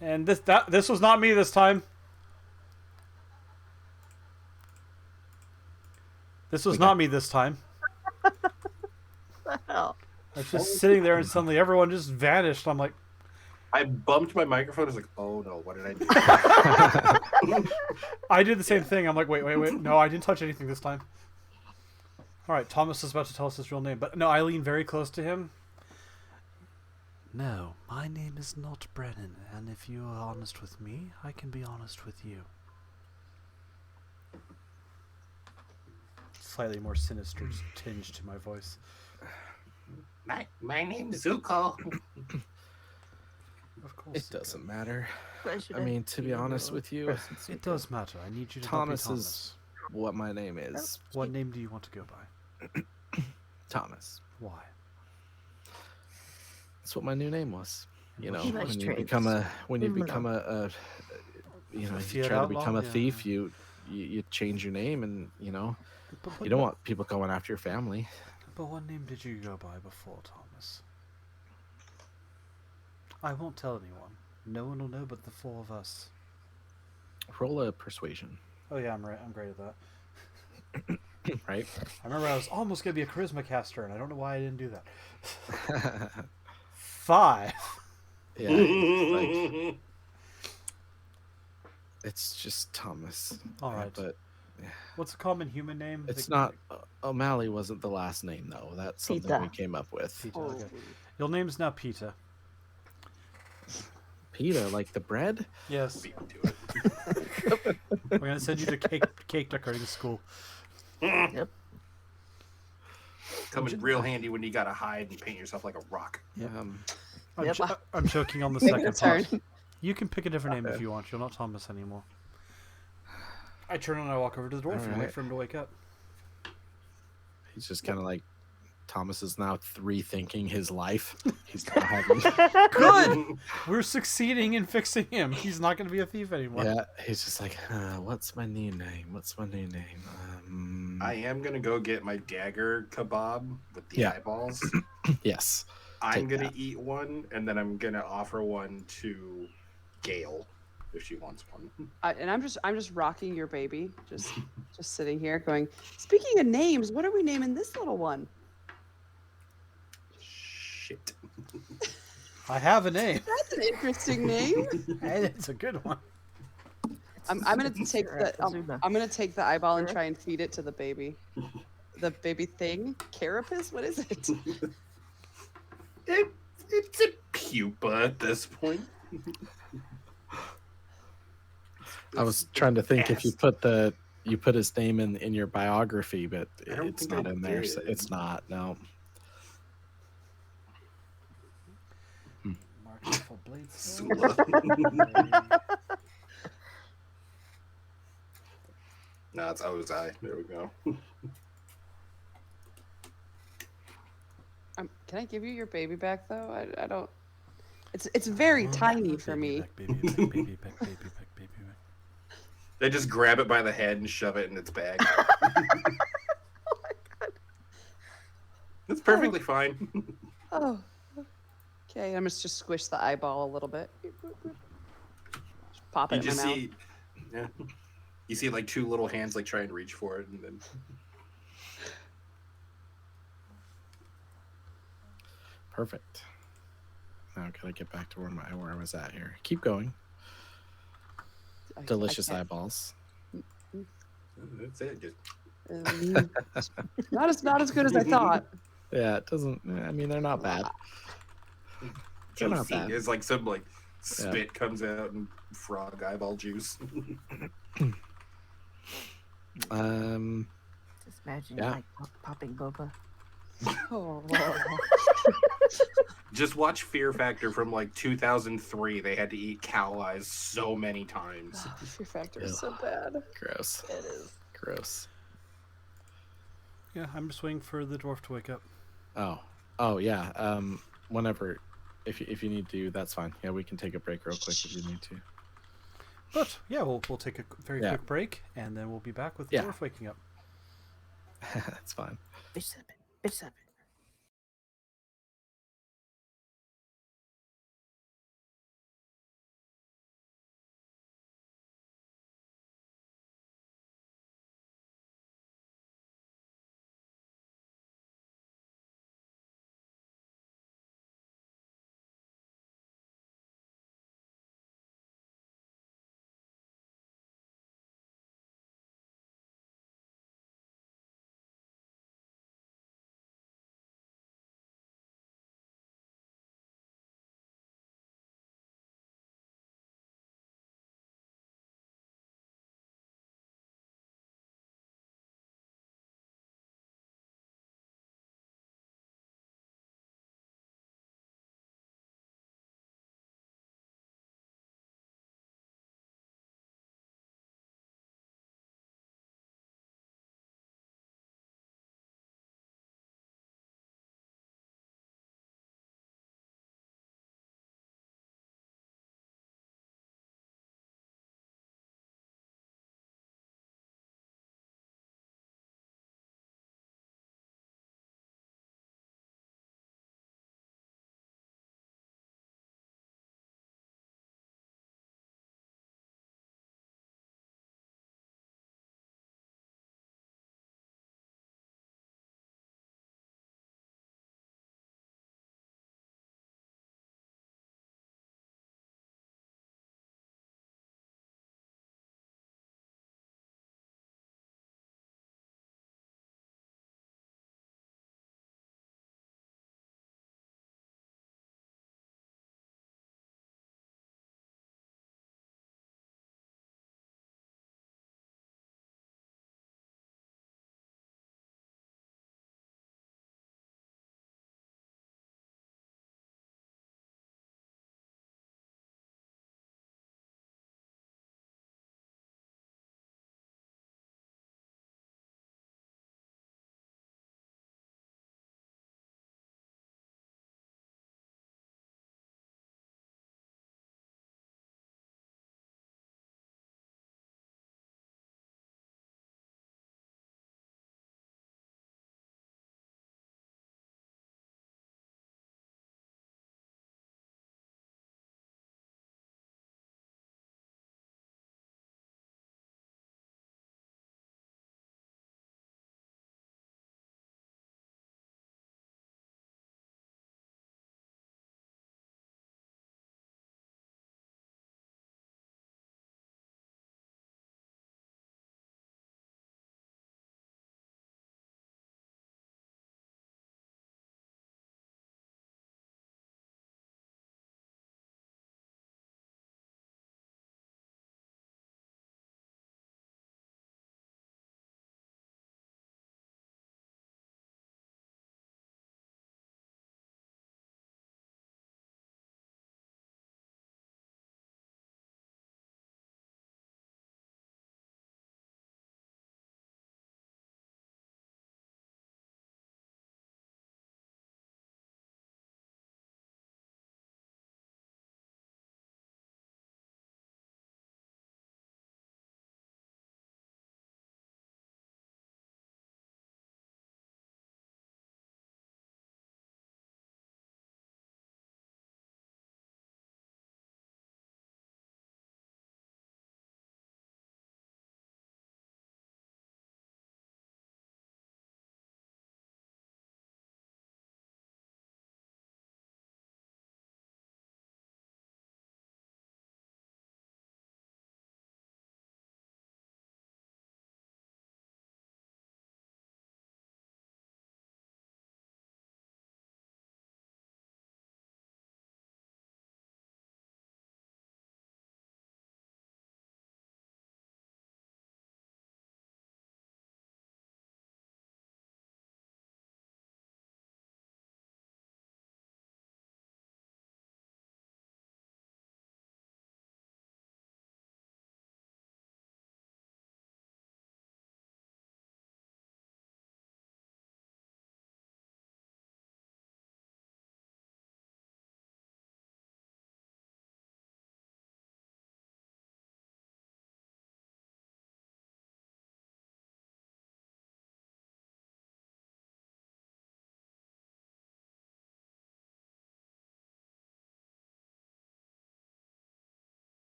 And this was not me this time. This was not me this time. the hell? I was just sitting there and suddenly everyone just vanished. I'm like, I bumped my microphone. I was like, oh no, what did I do? I did the same thing. I'm like, wait. No, I didn't touch anything this time. All right, Thomas is about to tell us his real name. But no, I lean very close to him. No, my name is not Brennan. And if you are honest with me, I can be honest with you. Slightly more sinister tinge to my voice. My name's Zuko. Of course. It doesn't matter. Why should I mean, to be honest with you, It does matter. I need you to Thomas not be is what my name is. What name do you want to go by? Thomas. Why? That's what my new name was. He likes When you trades. become a Leave him alone. if you Fiat try to outlaw? become a Yeah. thief, you change your name, and you But don't want people going after your family. But what name did you go by before, Thomas? I won't tell anyone. No one will know but the four of us. Roll a persuasion, Oh yeah, I'm right. I'm great at that. right? I remember I was almost gonna be a charisma caster, and I don't know why I didn't do that. 5. Yeah, like, it's just Thomas. All right. But What's a common human name? it's Like- not O'Malley. Wasn't the last name though. That's something Peter. we came up with. Peter. Oh. Okay. Your name's now Peter. Pita, like the bread. Yes. Beat me to it. We're gonna send you to cake decorating school. Yep. Come in real handy when you gotta hide and paint yourself like a rock. Um, I'm joking on the Take a second turn. part. You can pick a different name if you want. You're not Thomas anymore. I turn and I walk over to the dwarf and wait Alright. for him to wake up. He's just kind of like Thomas is now rethinking his life. He's not having. Good! We're succeeding in fixing him. He's not going to be a thief anymore. Yeah, he's just like, what's my new name? What's my new name? I am gonna go get my dagger kebab with the Yeah. eyeballs. Yes. I'm Take gonna that. eat one, and then I'm gonna offer one to Gail if she wants one. And I'm just rocking your baby, just sitting here, going. Speaking of names, what are we naming this little one? Shit. I have a name. That's an interesting name. And it's a good one. I'm gonna take the Azuna. I'm gonna take the eyeball and try and feed it to the baby. The baby thing, carapace. What is it? It's a pupa at this point. I was trying to think if you Ass. put his name in your biography, but I don't it's think not I in there. So did. it's not. No. Mark Rifle Blades. Sula. No, it's Ozai. There we go. Can I give you your baby back though? I don't. It's very tiny for me. Back, baby, back, baby, back, baby, back, baby, back. They just grab it by the head and shove it in its bag. It's perfectly fine. Oh. Okay, I'm just squish the eyeball a little bit. Just pop You it in just my mouth. see, yeah. You see like two little hands like trying to reach for it, and then Perfect. Now can I get back to where I was at here? Keep going. I Delicious can't- eyeballs. that's it. Just not as good as I thought. Yeah, it doesn't. I mean, they're not bad. They're not juicy. bad. It's like some like spit comes out and frog eyeball juice. Just imagine Yeah. like popping boba. Oh, Just watch Fear Factor from like 2003. They had to eat cow eyes so many times. Fear Factor is so bad. Gross. It is. Gross. Yeah, I'm just waiting for the dwarf to wake up. Oh yeah. Whenever, if you need to, that's fine. Yeah, we can take a break real quick if you need to. But yeah, we'll take a very Yeah. quick break, and then we'll be back with the Yeah. dwarf waking up. That's fine. Bitch seven. Bitch seven.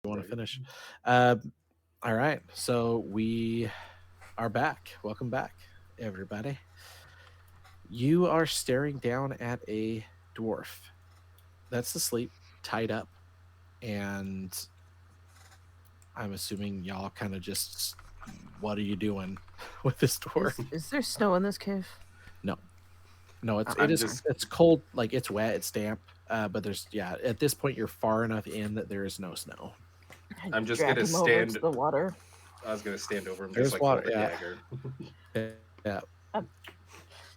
want to Right. finish. All right, so we are back. Welcome back, everybody. You are staring down at a dwarf that's asleep, tied up, and I'm assuming y'all kind of just, what are you doing with this dwarf? Is there snow in this cave? No, it I'm is just- it's cold, like it's wet, it's damp, but there's at this point you're far enough in that there is no snow. I'm just Drag gonna him over to stand- the water. I was gonna stand over him, There's just like water, hold the yeah. dagger. Yeah,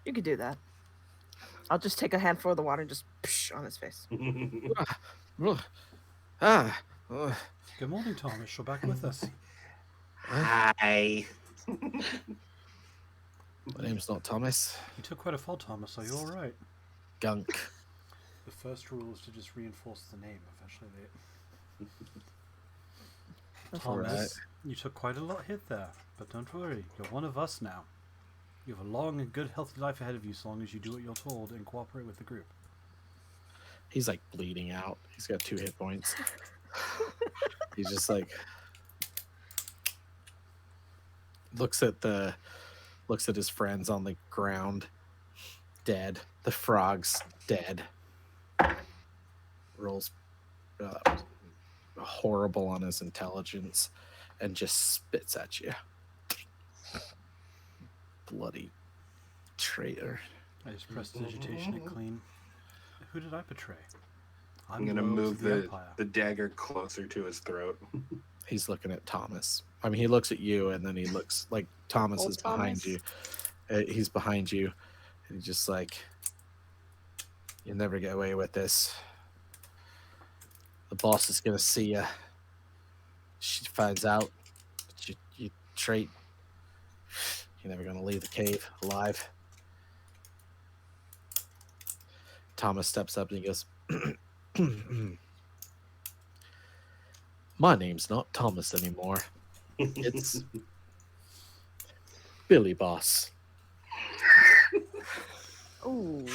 You could do that. I'll just take a handful of the water and just on his face. Ugh. Ah, ugh. Good morning, Thomas. You're back with us. Hi. My name's not Thomas. You took quite a fall, Thomas. Are you all right? Gunk. The first rule is to just reinforce the name. Eventually, That's all Thomas, right. you took quite a lot hit there, but don't worry. You're one of us now. You have a long and good, healthy life ahead of you, so long as you do what you're told and cooperate with the group. He's like bleeding out. He's got 2 hit points. He's just like looks at his friends on the ground, dead. The frog's dead. Rolls horrible on his intelligence and just spits at you. Bloody traitor. I just prestidigitation it clean. Who did I betray? I'm gonna loyal to move the Empire. the dagger closer to his throat. He's looking at Thomas. I mean, he looks at you, and then he looks like Thomas Old is behind Thomas. you. He's behind you, and he's just like, "You'll never get away with this. The boss is gonna see you. She finds out that you trait. You're never gonna leave the cave alive." Thomas steps up and he goes, "My name's not Thomas anymore. It's Billy Boss." Ooh.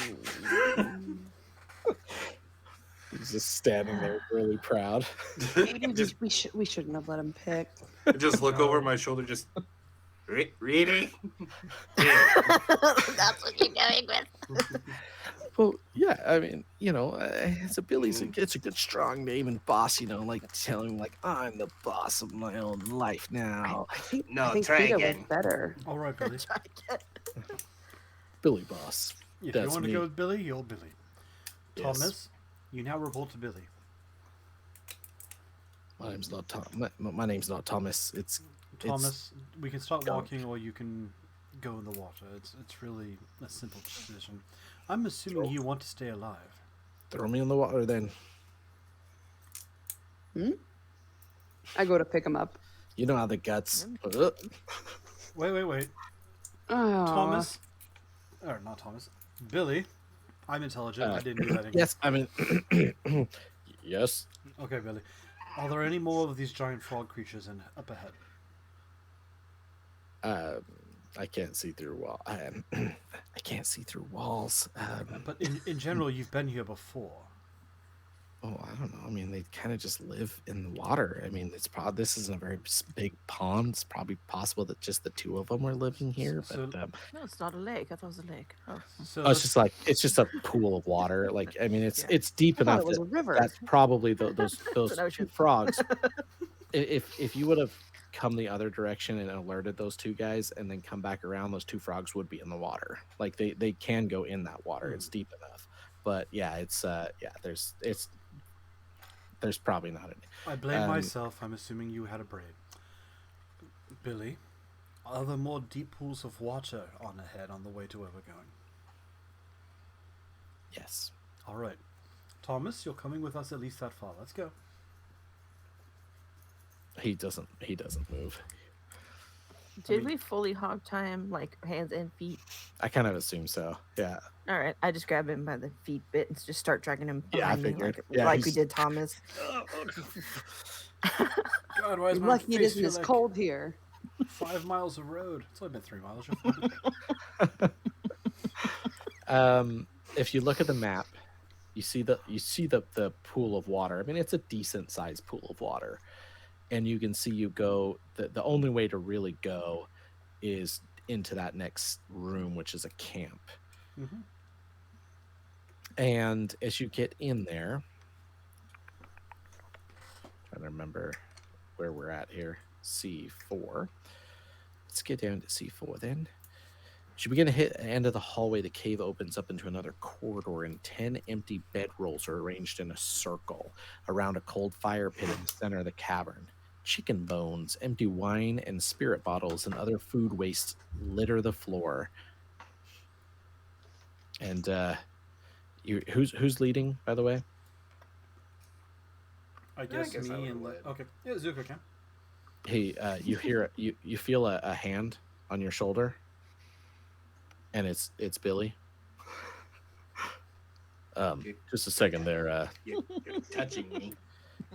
He's just standing there really proud. Maybe just, we shouldn't have let him pick. just look over my shoulder. Just really. That's what you're going with. Well, yeah, I mean, it's a Billy's. It's a good, strong name and boss. Like telling like I'm the boss of my own life now. I think No, I think try Peter again. was better. All right, Billy. Try again. Billy Boss. If you That's want to me. go with Billy, you're Billy. Yes. Thomas, you now report to Billy. My name's not Tom. My name's not Thomas. It's Thomas, we can start Gunk. walking, or you can go in the water. It's really a simple decision. I'm assuming you want to stay alive. throw me in the water then. I go to pick him up. You know how the guts. Wait. Oh, Thomas, or not Thomas, Billy. I'm intelligent. I didn't do that again. Yes, I mean, yes. Okay, Billy. Are there any more of these giant frog creatures up ahead? I can't see through wall. I can't see through walls. But in general, you've been here before. Oh, I don't know. I mean, they kind of just live in the water. I mean, this isn't a very big pond. It's probably possible that just the 2 of them are living here. So- But No, it's not a lake. I thought it was a lake. Oh. So it's just like it's just a pool of water. Like I mean, it's Yeah. it's deep I thought enough it was that a river. that's probably those an two ocean. frogs. If you would have come the other direction and alerted those 2 guys and then come back around, those 2 frogs would be in the water. Like they can go in that water. It's deep enough. But yeah, there's probably not any. I blame myself. I'm assuming you had a brain. Billy, are there more deep pools of water on ahead on the way to where we're going? Yes. All right. Thomas, you're coming with us at least that far. Let's go. He doesn't move. Did we fully hog tie him, like hands and feet? I kind of assume so. Yeah. All right, I just grab him by the feet bit and just start dragging him Yeah, I behind me, figured. like, Yeah, like we he's- did Thomas. God, why is You're my lucky it face isn't feel as like cold here. 5 miles of road? It's only been 3 miles. You're fine. If you look at the map, you see the pool of water. I mean, it's a decent sized pool of water. and you can see you go. The only way to really go is into that next room, which is a camp. Mm-hmm. And as you get in there, trying to remember where we're at here, C4. Let's get down to C4 then. As you begin to hit the end of the hallway, the cave opens up into another corridor, and 10 empty bedrolls are arranged in a circle around a cold fire pit in the center of the cavern. Chicken bones, empty wine, and spirit bottles and other food waste litter the floor. And who's leading, by the way? I guess guess I me would've and led. okay, yeah, Zuko can. Hey, you hear you feel a hand on your shoulder, and it's Billy. Just a second there, You're touching me.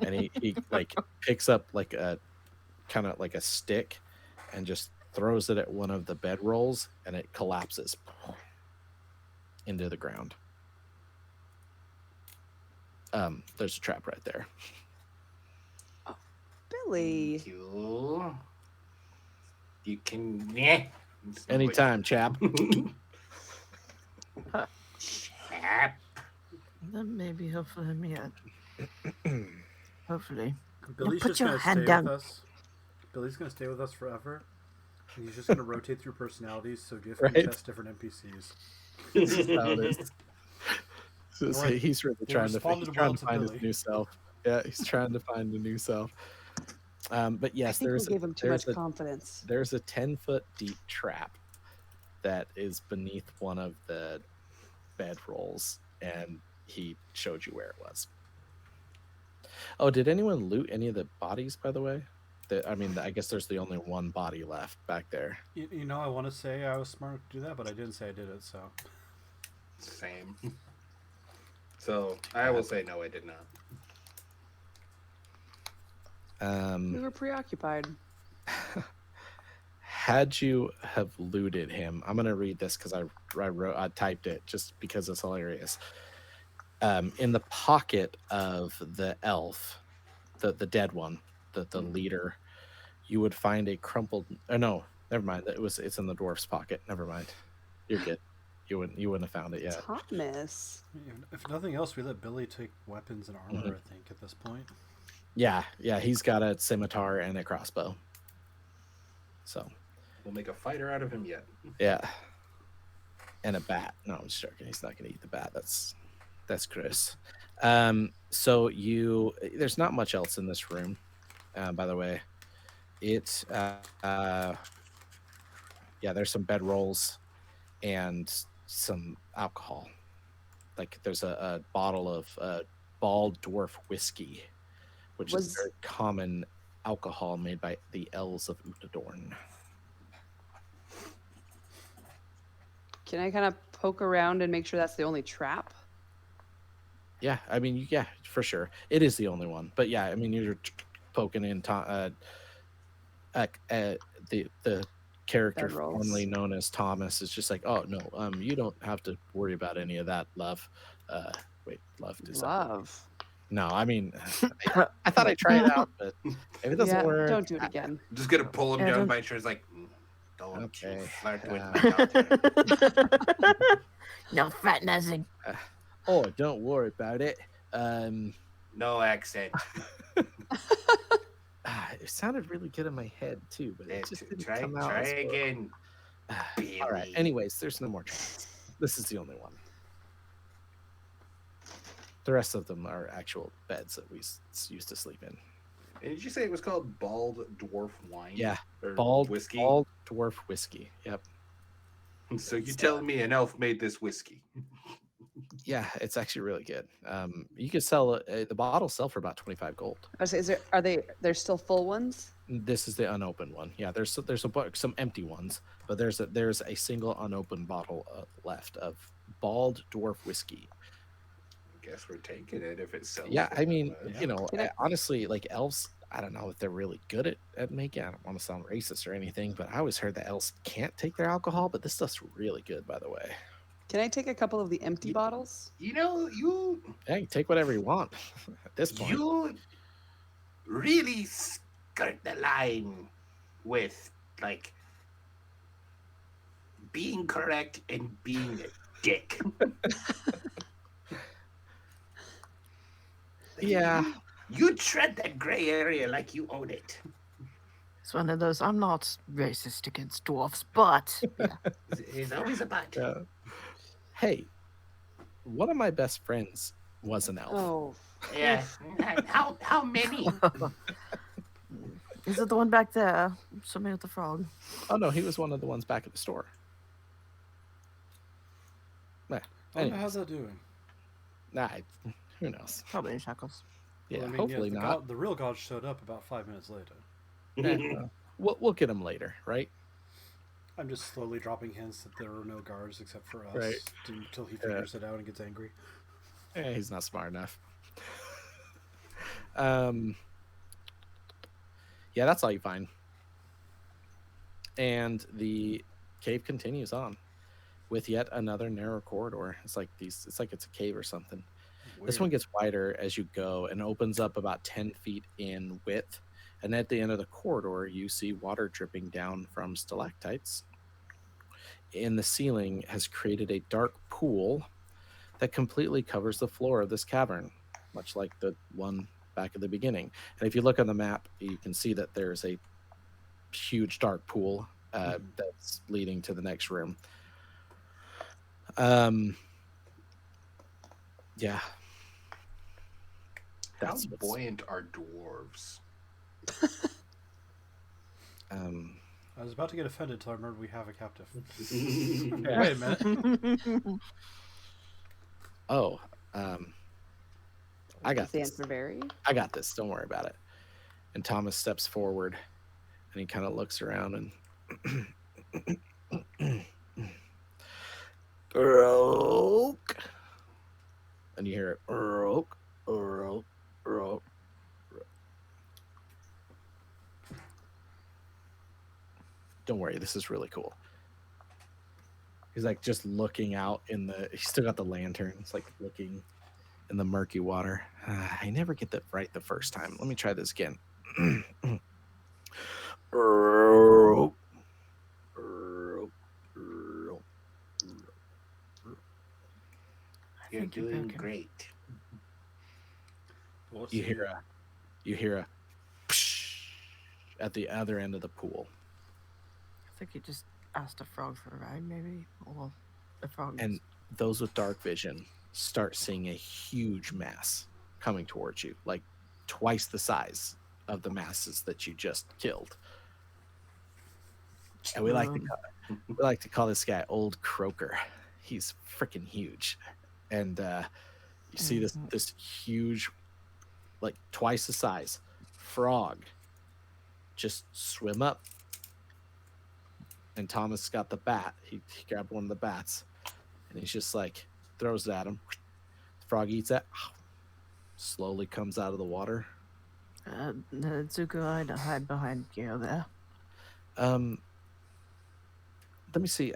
and he like picks up like a kind of like a stick, and just throws it at one of the bedrolls, and it collapses into the ground. There's a trap right there. Billy. You can. Yeah. Anytime, chap. Chap. Then maybe he'll find me out. Hopefully. Billy's put just your gonna hand stay down. with us. Billy's gonna stay with us forever. And he's just gonna rotate through personalities, so you have to Right. test different NPCs. This is how it is. So Right. he's really We'll trying to respond he's to trying well to to find Billy. his new self. Yeah, he's trying to find a new self. But I yes, think we there's gave him too there's much a confidence. there's a 10-foot deep trap that is beneath one of the bedrolls, and he showed you where it was. Oh, did anyone loot any of the bodies, by the way? I guess there's the only one body left back there. You know, I want to say I was smart to do that, but I didn't say I did it. So Same. So I will say no, I did not. We were preoccupied. Had you have looted him, I'm gonna read this because I typed it just because it's hilarious. In the pocket of the elf, the dead one, the leader, you would find a crumpled. Oh no, never mind. It's in the dwarf's pocket. Never mind. You're good. You wouldn't have found it yet. Thomas. if nothing else, we let Billy take weapons and armor. Mhm. I think at this point. Yeah, he's got a scimitar and a crossbow. So We'll make a fighter out of him yet. yeah, and a bat. No, I'm just joking. He's not gonna eat the bat. That's gross. So there's not much else in this room. By the way, there's some bedrolls and some alcohol. Like there's a bottle of bald dwarf whiskey, which is a very common alcohol made by the elves of Utadorn. Can I kind of poke around and make sure that's the only trap? Yeah, I mean, yeah, for sure, it is the only one. But yeah, I mean, you're poking in the character Bedrolls. formerly known as Thomas is just like, oh no, you don't have to worry about any of that, love. Wait, love is that? Love. No, I mean, I thought I'd try it out, but if it doesn't Yeah, work, don't do it again. I'm just gonna pull him Yeah, down don't- by his shoulders, like, don't Okay, you flirt with uh, my daughter. No fat nuzzing. Oh, don't worry about it. No accent. It sounded really good in my head too, but it just didn't Try come out. as well. again. All right. Billy. Anyways, there's no more traps. This is the only one. The rest of them are actual beds that we used to sleep in. And did you say it was called Bald Dwarf Wine? Yeah, Or bald whiskey? bald dwarf whiskey. Yep. So you telling me an elf made this whiskey? Yeah, it's actually really good. You could sell the bottles sell for about 25 gold. I was saying, there's still full ones? This is the unopened one. Yeah, there's some empty ones, but there's a single unopened bottle left of bald dwarf whiskey. Guess we're taking it if it sells. Yeah, for I mean, that much. you know, Can I- honestly, like elves, I don't know if they're really good at making. I don't want to sound racist or anything, but I always heard that elves can't take their alcohol. But this stuff's really good, by the way. Can I take a couple of the empty bottles? You know, Hey, take whatever you want at this point. you really skirt the line with like being correct and being a dick. Yeah. You tread that gray area like you own it. It's one of those. I'm not racist against dwarfs, but yeah. There's always a but. Hey, one of my best friends was an elf. Oh, Yeah. How many? Is it the one back there? Swimming with the frog. Oh no, he was one of the ones back at the store. Nah, anyways. How's that doing? Nah, who knows? Probably in shackles. Yeah, Well, I mean, hopefully the not. the real god showed up about 5 minutes later. We'll get him later, right? I'm just slowly dropping hints that there are no guards except for us Right. until he figures it out and gets angry. He's not smart enough. Yeah, that's all you find. And the cave continues on with yet another narrow corridor. It's like it's like it's a cave or something. This one gets wider as you go and opens up about 10 feet in width. And at the end of the corridor, you see water dripping down from stalactites. In the ceiling has created a dark pool that completely covers the floor of this cavern, much like the one back at the beginning. And if you look on the map, you can see that there's a huge dark pool that's leading to the next room. Yeah. How That's what's, buoyant are dwarves? I was about to get offended until I remembered we have a captive. Yeah. Wait a minute. Oh, I got is the this. answer very? I got this. Don't worry about it. And Thomas steps forward and he kind of looks around and Roke. And you hear it. Roke, roke, roke. Don't worry, this is really cool. He's like just looking out in the. He's still got the lantern. It's like looking in the murky water. I never get that right the first time. Let me try this again. You're think you're doing broken. great. You hear a at the other end of the pool. I think you just asked a frog for a ride, maybe, or a frog. And those with dark vision start seeing a huge mass coming towards you, like twice the size of the masses that you just killed. And we like to call this guy Old Croaker. He's freaking huge. And you see this huge, like twice the size frog just swim up. And Thomas got the bat. He grabbed one of the bats and he's just like throws it at him. The frog eats it, slowly comes out of the water. Zuko, I'd hide behind Gale there. Let me see.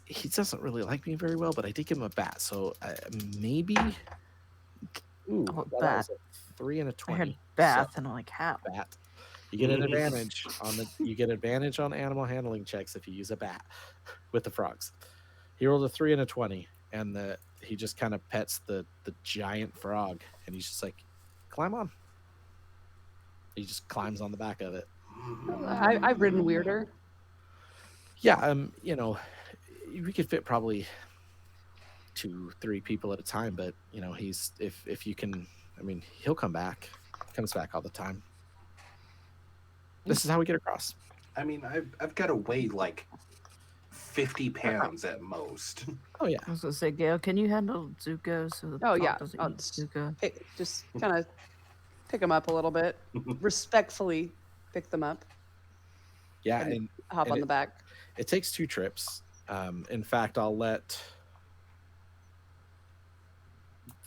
He doesn't really like me very well, but I did give him a bat, so maybe. Ooh, Oh, that bat. was a 3 and a I 20. heard bath, So, and I'm like, how? bat. You get an advantage on the. You get advantage on animal handling checks if you use a bat with the frogs. He rolled a 3 and a 20, and he just kind of pets the giant frog, and he's just like, climb on. He just climbs on the back of it. I've ridden weirder. Yeah, we could fit probably 2-3 people at a time, but he's if you can, he'll come back. He comes back all the time. This is how we get across. I mean, I've got to weigh like 50 pounds at most. Oh yeah. I was gonna say, Gale, can you handle Zuko so the Oh, frog yeah. doesn't I'll eat just- Zuko? Just kind of pick them up a little bit, respectfully pick them up, Yeah, And and hop And on it- the back. it takes 2 trips. In fact, I'll let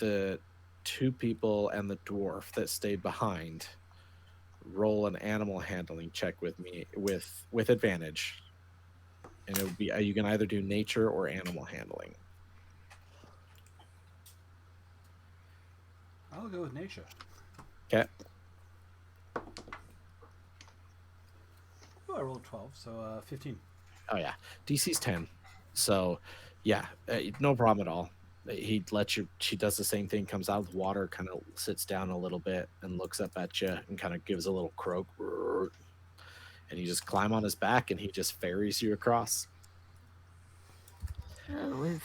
the 2 people and the dwarf that stayed behind roll an animal handling check with me with advantage. And it would be you can either do nature or animal handling. I'll go with nature. Okay. Oh, I rolled 12, so 15. Oh yeah, DC's 10. So yeah, no problem at all. He lets you. She does the same thing. Comes out of the water, kind of sits down a little bit, and looks up at you, and kind of gives a little croak. And you just climb on his back, and he just ferries you across. We've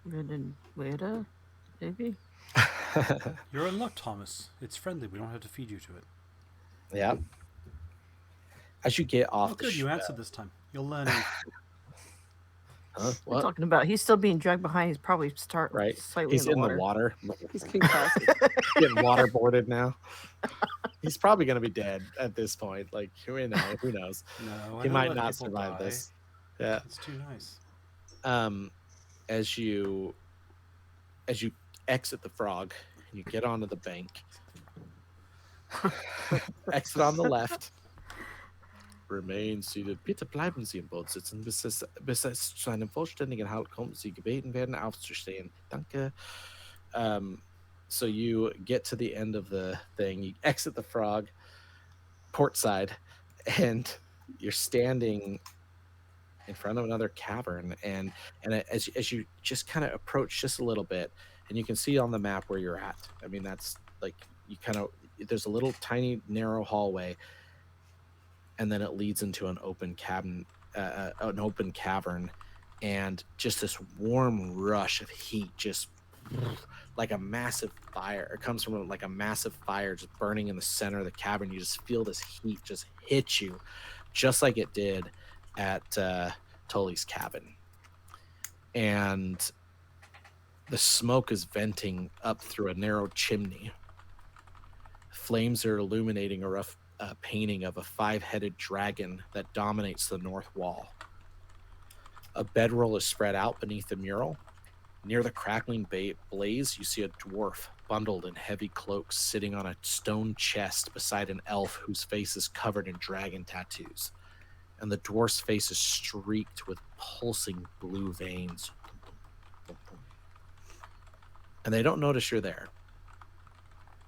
ridden weirder, maybe. You're in luck, Thomas. It's friendly. We don't have to feed you to it. Yeah. As you get off Oh, the good. You ship, answered this time. You'll learn. huh? We're What? talking about he's still being dragged behind. He's probably Right? slightly He's in the water. He's concussed. Getting waterboarded now. He's probably going to be dead at this point. Like, who knows? Who knows? No, I He don't might let not people survive die. this. Yeah. It's too nice. As you exit the frog and you get onto the bank, exit on the left. Remain seated. Bitte bleiben Sie im Boot sitzen, bis es zu einem vollständigen Halt kommt. Sie gebeten werden aufzustehen. Danke. So you get to the end of the thing. You exit the frog, port side, and you're standing in front of another cavern. And as you just kind of approach just a little bit, and you can see on the map where you're at. I mean, that's like you kind of there's a little tiny narrow hallway. And then it leads into an open cavern, and just this warm rush of heat, just like a massive fire. It comes from like a massive fire just burning in the center of the cavern. You just feel this heat just hit you, just like it did at Tully's cabin. And the smoke is venting up through a narrow chimney. Flames are illuminating a rough painting of a 5-headed dragon that dominates the north wall. A bedroll is spread out beneath the mural. Near the crackling blaze, you see a dwarf bundled in heavy cloaks sitting on a stone chest beside an elf whose face is covered in dragon tattoos. And the dwarf's face is streaked with pulsing blue veins. And they don't notice you're there,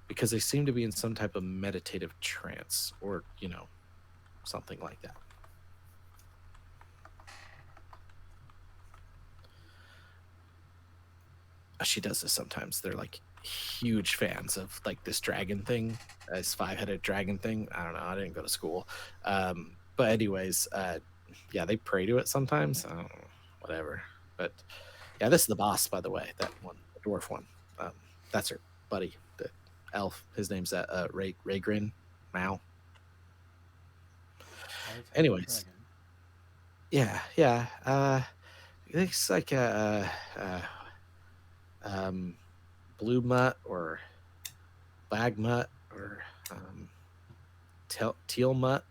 because they seem to be in some type of meditative trance or, something like that. She does this sometimes. They're like huge fans of like this dragon thing, this 5-headed dragon thing. I don't know. I didn't go to school. But anyways, yeah, they pray to it sometimes. I don't know, whatever. But yeah, this is the boss, by the way, that one, the dwarf one. That's her buddy, the elf. His name's Raygrin Mao. Anyways, yeah. It's like blue mutt or bag mutt or teal mutt,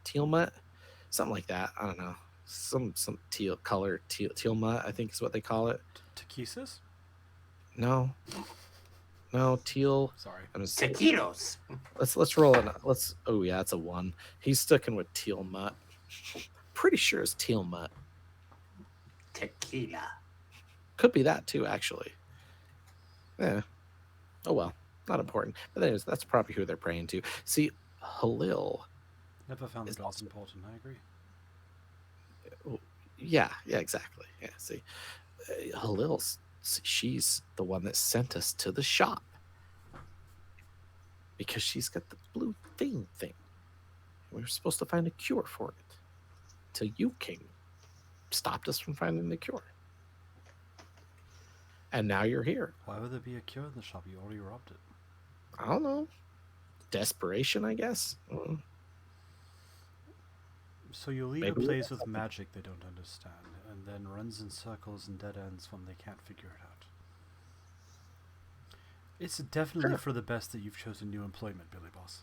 something like that. I don't know. Some teal color, teal mutt, I think is what they call it. Taquisis? No, teal. Sorry. Taquitos. Let's roll it. Oh yeah, it's a 1. He's sticking with teal mutt. Pretty sure it's teal mutt. Tequila. Could be that too, actually. Yeah. Oh well, not important. But anyways, that's probably who they're praying to. See, Halil. Never found Is the gods awesome. important, I agree. Yeah, exactly. Yeah, see, Halil, she's the one that sent us to the shop because she's got the blue thing. We were supposed to find a cure for it till you came, stopped us from finding the cure, and now you're here. Why would there be a cure in the shop? You already robbed it. I don't know. Desperation, I guess. So you leave Maybe a place with magic they don't understand, and then runs in circles and dead ends when they can't figure it out. It's definitely Sure. for the best that you've chosen new employment, Billy Boss.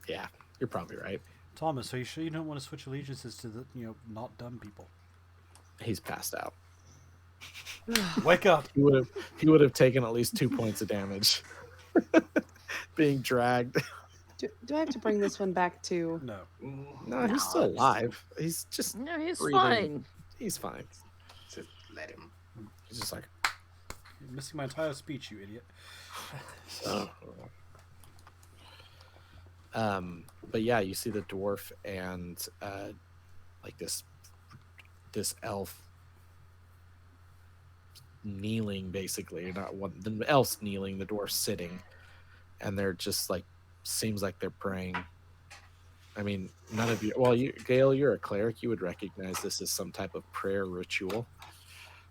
Yeah, you're probably right. Thomas, are you sure you don't want to switch allegiances to the, not dumb people? He's passed out. Wake up! He would have taken at least 2 points of damage. Being dragged. Do I have to bring this one back to? No. No, he's still alive. He's just No, he's breathing. fine. He's fine. Just let him. He's just like, You're missing my entire speech, you idiot. But yeah, you see the dwarf and like this elf kneeling, basically, not one, the elf's kneeling, the dwarf's sitting, and they're just like, seems like they're praying. I mean, none of you, well, you, Gail, you're a cleric, you would recognize this as some type of prayer ritual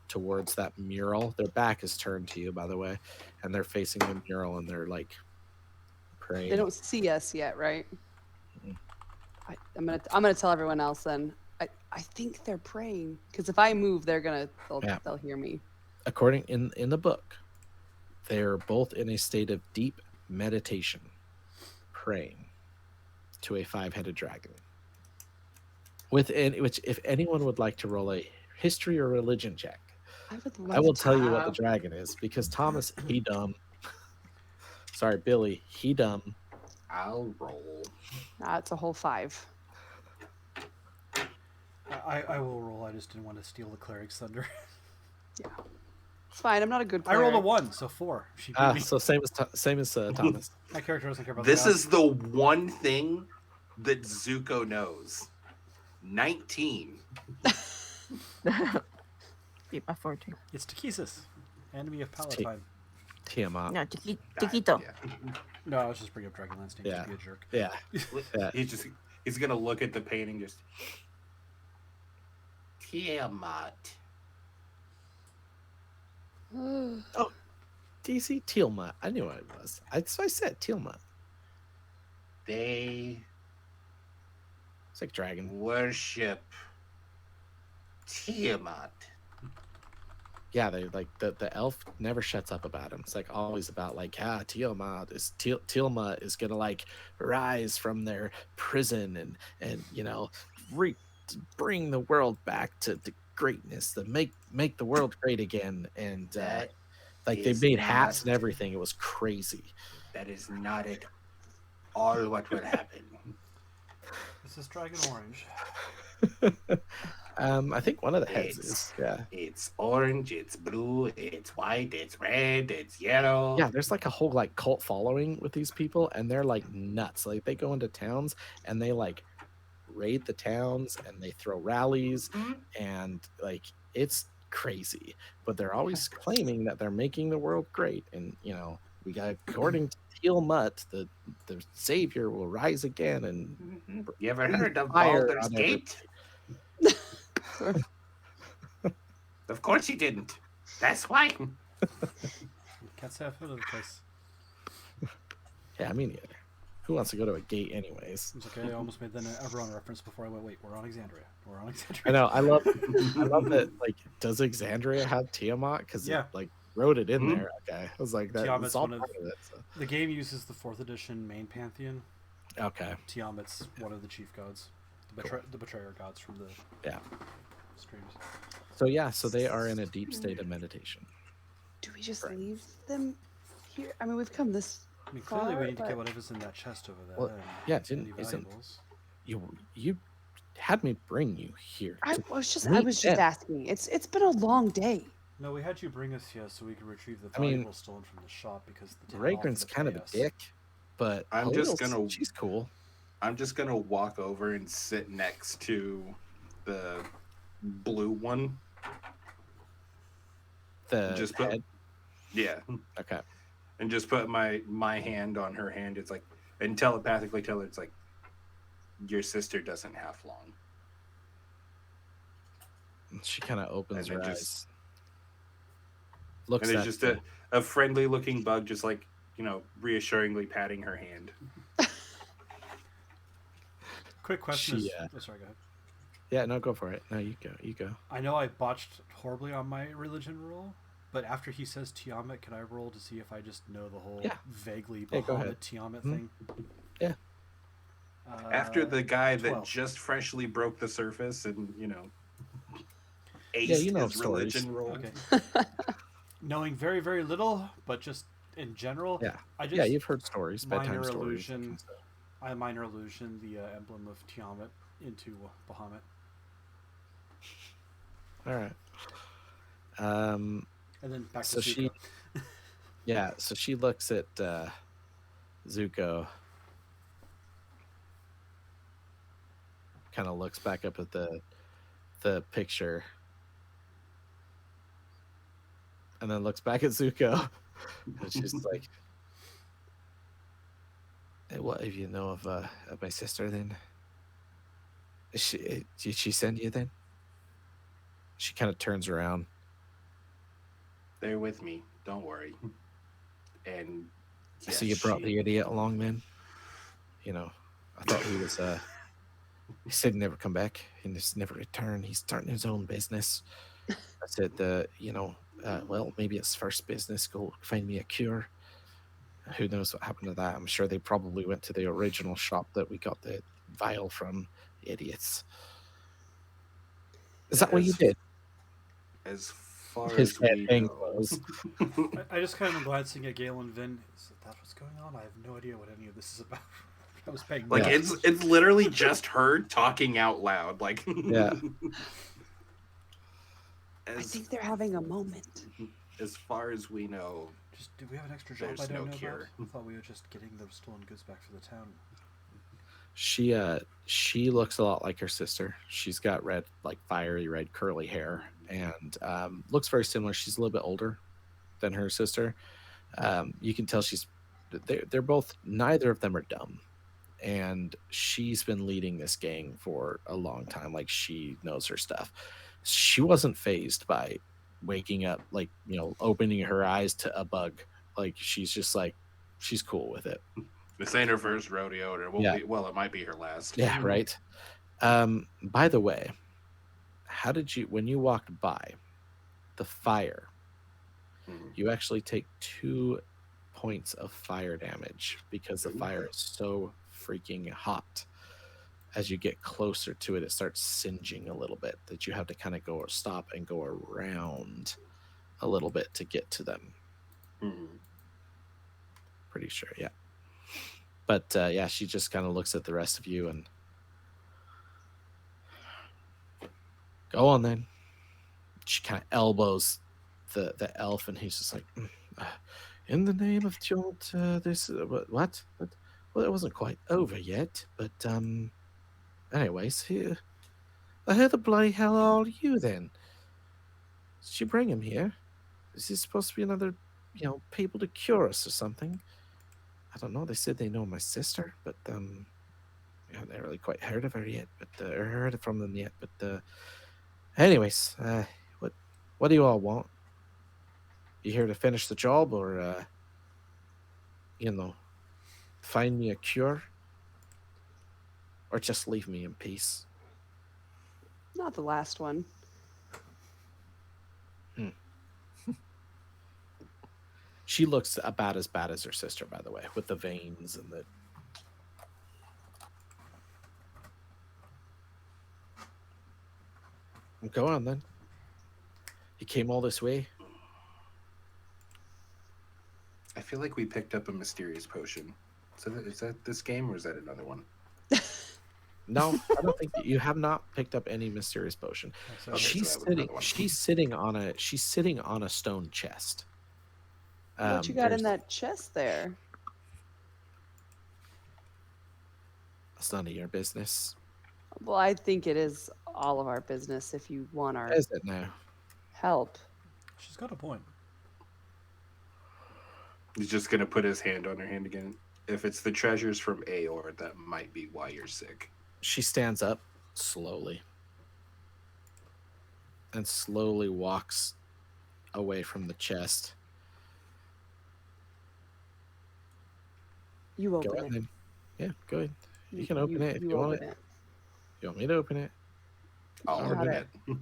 towards that mural. Their back is turned to you, by the way, and they're facing the mural and they're like praying. They don't see us yet, right? Mm. I'm gonna tell everyone else then. I think they're praying because if I move, they'll hear me. According in the book, they're both in a state of deep meditation, praying to a 5-headed dragon. Which, if anyone would like to roll a history or religion check, I will tell you what the dragon is, because Thomas, he dumb. Sorry, Billy, he dumb. I'll roll. It's a whole 5. I will roll. I just didn't want to steal the cleric's thunder. Yeah, it's fine. I'm not a good I player. rolled a 1, so 4. She beat me. So same as Thomas. My character doesn't care about This the is the one thing that Zuko knows. 19. Beat my 14. It's Takesis, enemy of Palatine. Tiamat. No, Taquito. Yeah. No, I was just bringing up Dragonlance name Yeah. to be a jerk. Yeah. Yeah. He's gonna look at the painting just Tiamat. DC Tiamat. I knew what it was. So I said Tiamat. They It's like dragon. worship Tiamat. Yeah, they like the elf never shuts up about him. It's like always about like, Tiamat is gonna like rise from their prison and you know bring the world back to greatness, to make the world great again. And That like they is made hats not- and everything. It was crazy. That is not at all what will happen. This is Dragon Orange. I think one of the heads is It's orange, it's blue, it's white, it's red, it's yellow. Yeah, there's like a whole like cult following with these people, and they're like nuts. Like they go into towns and they like raid the towns and they throw rallies, and like it's crazy. But they're always claiming that they're making the world great, and you know, we got, according to Tiamat, the savior will rise again. And You ever heard of Fire Baldur's on Gate? Of course he didn't. That's why. Can't say I've heard of the place. yeah, I mean, who wants to go to a gate anyways? It's okay. I almost made the Everon reference before I went. Wait, we're on Exandria. We're on Exandria. I know. I love that. Like, does Exandria have Tiamat? Because Yeah. it like wrote it in Mhm. there. Okay, I was like, that. Tiamat's It's all one of- part of it. So. The game uses the 4th edition main pantheon. Okay. Tiamat's one of the chief gods, the betrayer gods from the Yeah. streams. So yeah, so they are in a deep state of meditation. Do we just leave them here? I mean, we've come this. I mean, clearly we Far, need to but- get whatever's in that chest over there. Well, and yeah, any isn't valuables. you had me bring you here? I to was just meet them. asking. It's been a long day. No, we had you bring us here so we could retrieve the I mean, valuables stolen from the shop because the town Vagrant's offered to kind of pay a us. dick, but I'm just Halil's- gonna- She's cool. I'm just gonna walk over and sit next to the blue one. The Just put- head. Yeah. Okay. And just put my hand on her hand. It's like, and telepathically tell her, it's like, your sister doesn't have long. She kind of opens And her then eyes. just- Looks And at it's just a friendly looking bug, just like, you know, reassuringly patting her hand. Quick question. She, is, oh, sorry, go ahead. Yeah, no, go for it. No, you go. You go. I know I botched horribly on my religion roll, but after he says Tiamat, can I roll to see if I just know the whole Yeah. vaguely Yeah, go Bahamut ahead. Tiamat Mhm. thing? Yeah. After the guy that 12. just freshly broke the surface and, you know, aced Yeah, you know his stories. religion roll. Okay. Knowing very, very little, but just in general, Yeah. I just Yeah, you've heard stories, minor bedtime stories. illusion. I minor illusion the emblem of Tiamat into Bahamut. All right. And then back So to she- Zuko. Yeah, so she looks at Zuko kind of looks back up at the picture, and then looks back at Zuko, and she's like, "Hey, what if you know of my sister? Then did she send you? Then she kind of turns around. They're with me. Don't worry. And So you brought the idiot along, then? You know, I thought he was he said he'd never come back and just never return. He's starting his own business. I said, well, maybe it's first business. Go find me a cure. Who knows what happened to that? I'm sure they probably went to the original shop that we got the vial from. Idiots. Is that what you did? As far His as head we hangs know. lows. I just kind of am glancing at Gale and Vin. Is that what's going on? I have no idea what any of this is about. I was paying Like no it's literally just her talking out loud. Like Yeah. I think they're having a moment. As far as we know, Just do we have an extra job There's I don't no know cure. about? I thought we were just getting the stolen goods back for the town. She looks a lot like her sister. She's got red, like fiery red curly hair, and looks very similar. She's a little bit older than her sister. You can tell they're both, neither of them are dumb, and she's been leading this gang for a long time. Like, she knows her stuff. She wasn't phased by waking up, like, opening her eyes to a bug. Like, she's just like, she's cool with it. this ain't her first rodeo, or it won't Yeah. be. Well, it might be her last. Yeah, right. By the way, how did you, when you walked by the fire, Mhm. you actually take 2 points of fire damage because the fire is so freaking hot. As you get closer to it, it starts singeing a little bit, that you have to kind of stop and go around a little bit to get to them. Mhm. Pretty sure, yeah. But yeah, she just kind of looks at the rest of you and, go on then. She kind of elbows the elf, and he's just like, in the name of Jolt, this what? Well, it wasn't quite over yet, but anyways, here. Who the bloody hell are you then? Did you bring him here? Is this supposed to be another, people to cure us or something? I don't know. They said they know my sister, but we haven't really quite heard of her yet, but or heard from them yet. But anyways, what do you all want? You here to finish the job, or find me a cure, or just leave me in peace? Not the last one. She looks about as bad as her sister, by the way, with the veins and the. Go on then. You came all this way. I feel like we picked up a mysterious potion. So is that this game, or is that another one? No, I don't think you have not picked up any mysterious potion. So Okay, She's so that was another sitting. one. She's sitting on a stone chest. What you got in there's- that chest there? That's none of your business. Well, I think it is all of our business if you want our Is it now? help. she's got a point. He's just gonna put his hand on her hand again. If it's the treasures from Aor, that might be why you're sick. She stands up slowly and slowly walks away from the chest. You Go open ahead it. then. Yeah, go ahead. You can open it if you want open it. You want me to open it? I'll Got open it. it.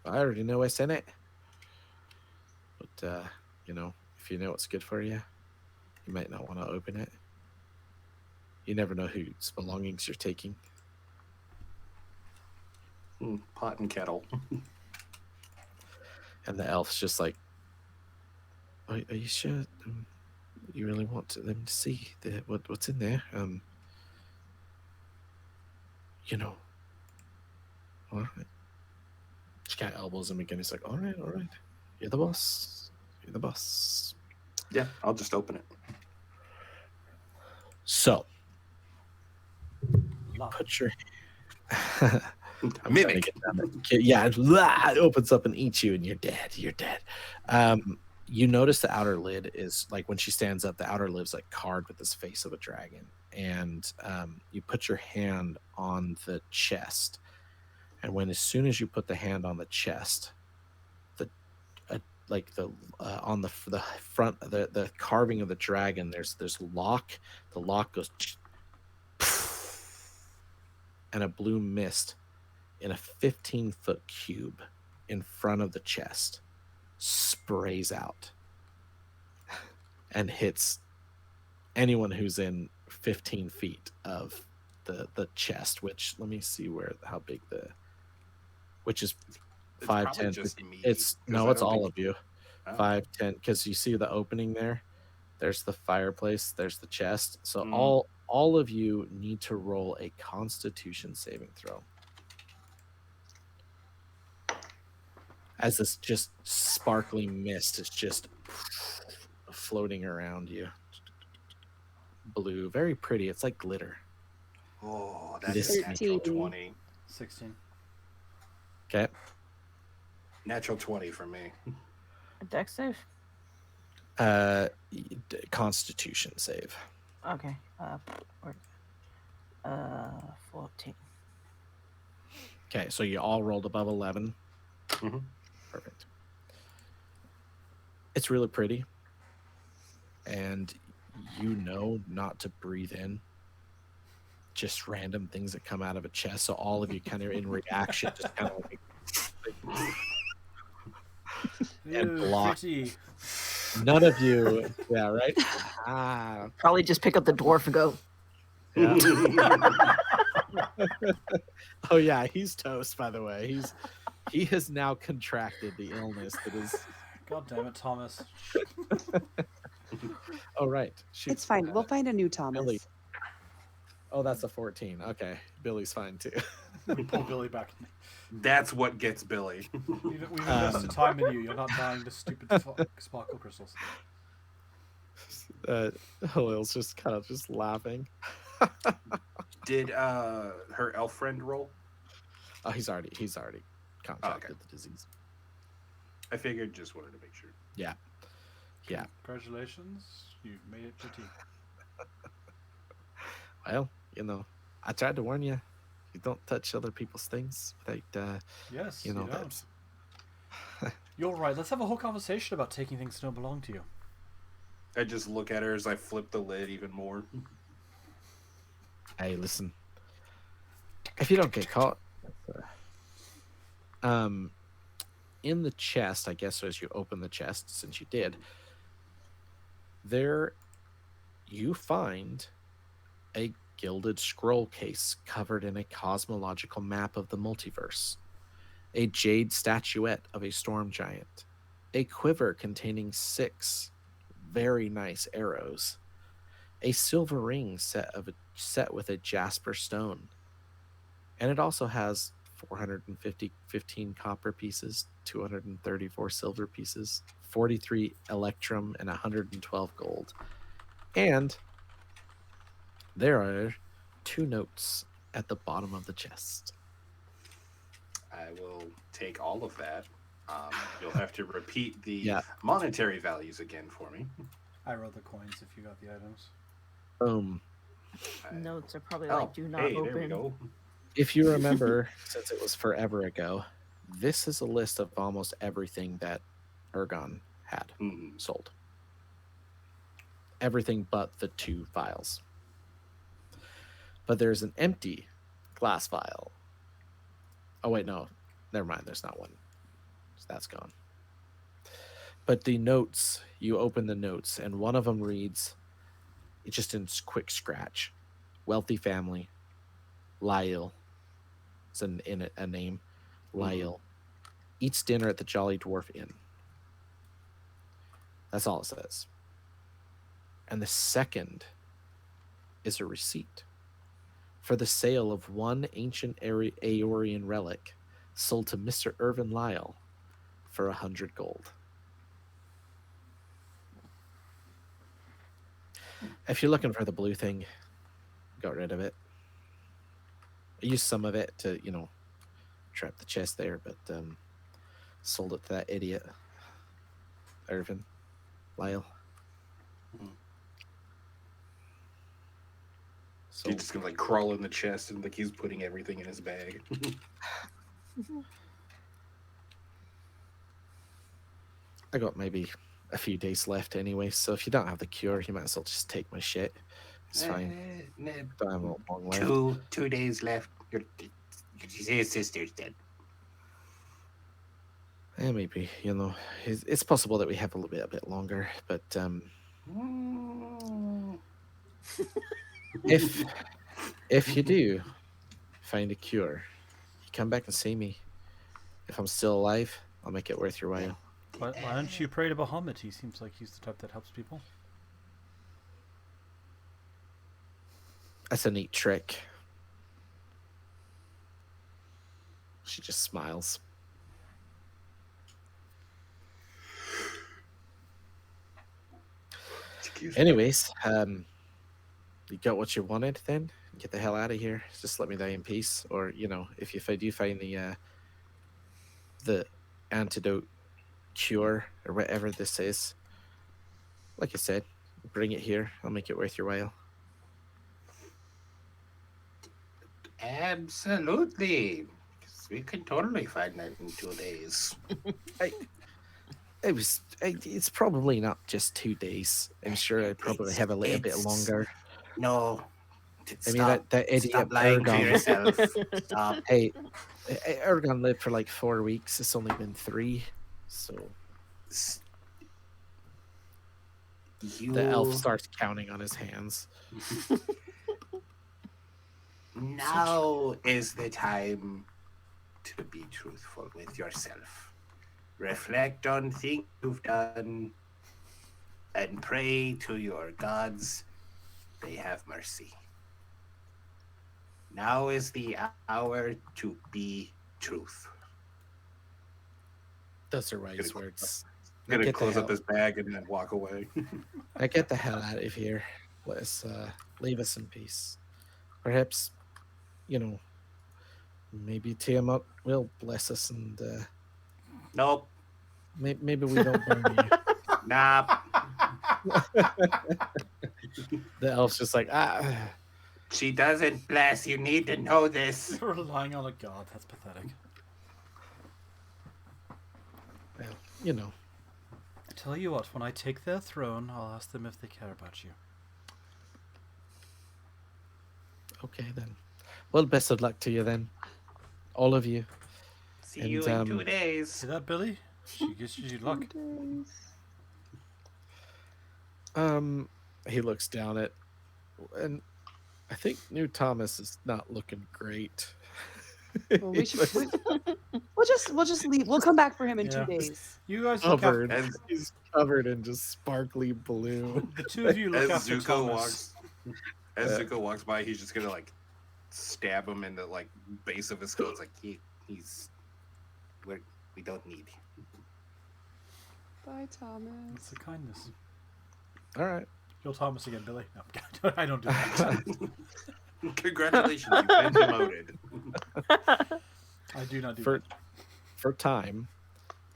I already know what's in it. But, if you know what's good for you, you might not want to open it. You never know whose belongings you're taking. Pot and kettle. And the elf's just like, are you sure you really want them to see what's in there? All right. She kind of elbows him again. He's like, all right. You're the boss. Yeah, I'll just open it. So, Love. put your I'm trying to Mimic. get down there. Yeah, it opens up and eats you, and you're dead. You're dead. You notice the outer lid is like when she stands up, the outer lid's like carved with this face of a dragon, and you put your hand on the chest, and as soon as you put the hand on the chest, the like the on the front the carving of the dragon, there's lock. The lock goes, and a blue mist in a 15-foot cube in front of the chest sprays out and hits anyone who's in 15 feet of the chest, which let me see how big which is It's 5, probably 10. just me, It's 'cause no, I it's don't all think- of you. Oh. 5, 10, because you see the opening there. There's the fireplace. There's the chest. So Mm. all of you need to roll a Constitution saving throw. As this just sparkling mist is just floating around you. Blue, very pretty. It's like glitter. Oh, that's This- a natural 13. 20. 16. Okay. Natural 20 for me. A deck save? Constitution save. Okay. 14. Okay, so you all rolled above 11. Mhm. Perfect. It's really pretty, and you know not to breathe in just random things that come out of a chest. So all of you kind of in reaction, just kind of like And Ew, block. pretty. none of you. Yeah, right. Ah, Probably just pick up the dwarf and go, yeah. Oh yeah, he's toast. By the way, he has now contracted the illness that is. God damn it, Thomas. Oh right, shoot. It's fine. We'll find a new Thomas. Billy. Oh, that's a 14. Okay, Billy's fine too. We pull Billy back. That's what gets Billy. We've invested time in you. You're not dying to stupid sparkle crystals. Halil's just kind of just laughing. Did her elf friend roll? Oh, he's already contracted the disease. I figured, just wanted to make sure. Yeah. Congratulations. You've made it to team. Well, I tried to warn you. You don't touch other people's things without, Yes, you know, don't. that's. You're right. Let's have a whole conversation about taking things that don't belong to you. I just look at her as I flip the lid even more. Hey, listen. If you don't get caught, in the chest, I guess as you open the chest, since you did, there you find a gilded scroll case covered in a cosmological map of the multiverse, a jade statuette of a storm giant, a quiver containing 6 very nice arrows, a silver ring set with a jasper stone, and it also has 15 copper pieces, 234 silver pieces, 43 electrum, and 112 gold. And there are 2 notes at the bottom of the chest. I will take all of that. You'll have to repeat the Yeah. monetary values again for me. I rolled the coins if you got the items. Boom. notes are probably Oh, like, do not hey, there we open. go. If you remember, since it was forever ago, this is a list of almost everything that Ergon had Mhm. sold. Everything but the 2 vials. But there's an empty glass vial. Oh, wait, no. Never mind. There's not one. So that's gone. But the notes, you open the notes, and one of them reads, it's just in quick scratch, wealthy family, Lyle. It's a name. Lyle. Eats dinner at the Jolly Dwarf Inn. That's all it says. And the second is a receipt for the sale of one ancient Aeorian relic sold to Mr. Irvin Lyle for 100 gold. If you're looking for the blue thing, got rid of it. I used some of it to, trap the chest there, but sold it to that idiot, Irvin, Lyle. Mhm. So He's just gonna like crawl in the chest and like he's putting everything in his bag. I got maybe a few days left anyway, so if you don't have the cure, you might as well just take my shit. It's fine. Don't have a long left. 2 days left. Your sister's dead. Yeah, maybe, it's possible that we have a bit longer, but if you do find a cure, you come back and see me. If I'm still alive, I'll make it worth your while. Why don't you pray to Bahamut? He seems like he's the type that helps people. That's a neat trick. She just smiles. Anyways, you got what you wanted then? Get the hell out of here. Just let me die in peace. Or, if I do find the antidote cure or whatever this is, like I said, bring it here. I'll make it worth your while. Absolutely. We can totally find that in 2 days. It's probably not just 2 days. I'm sure I probably have a little bit longer. No. I mean, that idiot Stop lying to Ergon. yourself. Stop. Hey, Ergon lived for like 4 weeks. It's only been 3. So the elf starts counting on his hands. Now is the time to be truthful with yourself. Reflect on things you've done and pray to your gods they have mercy. Now is the hour to be truth. Those are wise words. I'm gonna Get the close up hell- his bag and then walk away. Now get the hell out of here. Let's leave us in peace. Perhaps, maybe Tiamat will bless us and Nope. maybe we don't burn you. Nah. The elf's just like, She doesn't bless. You need to know this. You're relying on a god. That's pathetic. well, Tell you what, when I take their throne, I'll ask them if they care about you. okay then. Well, best of luck to you then. All of you. See you in 2 days. See that, Billy? She gives you luck. He looks down at, and I think New Thomas is not looking great. Well, we'll just leave. We'll come back for him in Yeah. 2 days. You guys look after... covered. He's covered in just sparkly blue. The two of you look As after Zuko Thomas. Zuko walks by, he's just gonna like stab him in the like base of his skull. It's like we don't need him. Bye, It's Thomas. a kindness. All right. Kill Thomas again, Billy. No, I don't do that. Congratulations, you've been demoted. I do not do For that. for time,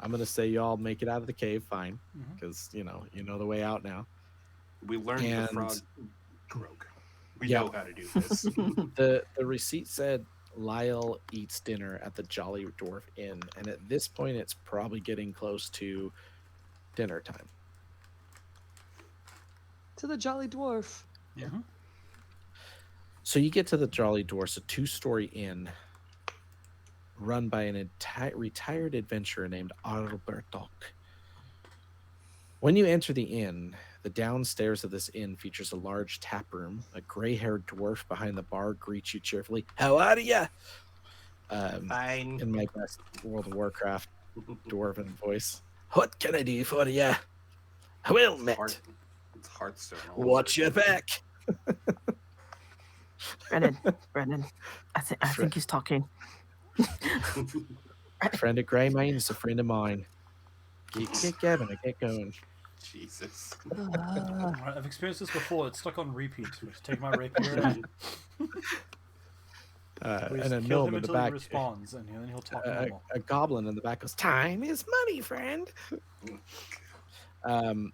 I'm gonna say y'all make it out of the cave fine, Mhm. because you know the way out now. We learned And- the frog croak. We Yeah. know how to do this. The receipt said Lyle eats dinner at the Jolly Dwarf Inn, and at this point, it's probably getting close to dinner time. To the Jolly Dwarf. Mhm. So you get to the Jolly Dwarfs, a 2-story inn run by an retired adventurer named Albertok. When you enter the inn, the downstairs of this inn features a large tap room. A gray-haired dwarf behind the bar greets you cheerfully. How are ya? Fine. In my best World of Warcraft dwarven voice. What can I do for ya? Well met. It's Hearthstone. all over Watch your again. back. Brennan, I think he's talking. A friend of Grey Mane is a friend of mine. Get Gavin, get going. Jesus. Alright, I've experienced this before. It's stuck on repeat. Just take my rapier and Please and a kill gnome him in the until back. he respawns, and then he'll talk A, normal. a goblin in the back goes, "Time is money, friend."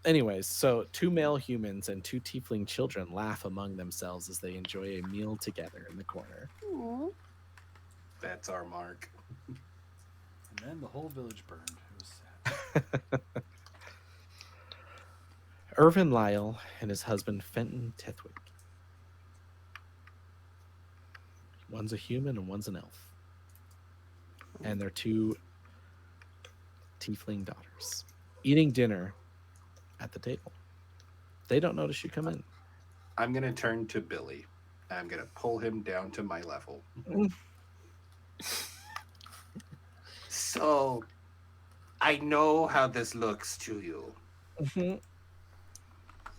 Anyways, so 2 male humans and 2 tiefling children laugh among themselves as they enjoy a meal together in the corner. Aw. That's our mark. And then the whole village burned. It was sad. Irvin Lyle and his husband Fenton Tethwick. One's a human and one's an elf. And their 2 tiefling daughters eating dinner at the table. They don't notice you come in. I'm gonna turn to Billy. I'm gonna pull him down to my level. So, I know how this looks to you. Mhm.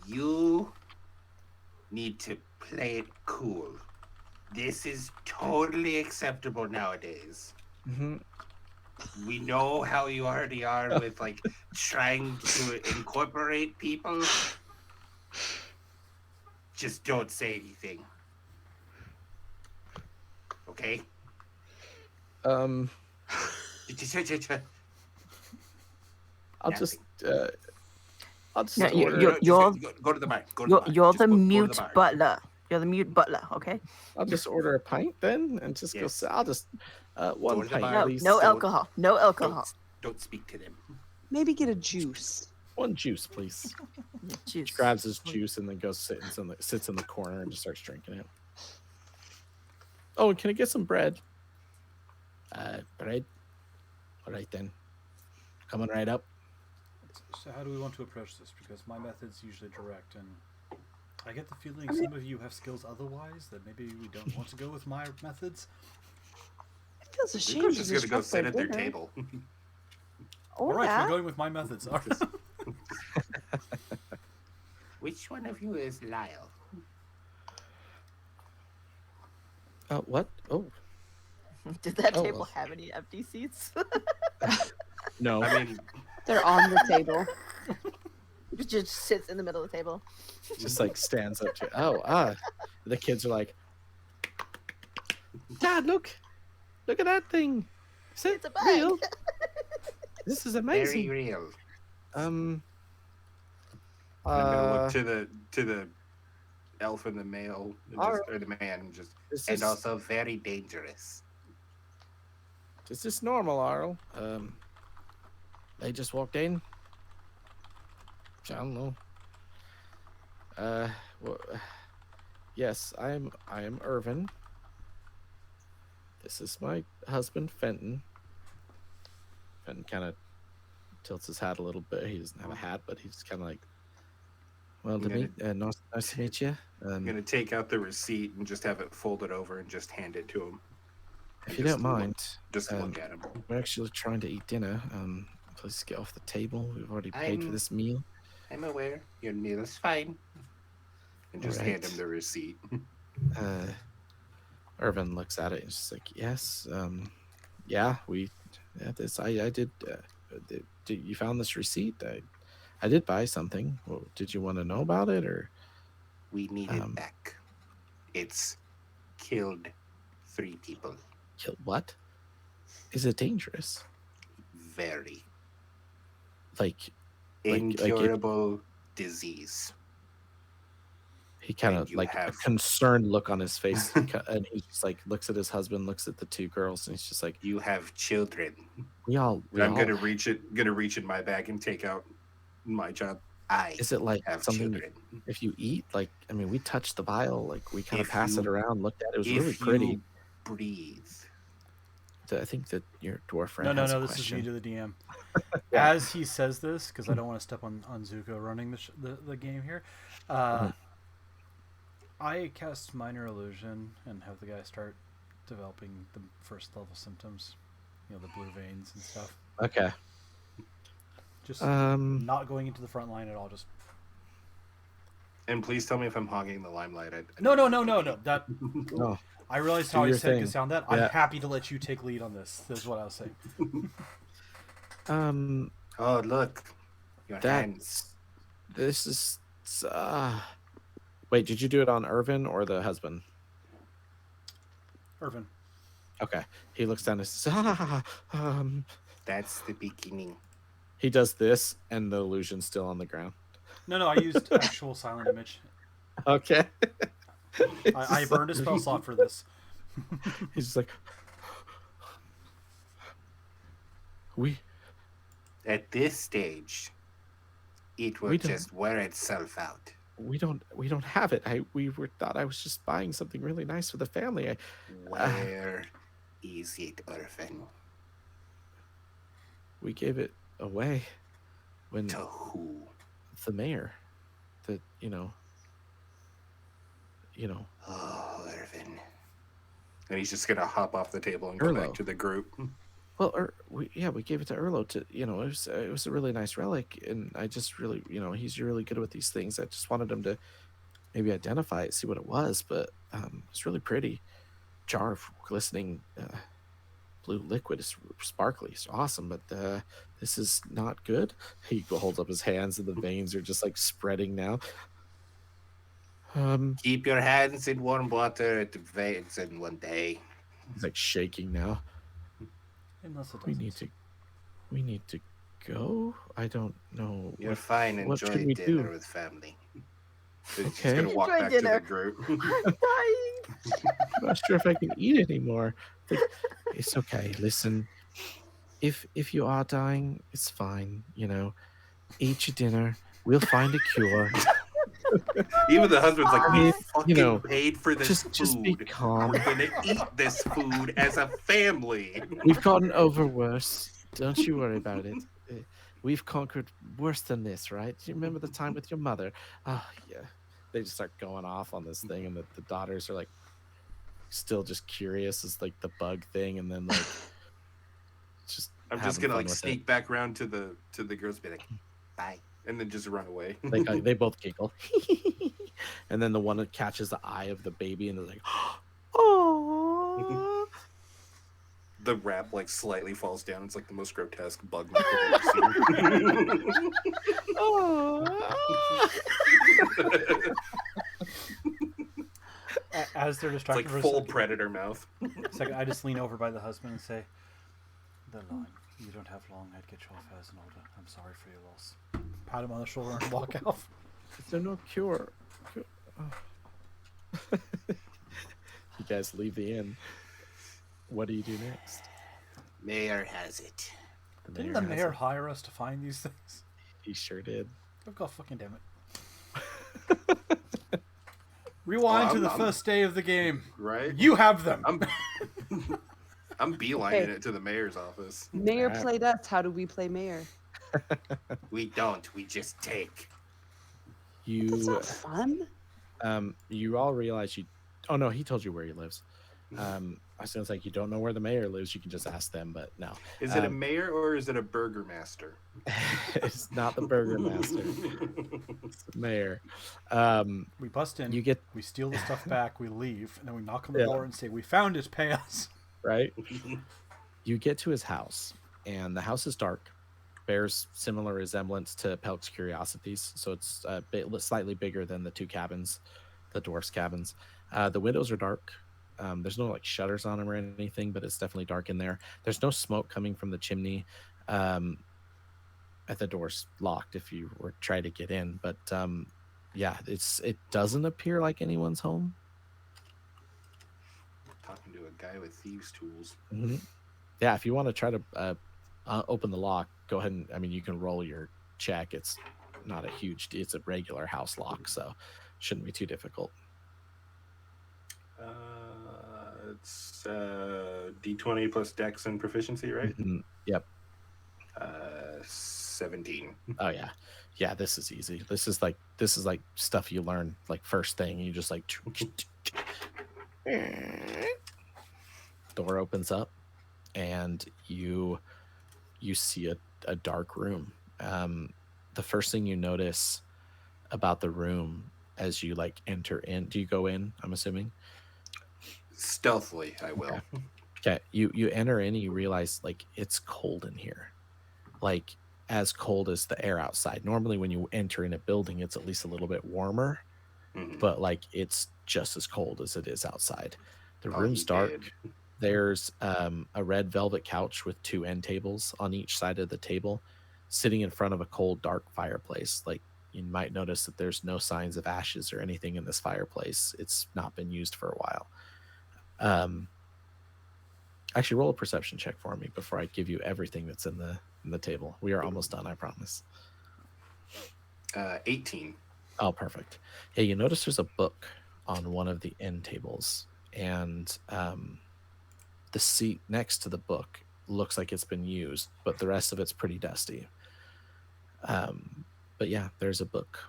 You need to play it cool. This is totally acceptable nowadays. Mhm. We know how you already are with like trying to incorporate people. Just don't say anything. Okay? Um, I'll just No, order. Go to the bar. Go to the bar. You're Just the go to mute bar. butler. You're the mute butler. Okay. I'll just order a pint then, and just Yes. go. I'll just Go one to the pint, bar. No, please. no Don't- alcohol. No alcohol. Don't speak to them. Maybe get a juice. One juice, please. Juice. Grabs his juice and then goes sits in the corner and just starts drinking it. Oh, and can I get some bread? Bread. All right then. Coming right up. So how do we want to approach this? Because my method's usually direct, and I get the feeling some of you have skills otherwise that maybe we don't want to go with my methods. It feels a We're shame to just gonna go disrupt sit their at their dinner. table. Oh, All right, yeah. we're going with my methods. All right. Which one of you is Lyle? What? Oh, Did that Oh, table well. have any empty seats? no. I mean, They're on the table. It just sits in the middle of the table. Just like stands up to. The kids are like, Dad, look at that thing. Is it It's a bag. real? This is very amazing. real. Um. I'm gonna look to the elf and the male, and Alright. or the man, and just Is and this, also very dangerous. is this normal, Arl? They just walked in. I don't know. Well, yes, I am Irvin. This is my husband, Fenton. Fenton kind of tilts his hat a little bit. He doesn't have a hat, but he's kind of like, well, to meet, nice to meet you. I'm gonna take out the receipt and just have it folded over and just hand it to him. If you don't mind, Just um, look at him. we're actually trying to eat dinner. Please get off the table. We've already paid for I'm- this meal. I'm aware. Your meal is fine. And just hand Alright. him the receipt. Irvin looks at it and is just like, yes, yeah, this, I did, did you found this receipt? I did buy something. Well, did you want to know about it, or? We need it back. It's killed 3 people. Kill what? Is it dangerous? Very Like incurable disease. he kind And of you like a have- concerned look on his face, and he just like looks at his husband, looks at the 2 girls, and he's just like, You have children. we all. I'm gonna reach in my bag and take out my child. I Is it like have something? children. If you eat, like, I mean, we touched the vial, like we kind of If passed it you- around, looked at it. It was If really pretty. you breathe. I think that your dwarf friend No, has a this is question. me to the DM. Yeah. As he says this, because I don't want to step on Zuko running the game here, I cast Minor Illusion and have the guy start developing the first level symptoms. You know, the blue veins and stuff. Okay. Just Um. not going into the front line at all. Just And please tell me if I'm hogging the limelight. no. That No. I realized Do how I your said thing. could sound that. Yeah. I'm happy to let you take lead on this. Is what I was saying. Oh, look. Your hands. This is. Wait, did you do it on Irvin or the husband? Irvin. Okay. He looks down and says, ah, That's the beginning. he does this, and the illusion's still on the ground. No, I used actual silent image. Okay. I burned a spell slot for this. He's just like, we At this stage, it will We don't- just wear itself out. don't have it. We thought I was just buying something really nice for the family. Where is it, orphan? We gave it away when To who? the mayor, the Oh, orphan. And he's just gonna hop off the table and go Erlo. back to the group. well, we gave it to Erlo to it was a really nice relic, and I just really he's really good with these things. I just wanted him to maybe identify it, see what it was, but it's really pretty. Jar of glistening blue liquid is sparkly. It's awesome, but this is not good. He holds up his hands, and the veins are just like spreading now. Keep your hands in warm water at the veins in one day. He's like shaking now. Unless it We doesn't. need to go. I don't know. You're fine. what Enjoy should we dinner do? with family. He's Okay. gonna walk Enjoy back dinner. to the group. I'm dying. I'm not sure if I can eat anymore. Like, it's okay. Listen, if you are dying, it's fine. Eat your dinner. We'll find a cure. Even the husband's like, we You fucking know, paid for this just be food. calm. We're gonna eat this food as a family. We've gotten over worse. Don't you worry about it. We've conquered worse than this, right? Do you remember the time with your mother? Oh, yeah. They just start going off on this thing, and the daughters are like still just curious as like the bug thing, and then like just I'm just having gonna fun like with sneak back around to the girls, and be like, bye, and then just run away. it. They both giggle, and then the one that catches the eye of the baby, and they're like, "Oh!" The wrap like slightly falls down. It's like the most grotesque bug knife I've ever seen. As they're It's distracted like for a full second, predator mouth. second, I just lean over by the husband and say, "The line. You don't have long. I'd get you off as an order. I'm sorry for your loss." Pat him on the shoulder and walk out. Is there no cure? Oh. You guys leave the inn. What do you do next? Mayor has it. Didn't the mayor hire us to find these things? He sure did. Oh god, fucking damn it! Rewind to the first day of the game. Right? You have them. I'm beelining it to the mayor's office. Mayor Crap. played us. How do we play mayor? We don't. We just take. That's You not fun. you all realize you. Oh no, he told you where he lives. I sounds like you don't know where the mayor lives. You can just ask them, but no, Is it a mayor or is it a burgermaster? it's not the burger master. It's the mayor. We bust in. You get We steal the stuff back. We leave, and then we knock on the Yeah. door and say, "We found it. Pay us." right. You get to his house, and the house is dark. Bears similar resemblance to Pelk's Curiosities, so it's a bit slightly bigger than the two cabins, the dwarfs' cabins. The windows are dark. There's no like shutters on them or anything, but it's definitely dark in there. There's no smoke coming from the chimney. At the door's locked if you were trying to get in, but yeah, it doesn't appear like anyone's home. Talking to a guy with thieves' tools. Yeah, if you want to try to open the lock, go ahead and you can roll your check. It's not a huge, it's a regular house lock, so shouldn't be too difficult. It's D20 plus Dex and proficiency, right? Yep. 17. Oh yeah, this is easy. This is like stuff you learn like first thing. You just like door opens up, and you see a dark room. The first thing you notice about the room as you like enter in, do you go in? I'm assuming. Stealthily, I will. Okay, you enter in and you realize like it's cold in here, like as cold as the air outside. Normally when you enter in a building, it's at least a little bit warmer, Mhm. but like it's just as cold as it is outside. The Oh, room's he dark. did. There's a red velvet couch with 2 end tables on each side of the table, sitting in front of a cold, dark fireplace. Like, you might notice that there's no signs of ashes or anything in this fireplace. It's not been used for a while. Actually, roll a perception check for me before I give you everything that's in the table. We are almost done, I promise. 18. Oh, perfect. Yeah, you notice there's a book on one of the end tables, and the seat next to the book looks like it's been used, but the rest of it's pretty dusty. But yeah, there's a book.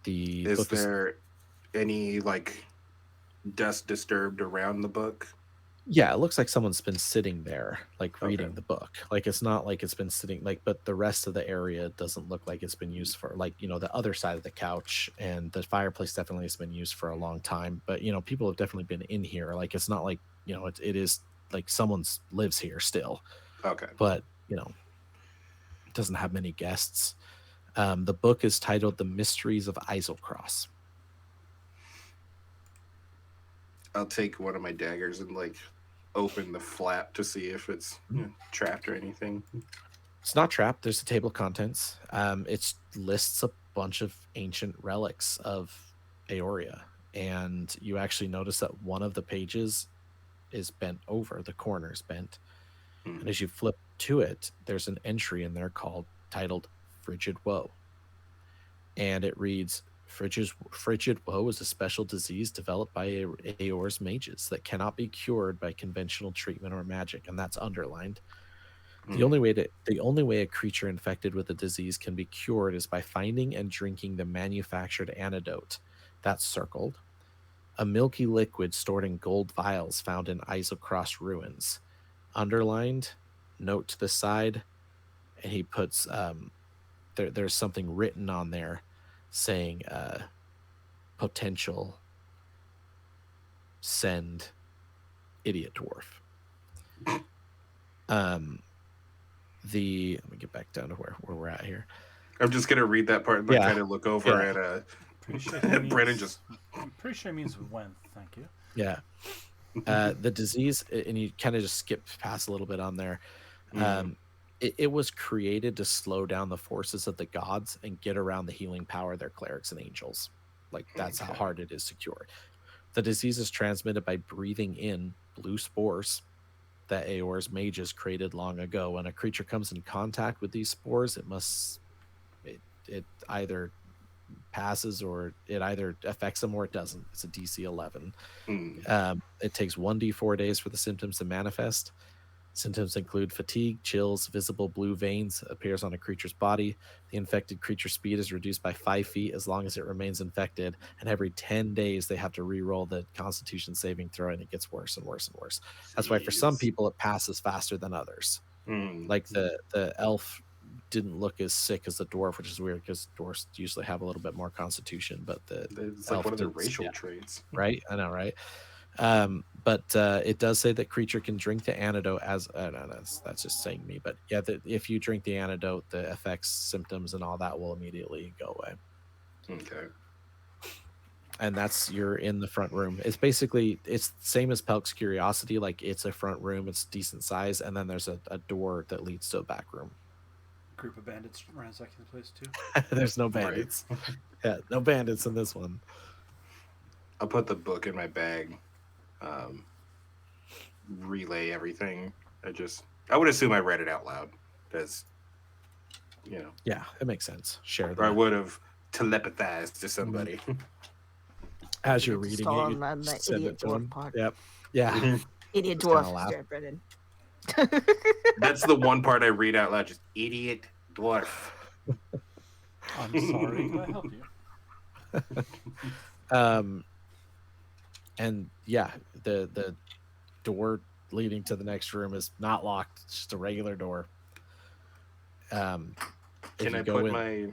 The Is book there any like dust disturbed around the book? Yeah, it looks like someone's been sitting there, like reading Okay. the book. Like, it's not like it's been sitting, like, but the rest of the area doesn't look like it's been used for, like, the other side of the couch and the fireplace definitely has been used for a long time. But people have definitely been in here. Like, it's not like it is like someone's lives here still, Okay. but it doesn't have many guests. The book is titled "The Mysteries of Isocross." I'll take one of my daggers and like open the flap to see if it's trapped or anything. It's not trapped. There's a table of contents. It lists a bunch of ancient relics of Aoria, and you actually notice that one of the pages is bent over. The corner is bent, and as you flip to it, there's an entry in there titled "Frigid Woe," and it reads, Frigid woe is a special disease developed by Aor's mages that cannot be cured by conventional treatment or magic, and that's underlined. The only way a creature infected with the disease can be cured is by finding and drinking the manufactured antidote. That's circled. A milky liquid stored in gold vials found in Isocross ruins. Underlined, note to the side, and he puts there's something written on there saying potential send idiot dwarf. Let me get back down to where we're at here. I'm just gonna read that part and Yeah. kind of look over Yeah. at Brennan. I'm pretty sure it means when. Thank you. Yeah. The disease, and you kind of just skip past a little bit on there. It was created to slow down the forces of the gods and get around the healing power of their clerics and angels. Like, that's how hard it is to cure. The disease is transmitted by breathing in blue spores that Aor's mages created long ago. When a creature comes in contact with these spores, it either passes, or it either affects them or it doesn't. It's a DC 11. It takes 1d4 days for the symptoms to manifest. Symptoms include fatigue, chills, visible blue veins appears on a creature's body. The infected creature's speed is reduced by 5 feet as long as it remains infected, and every 10 days they have to re-roll the Constitution saving throw, and it gets worse and worse and worse. That's why for some people it passes faster than others. Like the elf didn't look as sick as the dwarf, which is weird because dwarves usually have a little bit more Constitution, but it's like one of the racial traits, right? I know, right? But it does say that creature can drink the antidote as no, that's just saying me, but yeah, if you drink the antidote, the effects, symptoms, and all that will immediately go away. Okay. And you're in the front room. It's basically the same as Pelk's Curiosity. Like, it's a front room, it's decent size, and then there's a door that leads to a back room. Group of bandits ransacking the place too. There's no bandits. Yeah, no bandits in this one. I'll put the book in my bag. Relay everything. I would assume I read it out loud, because Yeah, it makes sense. Share or I that. would have telepathized to somebody. As you're reading Stall it, on you the send idiot it to dwarf him. part. Yep. Yeah. Idiot Just kinda dwarf, laugh. Stuart Brennan. That's the one part I read out loud. Just idiot dwarf. I'm sorry. Can I help you? And yeah, the door leading to the next room is not locked. It's just a regular door. Can I put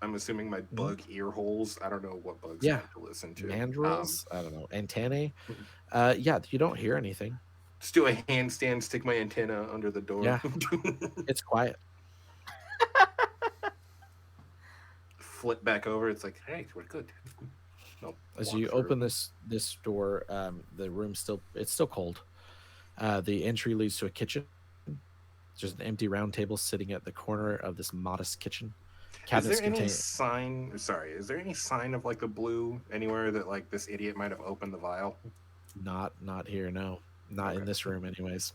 I'm assuming my bug ear holes. I don't know what bugs I have to listen to. Mandrills? I don't know. Antennae? Yeah, you don't hear anything. Just do a handstand, stick my antenna under the door. Yeah. It's quiet. Flip back over. It's like, hey, we're good. No. As you open this door, the room's still cold. The entry leads to a kitchen. There's an empty round table sitting at the corner of this modest kitchen. Is Cabinets there any contain sign? Sorry, is there any sign of like the blue anywhere that like this idiot might have opened the vial? not here, no, not in Okay. this room, anyways.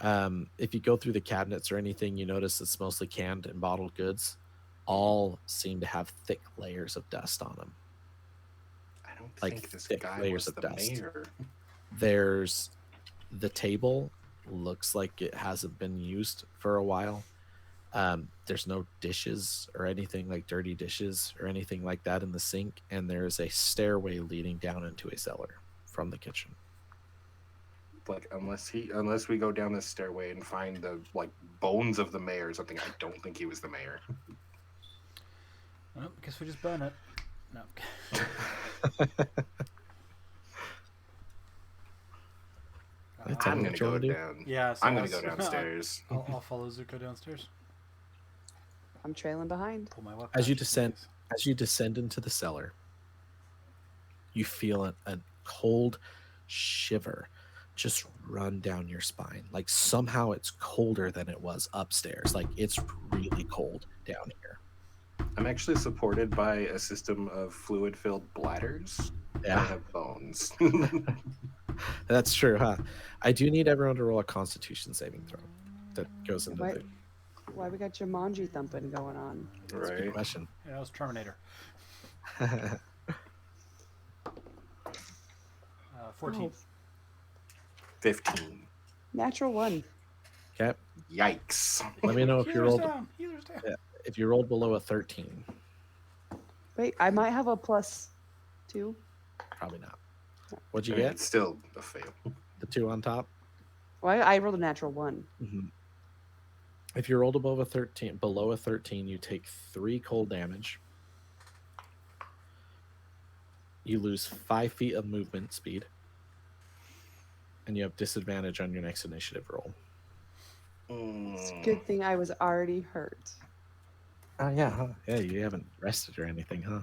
If you go through the cabinets or anything, you notice it's mostly canned and bottled goods. All seem to have thick layers of dust on them. I don't Like think this thick guy layers was of the dust. mayor. There's the table looks like it hasn't been used for a while. There's no dishes or anything like dirty dishes or anything like that in the sink, and there's a stairway leading down into a cellar from the kitchen. Like unless we go down this stairway and find the like bones of the mayor or something, I don't think he was the mayor. Well, I guess we just burn it. No. It's I'm all gonna what you go wanna do. down. Yeah, so I'm gonna I'll- go downstairs. I'll follow Zuko downstairs. I'm trailing behind. Pull my weapon. As you out just descend, in case. as you descend into the cellar, you feel a cold shiver just run down your spine. Like somehow it's colder than it was upstairs. Like it's really cold down here. I'm actually supported by a system of fluid-filled bladders. I Yeah, have bones. that's true, huh? I do need everyone to roll a Constitution saving throw. That goes into Why, the. why we got Jumanji thumping going on? That's a good Right. question. Yeah, that was Terminator. 14. Oh, 15. natural one. Okay, Yikes. let me know if you Healers rolled down. Healers down. Yeah. if you rolled below a 13. Wait, I might have a +2. Probably not. What'd you I mean, get? it's still a fail. The 2 on top. Well, I rolled a natural 1. If you rolled above a 13, below a 13, you take 3 cold damage. You lose 5 feet of movement speed, and you have disadvantage on your next initiative roll. It's a Mm. good thing I was already hurt. Oh yeah, huh? Yeah, you haven't rested or anything, huh?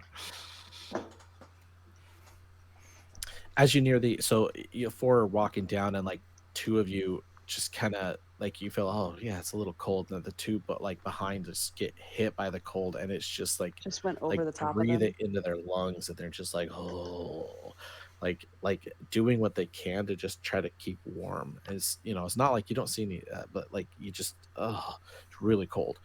As you near the, so you four are walking down, and like 2 of you just kind of like you feel, oh yeah, it's a little cold, and the 2 but like behind just get hit by the cold, and it's just like Just went over like the top of breathe them. it into their lungs, and they're just like, oh, like doing what they can to just try to keep warm. Is it's not like you don't see any, but like you just, oh, it's really cold.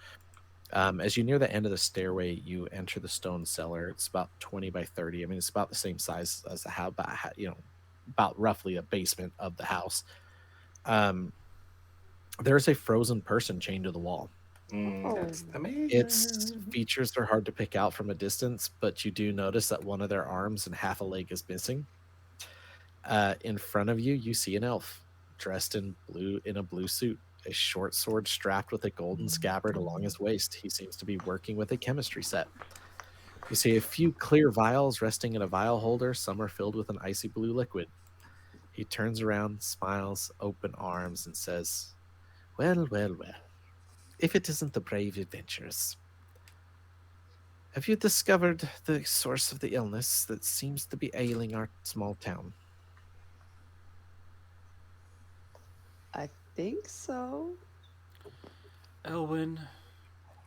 As you near the end of the stairway, you enter the stone cellar. It's about 20 by 30. I mean, it's about the same size as the house, about roughly a basement of the house. There's a frozen person chained to the wall. That's the mayor. Its features are hard to pick out from a distance, but you do notice that one of their arms and half a leg is missing. In front of you, you see an elf dressed in a blue suit, a short sword strapped with a golden scabbard along his waist. He seems to be working with a chemistry set. You see a few clear vials resting in a vial holder. Some are filled with an icy blue liquid. He turns around, smiles, open arms, and says, well, well, well. If it isn't the brave adventurers. Have you discovered the source of the illness that seems to be ailing our small town? I think so. Elwyn,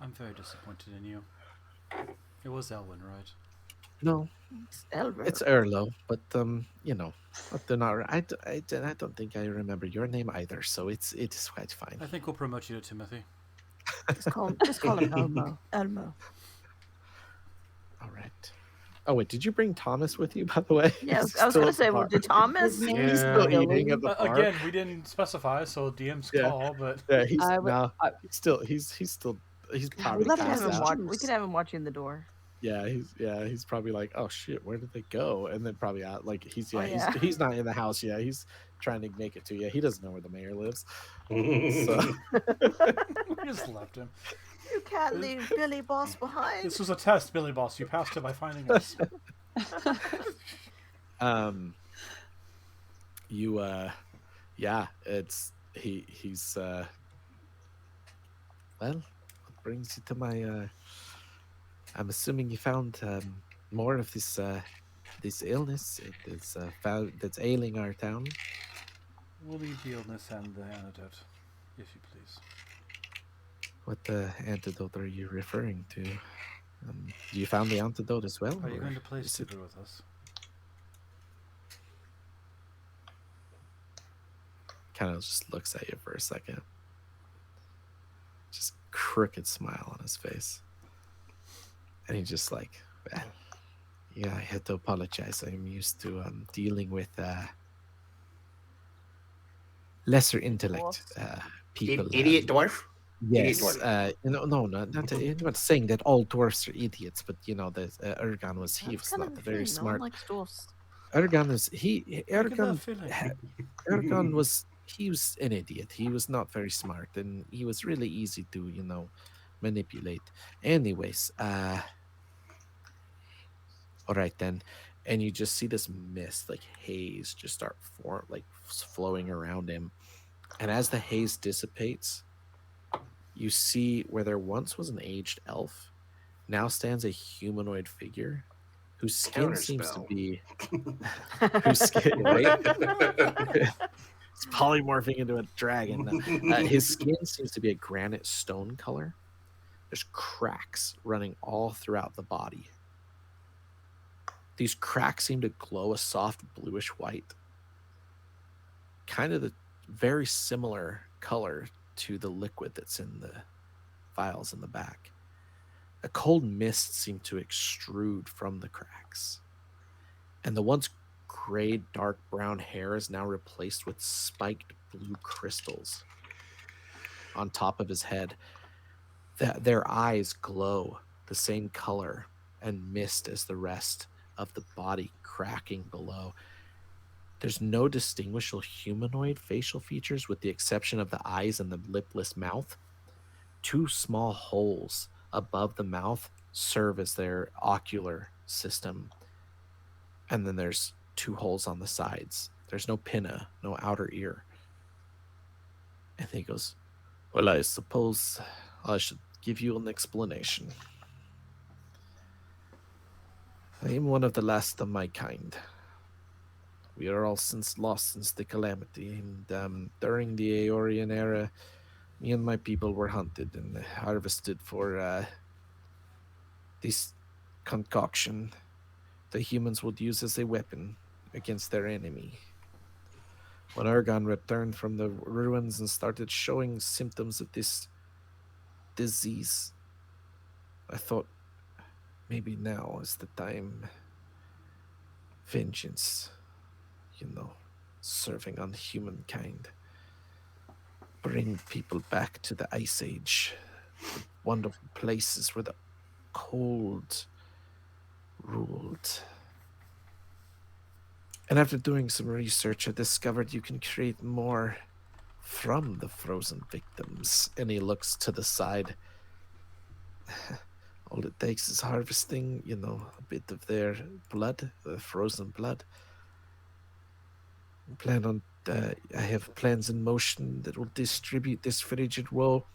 I'm very disappointed in you. It was Elwyn, right? No, It's Elver. it's Erlo, but but they're not. I don't think I remember your name either, so it is quite fine. I think we'll promote you to Timothy. Just call him Elmo. Elmo. All right. Oh wait, did you bring Thomas with you, by the way? Yeah, He's I was still gonna at the say, well, bar. did Thomas? His name He's is still Elwyn. eating at the bar. Again, we didn't specify, so DM's Yeah. call, but Yeah, he's I would- no, I- he's probably let We him passed could have him have out. juice. we could have him watching the door. Yeah, he's probably like, oh shit, where did they go? And then probably out like he's Oh, yeah. he's not in the house. Yeah, he's trying to make it to you. He doesn't know where the mayor lives. So we just left him. You can't leave Billy Boss behind. This was a test, Billy Boss. You passed it by finding us. you yeah, he's well, what brings you to my I'm assuming you found more of this illness it is found that's ailing our town. We'll need the illness and the antidote, if you please. What antidote are you referring to? You found the antidote as well? Are you or going to play is it- stupid with us? Kind of just looks at you for a second. Just crooked smile on his face. And he's just like, well, yeah, I had to apologize. I'm used to dealing with lesser intellect people. Idiot dwarf. Yes, dwarf. no, not I'm not saying that all dwarfs are idiots, but the Ergon was That's not the very thing. No one smart. likes dwarfs. Ergon is I get that Ergon feeling. Ergon was an idiot. He was not very smart, and he was really easy to manipulate. Anyways, all right then, and you just see this mist, like haze, just start flowing around him, and as the haze dissipates, you see where there once was an aged elf, now stands a humanoid figure whose skin seems to Counterspell. be whose skin, right? It's polymorphing into a dragon. His skin seems to be a granite stone color. There's cracks running all throughout the body. These cracks seem to glow a soft bluish white, kind of the very similar color to the liquid that's in the vials in the back. A cold mist seemed to extrude from the cracks, and the once gray dark brown hair is now replaced with spiked blue crystals on top of his head. Their eyes glow the same color and mist as the rest of the body cracking below. There's no distinguishable humanoid facial features with the exception of the eyes and the lipless mouth. 2 small holes above the mouth serve as their ocular system. And then there's 2 holes on the sides. There's no pinna, no outer ear. And he goes, well, I suppose I should give you an explanation. I am one of the last of my kind. We are all lost since the calamity, and during the Aeorian era, me and my people were hunted and harvested for this concoction the humans would use as a weapon against their enemy. When Ergon returned from the ruins and started showing symptoms of this disease, I thought maybe now is the time. Vengeance, serving on humankind. Bring people back to the Ice Age, the wonderful places where the cold ruled. And after doing some research, I discovered you can create more from the frozen victims. And he looks to the side. All it takes is harvesting, a bit of their blood, the frozen blood. I have plans in motion that will distribute this frigid woe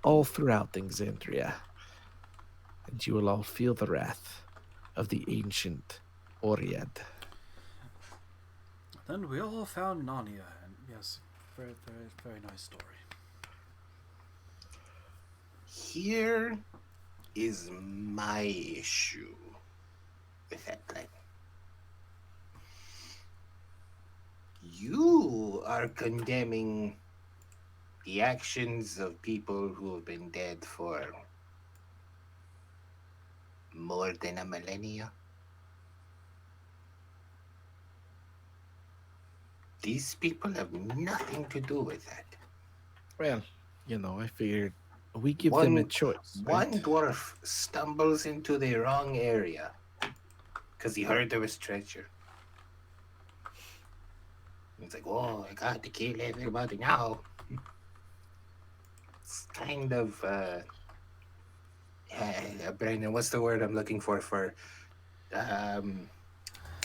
all throughout Exandria. And you will all feel the wrath of the ancient Oread. Then we all found Narnia, and yes, very, very, very nice story. Here is my issue with that plan. You are condemning the actions of people who have been dead for more than a millennia. These people have nothing to do with that. Well, I figured we give them a choice. One Right? dwarf stumbles into the wrong area because he heard there was treasure. He's like, "Oh, I got to kill everybody now." It's kind of, Brandon, what's the word I'm looking for?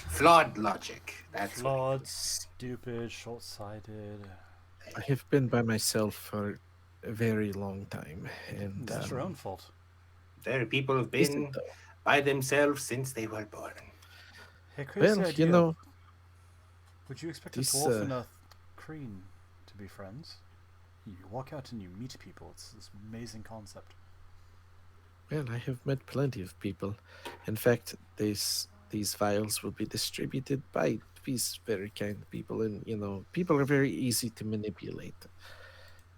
Flawed logic. That's what Flawed, it is. stupid, short-sighted. I have been by myself for a very long time, and It's your own fault. There are people who've is it been though? by themselves since they were born. Hey, crazy Well, idea. Would you expect these, a dwarf in a Kreen to be friends. You walk out and you meet people. It's this amazing concept. Well, I have met plenty of people. In fact, these files will be distributed by these very kind people, and people are very easy to manipulate.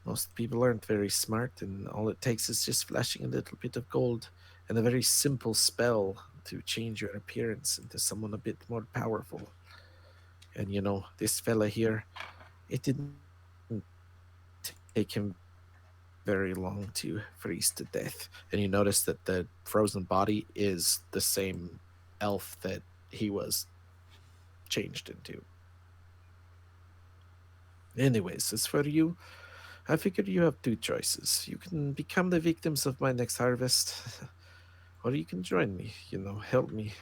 Most people aren't very smart, and all it takes is just flashing a little bit of gold and a very simple spell to change your appearance into someone a bit more powerful. And this fella here, it didn't take him very long to freeze to death. And you notice that the frozen body is the same elf that he was changed into. Anyways, as for you, I figured you have two choices. You can become the victims of my next harvest, or you can join me, help me.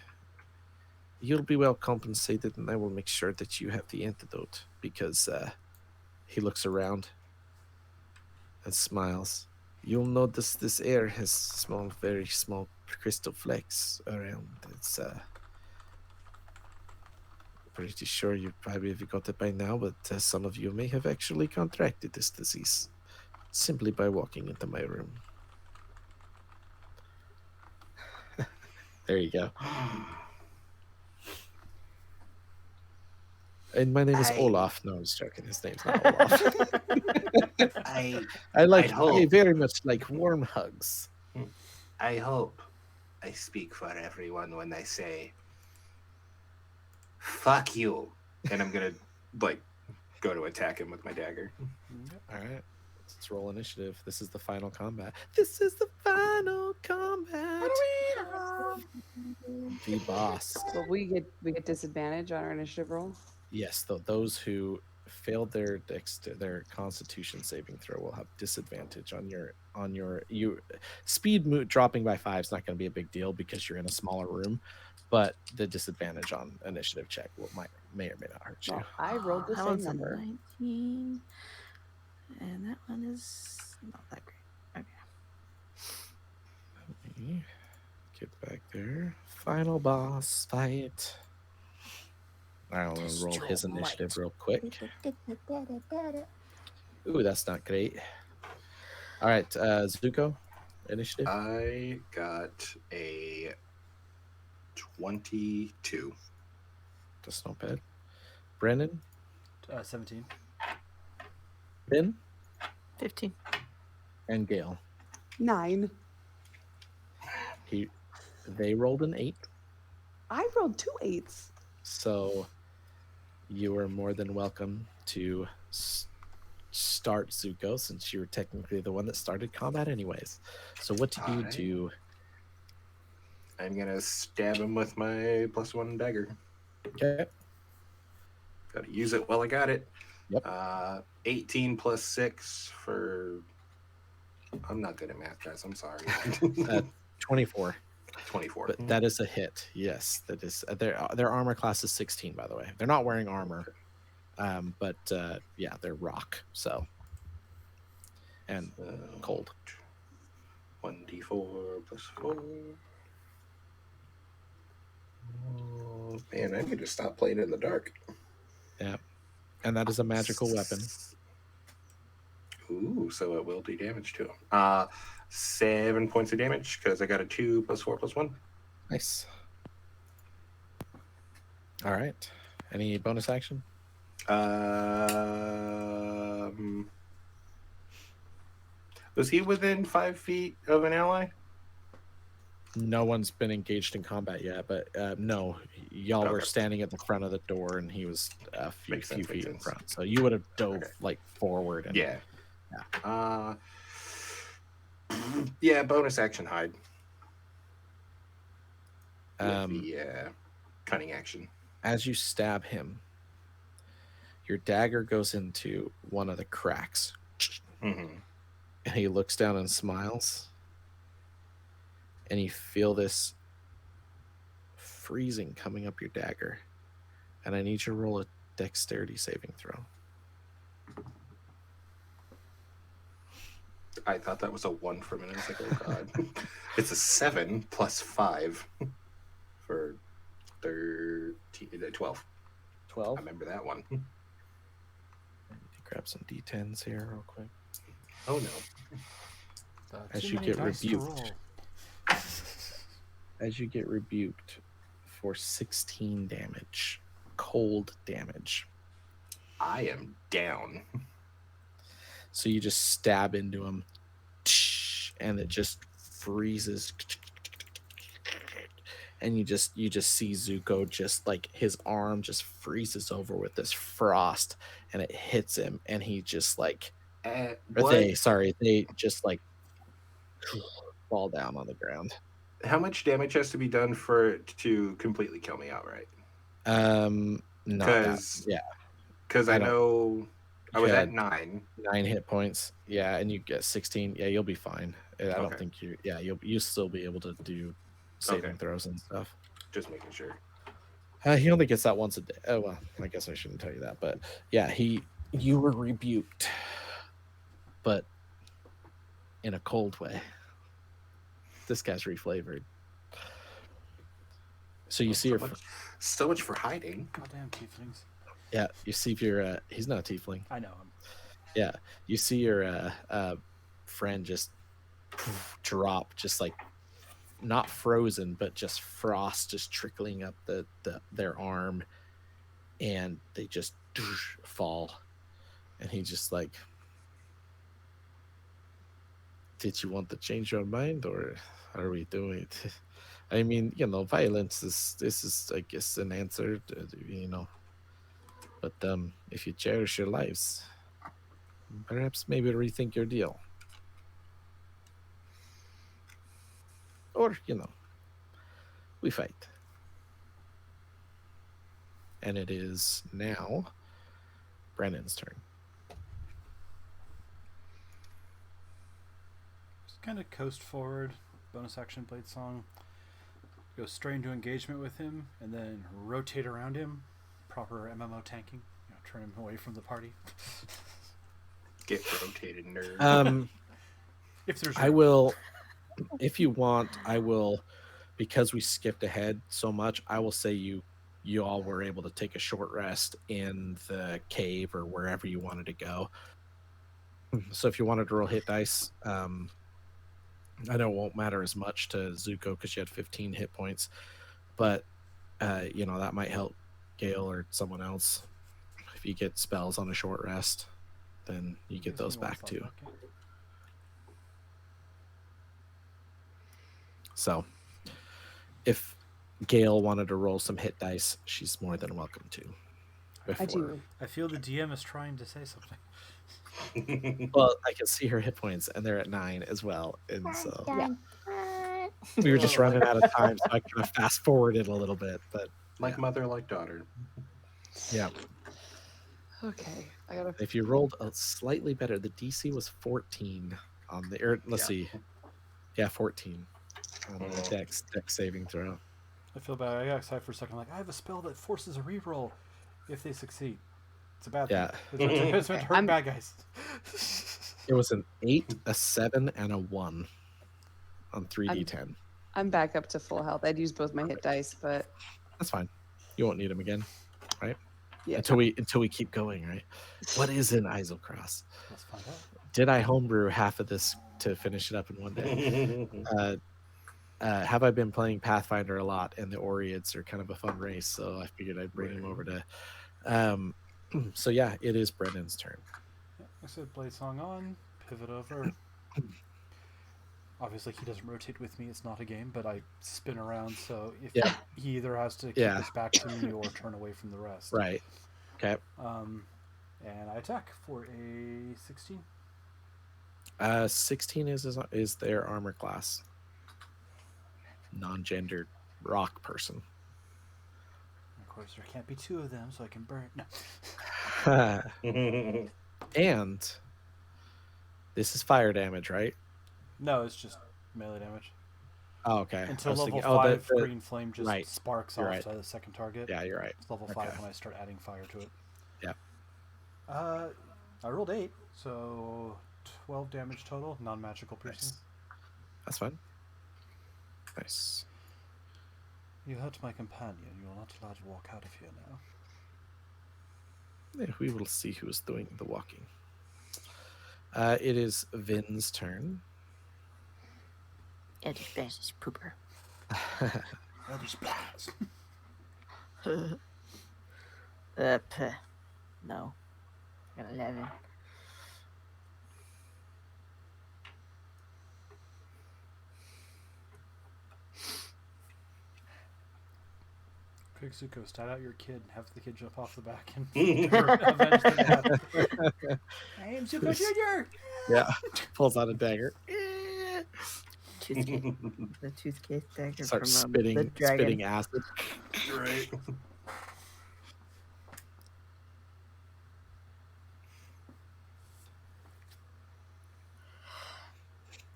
You'll be well compensated, and I will make sure that you have the antidote, because he looks around and smiles. You'll notice this air has very small crystal flakes around. It's pretty sure you probably have got it by now, but some of you may have actually contracted this disease simply by walking into my room. There you go. And my name is Olaf. No, I'm just joking. His name's not Olaf. I very much like warm hugs. I hope I speak for everyone when I say, fuck you. And I'm going to, go to attack him with my dagger. All right. Let's roll initiative. This is the final combat. This is the final combat. The boss. So we get disadvantage on our initiative roll. Yes, those who failed their Constitution saving throw will have disadvantage on your speed dropping by 5 is not going to be a big deal because you're in a smaller room, but the disadvantage on initiative check may or may not hurt you. Well, I rolled the That same one's a number. 19. And that one is not that great. Okay. Let me get back there. Final boss fight. I'll roll his initiative real quick. Ooh, that's not great. All right, Zuko, initiative. I got a 22. That's not bad. Brennan, 17. Ben, 15. and Gail. 9. They rolled an 8. I rolled 2 8s. So you are more than welcome to start, Zuko, since you're technically the one that started combat anyways. So what do you Alright. do? I'm going to stab him with my +1 dagger. Okay. Got to use it while I got it. Yep. 18 plus 6 for... I'm not good at math, guys. I'm sorry. 24. 24. But that is a hit. Yes, that is. Their armor class is 16, by the way. They're not wearing armor, but yeah, they're rock. So and cold. 1d4 plus 4. Oh, man, I need to stop playing in the dark. Yeah, and that is a magical weapon. Ooh, so it will do damage to him. 7 points of damage because I got a 2 plus 4 plus 1. Nice. All right. Any bonus action? Was he within 5 feet of an ally? No one's been engaged in combat yet, but no, y'all were Okay. standing at the front of the door, and he was a few Makes sense, feet makes in sense. front. So you would have dove forward. And, Yeah. Yeah, bonus action hide. With the cunning action. As you stab him, your dagger goes into one of the cracks, Mm-hmm. and he looks down and smiles, and you feel this freezing coming up your dagger, and I need you to roll a dexterity saving throw. I thought that was a 1 for a minute. I was like, oh god. It's a 7 plus 5 for 12. 12. I remember that one. grab some d10s here real quick. Oh no. As Too you many get dice to rebuked. roll. As you get rebuked for 16 damage, cold damage. I am down. So you just stab into him, and it just freezes. And you just see Zuko just like his arm just freezes over with this frost, and it hits him, and he just like, or What? they just like fall down on the ground. How much damage has to be done for it to completely kill me outright? Not that. Because Yeah, because I I don't- know I was Yeah. at 9. 9 hit points. Yeah, and you get 16. Yeah, you'll be fine. I don't Okay. think you. Yeah, you'll still be able to do saving Okay. throws and stuff. Just making sure. He only gets that once a day. Oh well, I guess I shouldn't tell you that, but yeah, you were rebuked, but in a cold way. This guy's reflavored. So you see your, So much for hiding. Goddamn tieflings. yeah, you see if your he's not a tiefling. I know him. Yeah, you see your friend just drop, just like not frozen, but just frost just trickling up their arm, and they just fall, and he just like, did you want to change your mind, or are we doing it? I mean, violence is I guess an answer, but if you cherish your lives, perhaps maybe rethink your deal. Or, we fight. And it is now Brennan's turn. Just kind of coast forward, bonus action blade song. Go straight into engagement with him, and then rotate around him. Proper MMO tanking. Turn him away from the party. Get rotated, nerd. If there's I will, if you want, I will, because we skipped ahead so much, I will say you all were able to take a short rest in the cave or wherever you wanted to go. So if you wanted to roll hit dice, I know it won't matter as much to Zuko because you had 15 hit points, but that might help Gale or someone else. If you get spells on a short rest, then you get those back too. So if Gale wanted to roll some hit dice, she's more than welcome to. I do. I feel the DM is trying to say something. Well, I can see her hit points, and they're at 9 as well. And so Yeah. we were just running out of time, so I kind of fast forwarded a little bit. But Like mother, like daughter. yeah, Okay, I gotta. if you rolled a slightly better, the DC was 14 on the. Or let's see, 14 on the dex saving throw. I feel bad. I got excited for a second. Like, I have a spell that forces a reroll if they succeed. It's a bad Yeah. thing. It's meant to hurt bad guys. It was an 8, a 7, and a 1 on 3d10. I'm back up to full health. I'd use both my hit dice, but That's fine. You won't need them again, right? yeah. Until we keep going, right? What is in Isocross? Let's find out. Did I homebrew half of this to finish it up in one day? Have I been playing Pathfinder a lot, and the Oriads are kind of a fun race, so I figured I'd bring him over to. So yeah, it is Brennan's turn. I said blade song on, pivot over. Obviously, he doesn't rotate with me. It's not a game, but I spin around, so if Yeah. he either has to keep Yeah. his back to me or turn away from the rest. Right. Okay. And I attack for a 16. 16 is their armor class. Non-gendered rock person. Of course, there can't be two of them, so I can burn. No. And this is fire damage, right? No, it's just melee damage. Oh, okay. I Until was level thinking- 5, the- green flame just right. sparks You're off right. to the second target. Yeah, you're right. It's level 5 Okay. when I start adding fire to it. Yeah. I rolled 8, so 12 damage total, non-magical piercing. Nice. That's fine. Nice. You hurt my companion. You are not allowed to walk out of here now. We will see who is doing the walking. It is Vin's turn. Eldritch Blast is pooper. Eldritch Blast. No. I got 11. Quick, Zuko, stat out your kid and have the kid jump off the back and avenge the dad. I am Zuko Jr. Yeah, pulls out a dagger. Toothcase. The toothcase dagger Starts from the dragon. spitting acid. Right.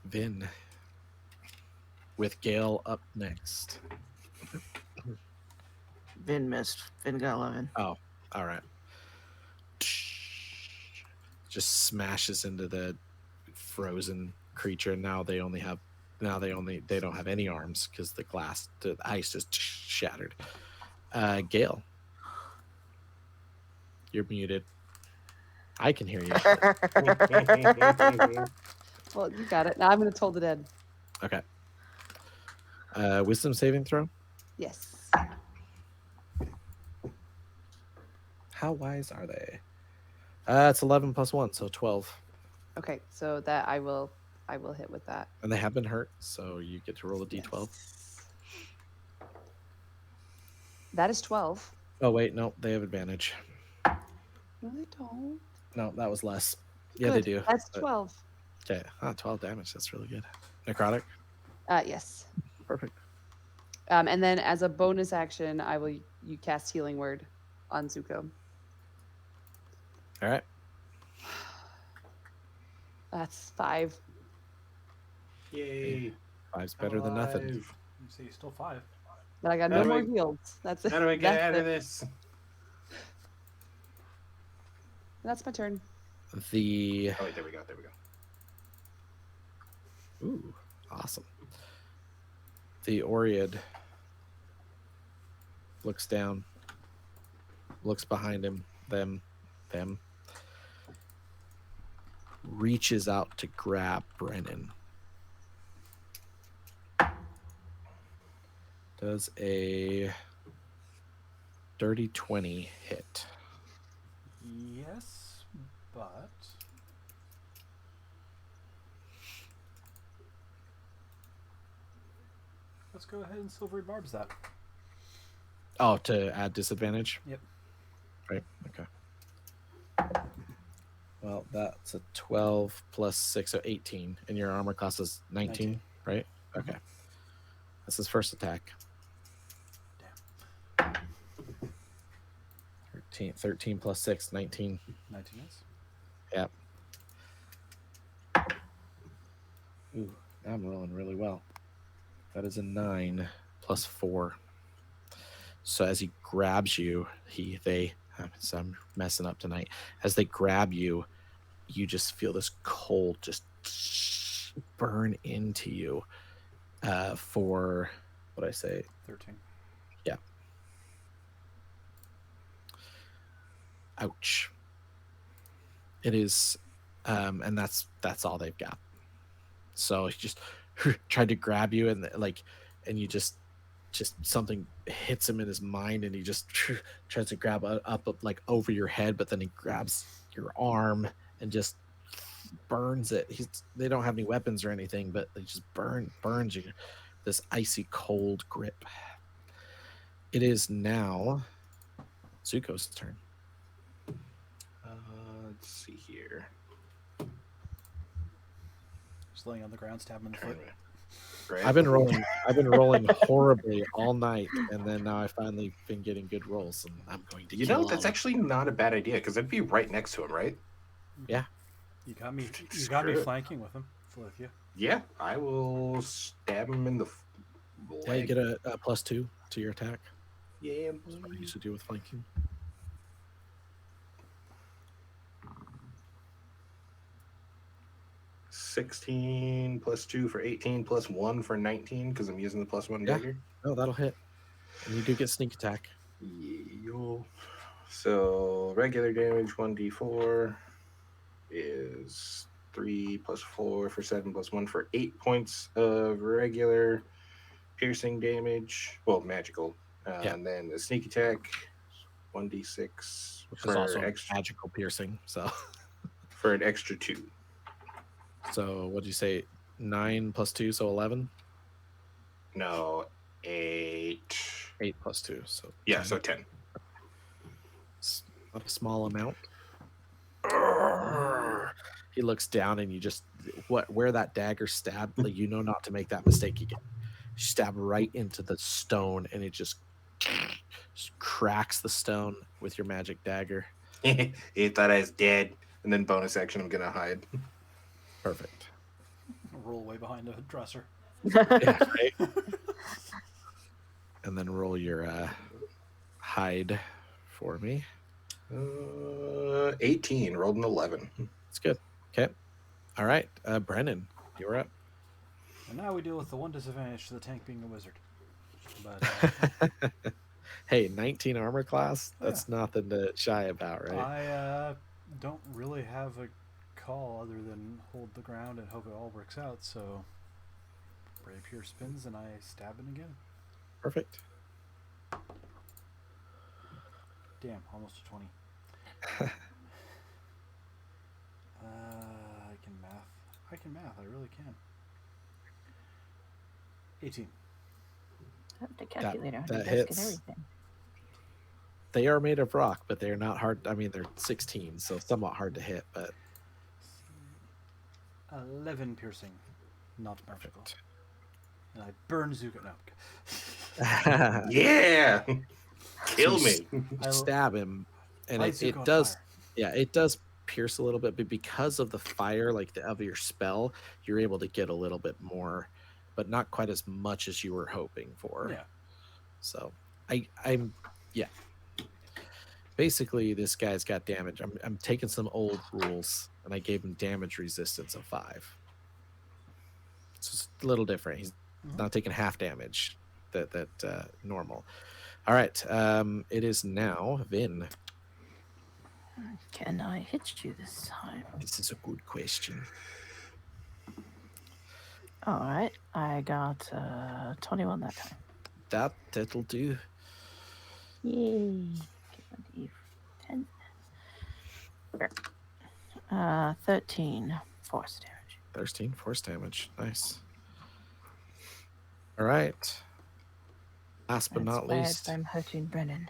Vin, with Gale up next. Vin missed. Vin got 11. All right. Just smashes into the frozen creature. Now they don't have any arms because the ice just shattered. Gale, you're muted. I can hear you. Well, you got it. Now I'm going to toll the dead. Okay. Wisdom saving throw. Yes. How wise are they? It's 11 plus 1, so 12. Okay, so that I will hit with that. And they have been hurt, so you get to roll a d12. Yes. That is 12. Oh, wait, no, they have advantage. No, they don't. No, that was less. Yeah, Good. they do. That's but- 12. Okay, 12 damage. That's really good. Necrotic. Yes. Perfect. And then as a bonus action, you cast Healing Word on Zuko. All right. That's 5. Yay. 5's better than nothing. You see, still 5. But I got How no do more I- heals. That's it. How do I get That's out of it. this? That's my turn. The Oh, wait, there we go. ooh, awesome. The Oread looks down, looks behind him, them, reaches out to grab Brennan. Does a dirty 20 hit? Yes, but let's go ahead and silvery barbs that. Oh, to add disadvantage? Yep. Right, okay. Well, that's a 12 plus 6, so 18. And your armor class is 19, right? Okay. That's his first attack. Damn. 13 plus 6, 19. 19 is. Yep. Ooh, I'm rolling really well. That is a 9 plus 4. So as he grabs you, so I'm messing up tonight. As they grab you, you just feel this cold just burn into you for, what I say? 13. Yeah. Ouch. It is, and that's all they've got. So he just tried to grab you, and you just something hits him in his mind, and he just tries to grab up like over your head, but then he grabs your arm and just burns it. They don't have any weapons or anything, but they just burns you. This icy cold grip. It is now Zuko's turn. Let's see here. Just laying on the ground, stabbing him in the foot. Great. I've been rolling horribly all night, and then now I finally been getting good rolls, and I'm going to. You kill know, all that's of actually not a bad idea because I'd be right next to him, right? Yeah. You got me. You Screw got me it. flanking with him. With you. Yeah, I will stab him in the Yeah, you leg. get a +2 to your attack. Yeah. That's what I used to do with flanking. $16 plus 2 for 18 plus 1 for 19 because I'm using the +1 Yeah. dagger. Oh, that'll hit. And you do get sneak attack. Yo. So regular damage 1d4 is 3 plus 4 for 7 plus 1 for 8 points of regular piercing damage. Well, magical. Yeah. And then a sneak attack 1d6 Which is for also extra magical piercing. So, for an extra 2. so what do you say? 9 plus 2, so 11. No, 8. 8 plus 2, so Yeah, 10. so 10. It's not a small amount. He looks down, and you just where that dagger stabbed, like, not to make that mistake again. You stab right into the stone, and it just cracks the stone with your magic dagger. He thought I was dead. And then bonus action, I'm gonna hide. Perfect. Roll way behind a dresser. Yeah, right. And then roll your hide for me. 18. Rolled an 11. It's good. Okay. All right, Brennan, you're up. And now we deal with the one disadvantage to the tank being a wizard. But Hey, 19 armor class. Oh, That's nothing to shy about, right? I don't really have a call other than hold the ground and hope it all works out. So Rapier spins and I stab him again. Perfect. Damn, almost a 20. I can math. I really can. 18. I have the calculator on that the desk and hits. everything. They are made of rock, but they're not hard. I mean, they're 16, so somewhat hard to hit, but 11 piercing, not magical. perfect. And I burn Zuko. No. Yeah! Kill So me. I Stab him, and light it Zuko on does. fire. Yeah, it does pierce a little bit, but because of the fire, of your spell, you're able to get a little bit more, but not quite as much as you were hoping for. Yeah. So I'm basically, this guy's got damage. I'm taking some old rules, and I gave him damage resistance of 5. It's just a little different. He's not taking half damage that normal. All right, it is now Vin. Can I hit you this time? This is a good question. All right, I got 21 that time. That'll do. Yay! Get my D10. Okay. 13 force damage. 13 force damage. Nice. All right. Last but That's not bad least, if I'm hurting Brennan.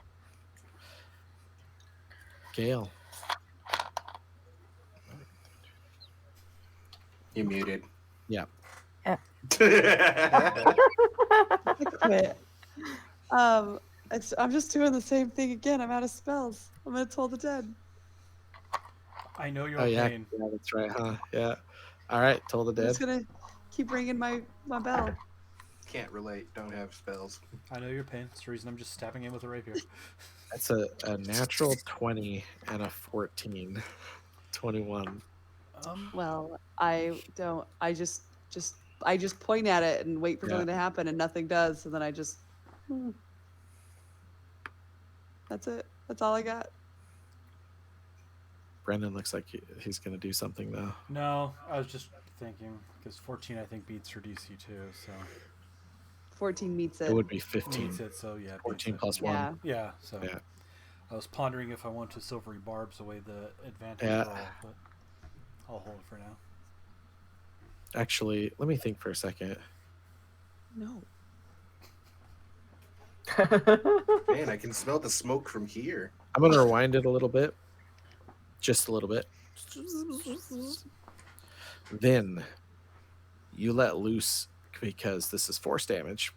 Gale. You muted. Yeah. I quit. I'm just doing the same thing again. I'm out of spells. I'm gonna Toll the Dead. I know you're Oh, in yeah. pain. Yeah, that's right, huh? Yeah. All right. Toll the I'm dead. just gonna keep ringing my bell. Can't relate. Don't have spells. I know your pain. It's the reason I'm just stabbing him with a rapier. That's a natural 20 and a 14. 21. Well, I don't. I just point at it and wait for Yeah. something to happen, and nothing does. And then I just. That's it. That's all I got. Brendan looks like he's going to do something, though. No, I was just thinking because 14 I think beats her DC too. So 14 meets it. It would be 15. beats it. So yeah. beats 14 it. plus Yeah. 1. Yeah. So Yeah. I was pondering if I want to silvery barbs away the advantage Yeah. roll, but I'll hold it for now. Actually, let me think for a second. No. Man, I can smell the smoke from here. I'm going to rewind it a little bit. Just a little bit. Then you let loose, because this is force damage,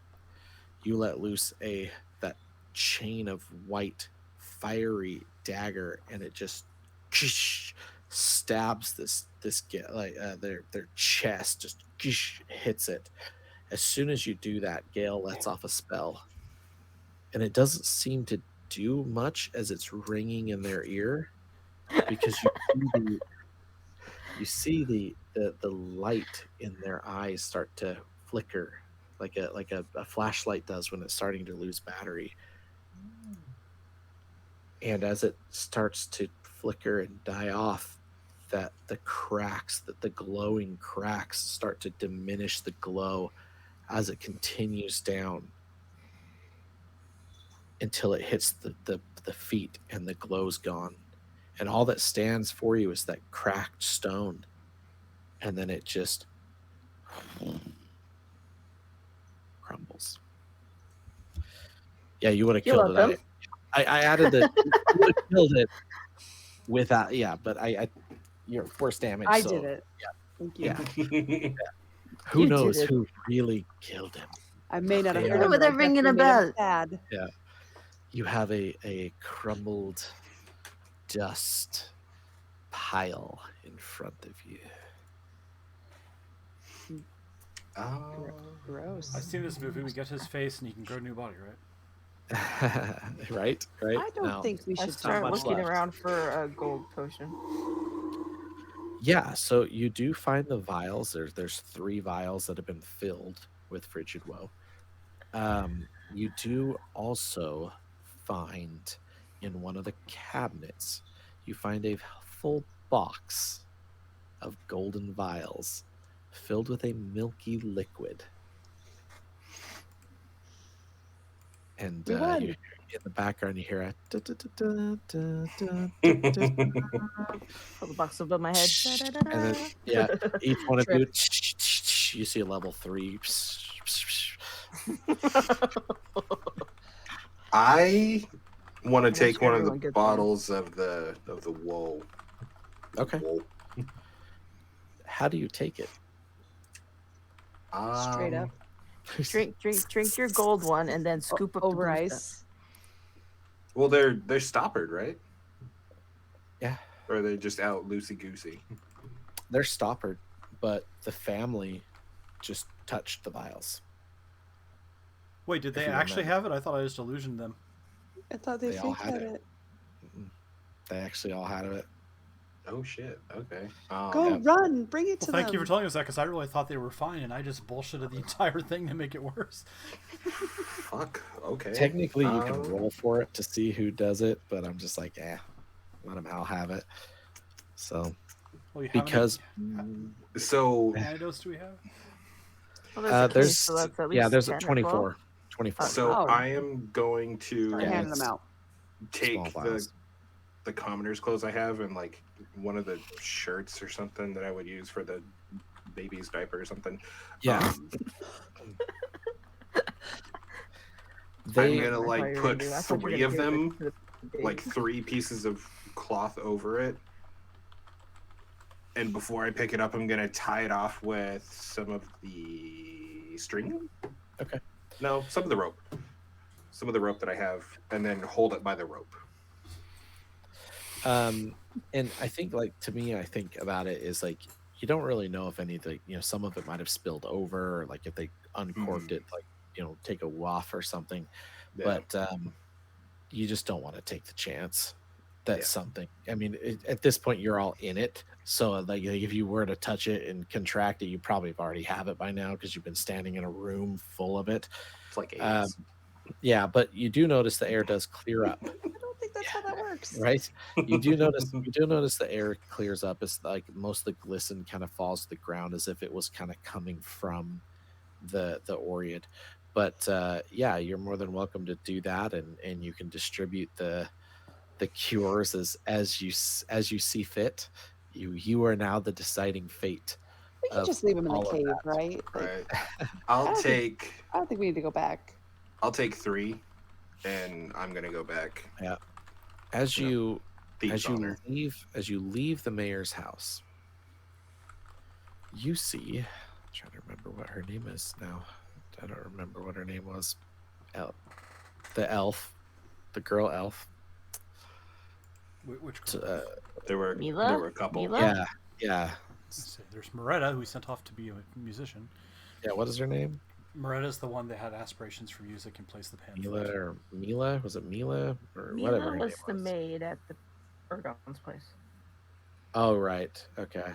you let loose that chain of white fiery dagger, and it just stabs this their chest, just hits it. As soon as you do that, Gale lets off a spell, and it doesn't seem to do much as it's ringing in their ear, because you see the light in their eyes start to flicker like a flashlight does when it's starting to lose battery. And as it starts to flicker and die off, that the cracks, that the glowing cracks start to diminish the glow as it continues down until it hits the feet and the glow's gone. And all that stands for you is that cracked stone. And then it just crumbles. Yeah, you would have You're killed it. welcome. I added the you would have killed it without, yeah, but I your force damage. I so, did it. Thank you. Yeah. Who You did knows it. who really killed him? I may not have Yeah. heard What him, were but they I ringing definitely made him about? sad. You have a crumbled dust pile in front of you. Gross. I've seen this movie. We get his face, and he can grow a new body, right? Right? I don't No. think we I should start much looking left. around for a gold potion. Yeah, so you do find the vials. There's 3 vials that have been filled with frigid woe. You do also find in one of the cabinets, you find a full box of golden vials filled with a milky liquid. And We won. in the background, you hear a Put the box above my head. and then yeah, each one of you, Trip. you see a level 3. I want to I'm take sure one of everyone the gets one. bottles of the woe. Okay, Woe. how do you take it? Straight up. Drink your gold one and then scoop up Over the blue ice. stuff. Well, they're stoppered, right? Yeah, Or are they just out loosey goosey? they're stoppered, but the family just touched the vials. Wait, did they If you actually remember. have it? I thought I just illusioned them. I thought they They all faked had had it. it. They actually all had it. Oh shit. Okay. Go yeah. run, bring it Well, to thank them. you for telling us that, because I really thought they were fine, and I just bullshitted the entire thing to make it worse. Fuck. Okay. Technically, you can Um, roll for it to see who does it, but I'm just like, let them all have it. So Well, you have because So any antidotes do we have? Well, there's a case, there's so that's at yeah, least there's a 10 or 24. 12. 24. so Oh. I am going to Start Yeah, handing them it's- out. take small the vials. commoner's clothes I have and like one of the shirts or something that I would use for the baby's diaper or something. Yeah, I'm they gonna That's what like you're put gonna do. I thought you were 3 gonna of give it them, to the like baby. 3 pieces of cloth over it. And before I pick it up, I'm gonna tie it off with some of the string. Okay. No, some of the rope. Some of the rope that I have, and then hold it by the rope. and I think like to me, I think about it is like you don't really know if any of the some of it might have spilled over, or like if they uncorked it, like take a waff or something. Yeah. But you just don't want to take the chance that Yeah. something. I mean, at this point, you're all in it. So like if you were to touch it and contract it, you probably already have it by now because you've been standing in a room full of it. It's like AIDS. Yeah, but you do notice the air does clear up. I don't think that's how that works. Right, you do notice the air clears up. It's like most of the glisten kind of falls to the ground as if it was kind of coming from the Oread. But yeah, you're more than welcome to do that, and you can distribute the cures as you see fit. You are now the deciding fate. We can of just leave them in all the of cave, that. right? Like, Right. I I'll don't think- take I don't think we need to go back. 3, and I'm gonna go back. As Yeah. you Thieves' honor. as you leave the mayor's house, you see. I'm trying to remember what her name is now. I don't remember what her name was. The elf, the girl elf. Which T- girl? There were Mila? a couple. Mila? Yeah. Let's see. There's Moretta, who we sent off to be a musician. Yeah. What is her name? Moretta's the one that had aspirations for music and plays the pan. Mila or Mila? Was it Mila or Mila whatever her was name the was? maid at the Ergon's place. Oh right. Okay.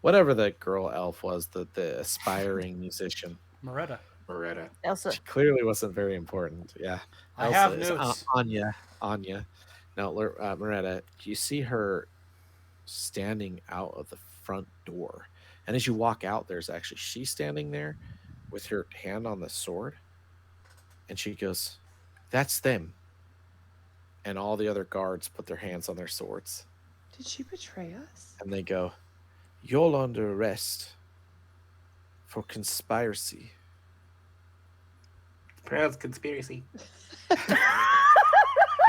Whatever the girl elf was, the aspiring musician. Moretta. Moretta. Elsa. She clearly wasn't very important. Yeah. I have Elsa is notes. Anya. Anya. Now, Moretta, you see her standing out of the front door. And as you walk out, there's actually she standing there with her hand on the sword. And she goes, "That's them." And all the other guards put their hands on their swords. Did she betray us? And they go, "You're under arrest for conspiracy." Pronounced conspiracy.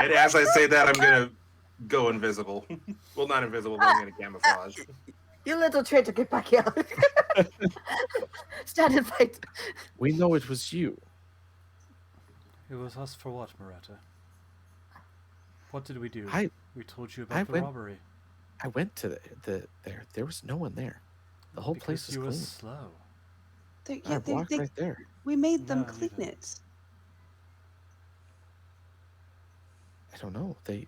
And as I say that, I'm gonna go invisible. Well, not invisible, but I'm gonna camouflage. You little traitor, get back here. Stand and fight. We know it was you. It was us for what, Moretta? What did we do? I We told you I about the went- robbery. I went to the there. There was no one there. The whole Because place was you were clean. slow. I walked right there. We made them No, you clean didn't. it. I don't know. They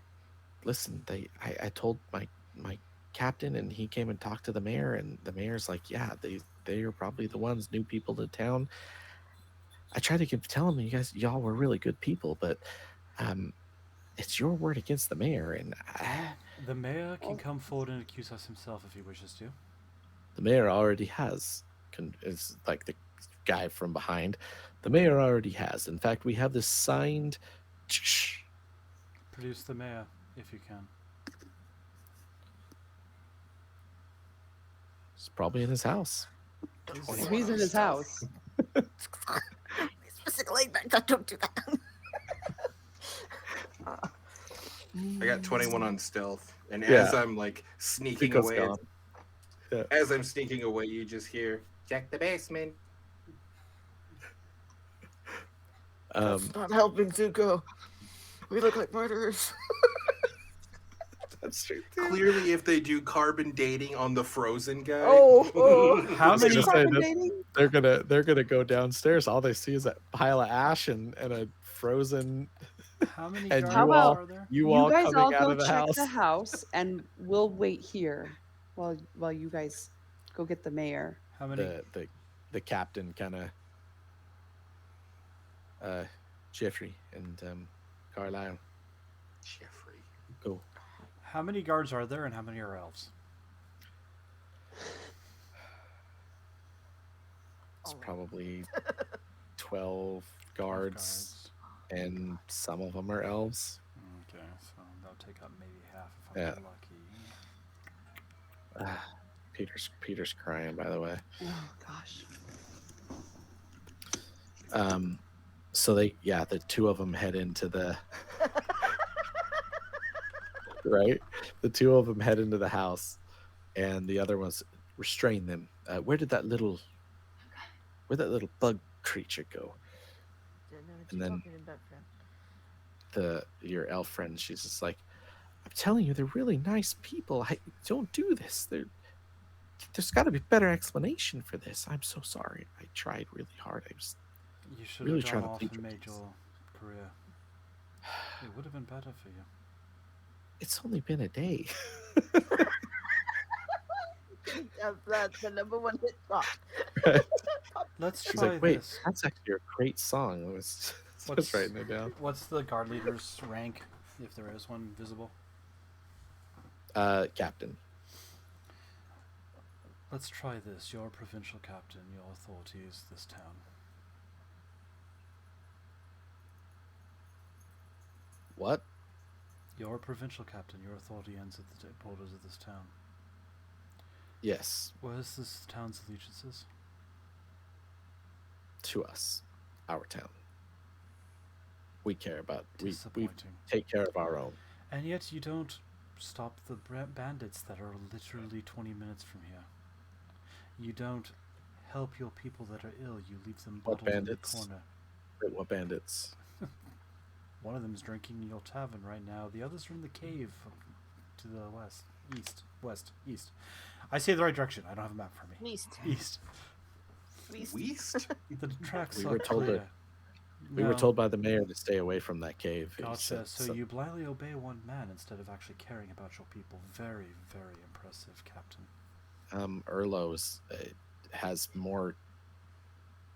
listen. I told my captain, and he came and talked to the mayor, and the mayor's like, "Yeah, they are probably the ones, new people to town." I tried to tell him, y'all were really good people, but it's your word against the mayor, and The mayor can Oh. come forward and accuse us himself if he wishes to. the mayor already has. It's like the guy from behind. The mayor already has. In fact, we have this signed. Produce the mayor if you can. It's probably in his house. If he's in his house. Specifically, don't do that. I got 21 on stealth, and Yeah. as I'm like sneaking Rico's away, gone. Yeah. as I'm sneaking away, you just hear, "Check the basement." Um, not helping, Zuko. We look like murderers. that's true. Clearly, if they do carbon dating on the frozen guy, How was many? just saying that- Dating? They're gonna go downstairs. All they see is that pile of ash and a frozen. How many And guards you all- are there? You You all guys coming all out go of the check house. the house, and we'll wait here while you guys go get the mayor. How many? The captain kind of Jeffrey and Carlisle Jeffrey. go. How many guards are there, and how many are elves? It's probably 12 guards, and some of them are elves. Okay, so that'll take up maybe half if Yeah. I'm lucky. Peter's crying, by the way. Oh gosh. So the two of them head into the right. The two of them head into the house, and the other ones restrain them. Where'd that little bug creature go? And then your elf friend, she's just like, "I'm telling you, they're really nice people. I don't do this. There's got to be a better explanation for this. I'm so sorry. I tried really hard. I was You should Really have trying gone to off plead and your made case. your career. It would have been better for you. It's only been a day." That's the number one hit shot. Let's She's try like, "Wait, this. that's actually a great song." I was What's- just writing it down. What's the guard leader's rank, if there is one visible? Captain. Let's try this. Your provincial captain, your authority is this town. What? Your provincial captain, your authority ends at the borders of this town. Yes, What is this town's allegiances? to us, our town. We care about. We Disappointing. take care of our own. And yet you don't stop the bandits that are literally 20 minutes from here. You don't help your people that are ill. You leave them What bottled in the bandits? corner. Wait, what bandits? One of them is drinking in your tavern right now. The others are in the cave to the west. East. I say the right direction. I don't have a map for me. East. East. Weast? The tracks We are were told clear. We were No. told by the mayor to stay away from that cave. He Gotcha. said So you blindly obey one man instead of actually caring about your people. Very, very impressive, Captain. Erlo's has more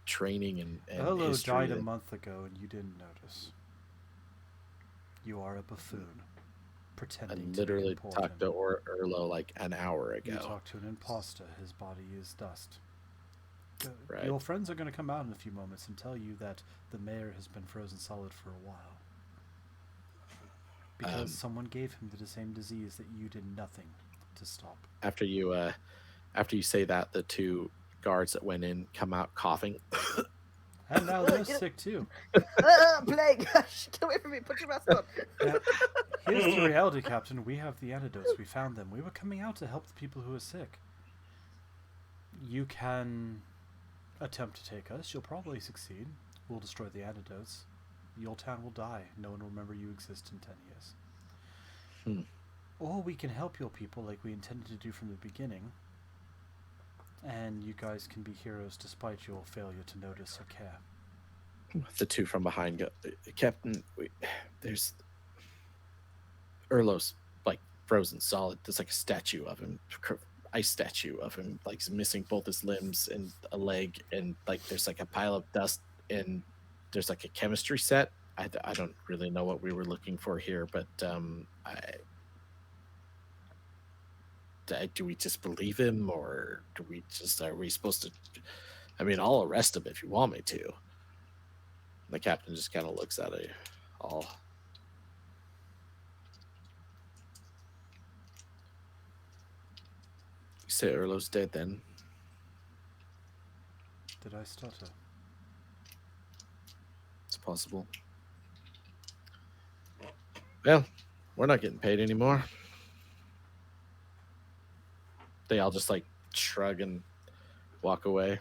training and Hello history died a than- month ago and you didn't notice. You are a buffoon, I pretending literally to be talked important. to Urlo like an hour You ago. talk to an imposter. His body is dust. Right. Your friends are going to come out in a few moments and tell you that the mayor has been frozen solid for a while. Because someone gave him the same disease that you did nothing to stop. After you say that, the two guards that went in come out coughing. And now they're sick too. Plague! Get away from me! Put your mask on. Now, here's the reality, Captain. We have the antidotes. We found them. We were coming out to help the people who are sick. You can attempt to take us. You'll probably succeed. We'll destroy the antidotes. Your town will die. No one will remember you exist in 10 years. Or we can help your people like we intended to do from the beginning. And you guys can be heroes despite your failure to notice or care. The two from behind go, Captain, there's Urlo's like frozen solid. There's like a statue of him, ice statue of him, like missing both his limbs and a leg, and like there's like a pile of dust, and there's like a chemistry set. I don't really know what we were looking for here, but do we just believe him, or do we just are we supposed to? I mean, I'll arrest him if you want me to. The captain just kind of looks at it all. You say Urlo's dead then? Did I stutter? It's possible. Well, we're not getting paid anymore. They all just like shrug and walk away,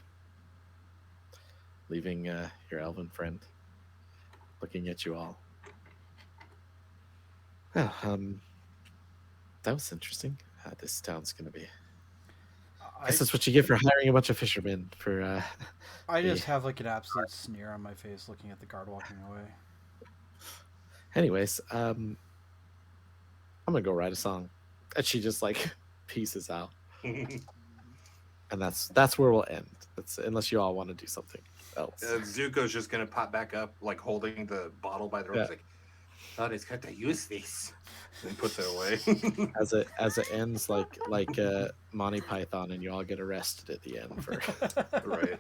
leaving your elven friend looking at you all. Well, that was interesting. How this town's gonna be. I guess that's what you get for hiring a bunch of fishermen. For I just have like an absolute sneer on my face looking at the guard walking away. anyways, I'm gonna go write a song, and she just like pieces out, and that's where we'll end. That's unless you all want to do something else. Zuko's just gonna pop back up, like holding the bottle by the rope. He's like, "Thought it's got to use this," and puts it away. as it ends like Monty Python, and you all get arrested at the end for Right.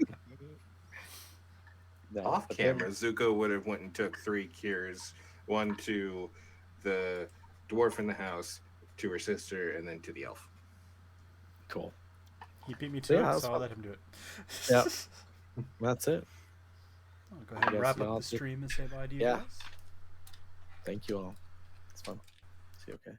No, Off but then- camera, Zuko would have went and took 3 cures, one to the dwarf in the house, to her sister, and then to the elf. Cool. He beat me to Yeah, it, that's so I'll fun. let him do it. Yep. That's it. I'll go ahead and Yes, wrap y'all up the do- stream and say bye to you Yeah. guys. Thank you all. It's fun. See you okay.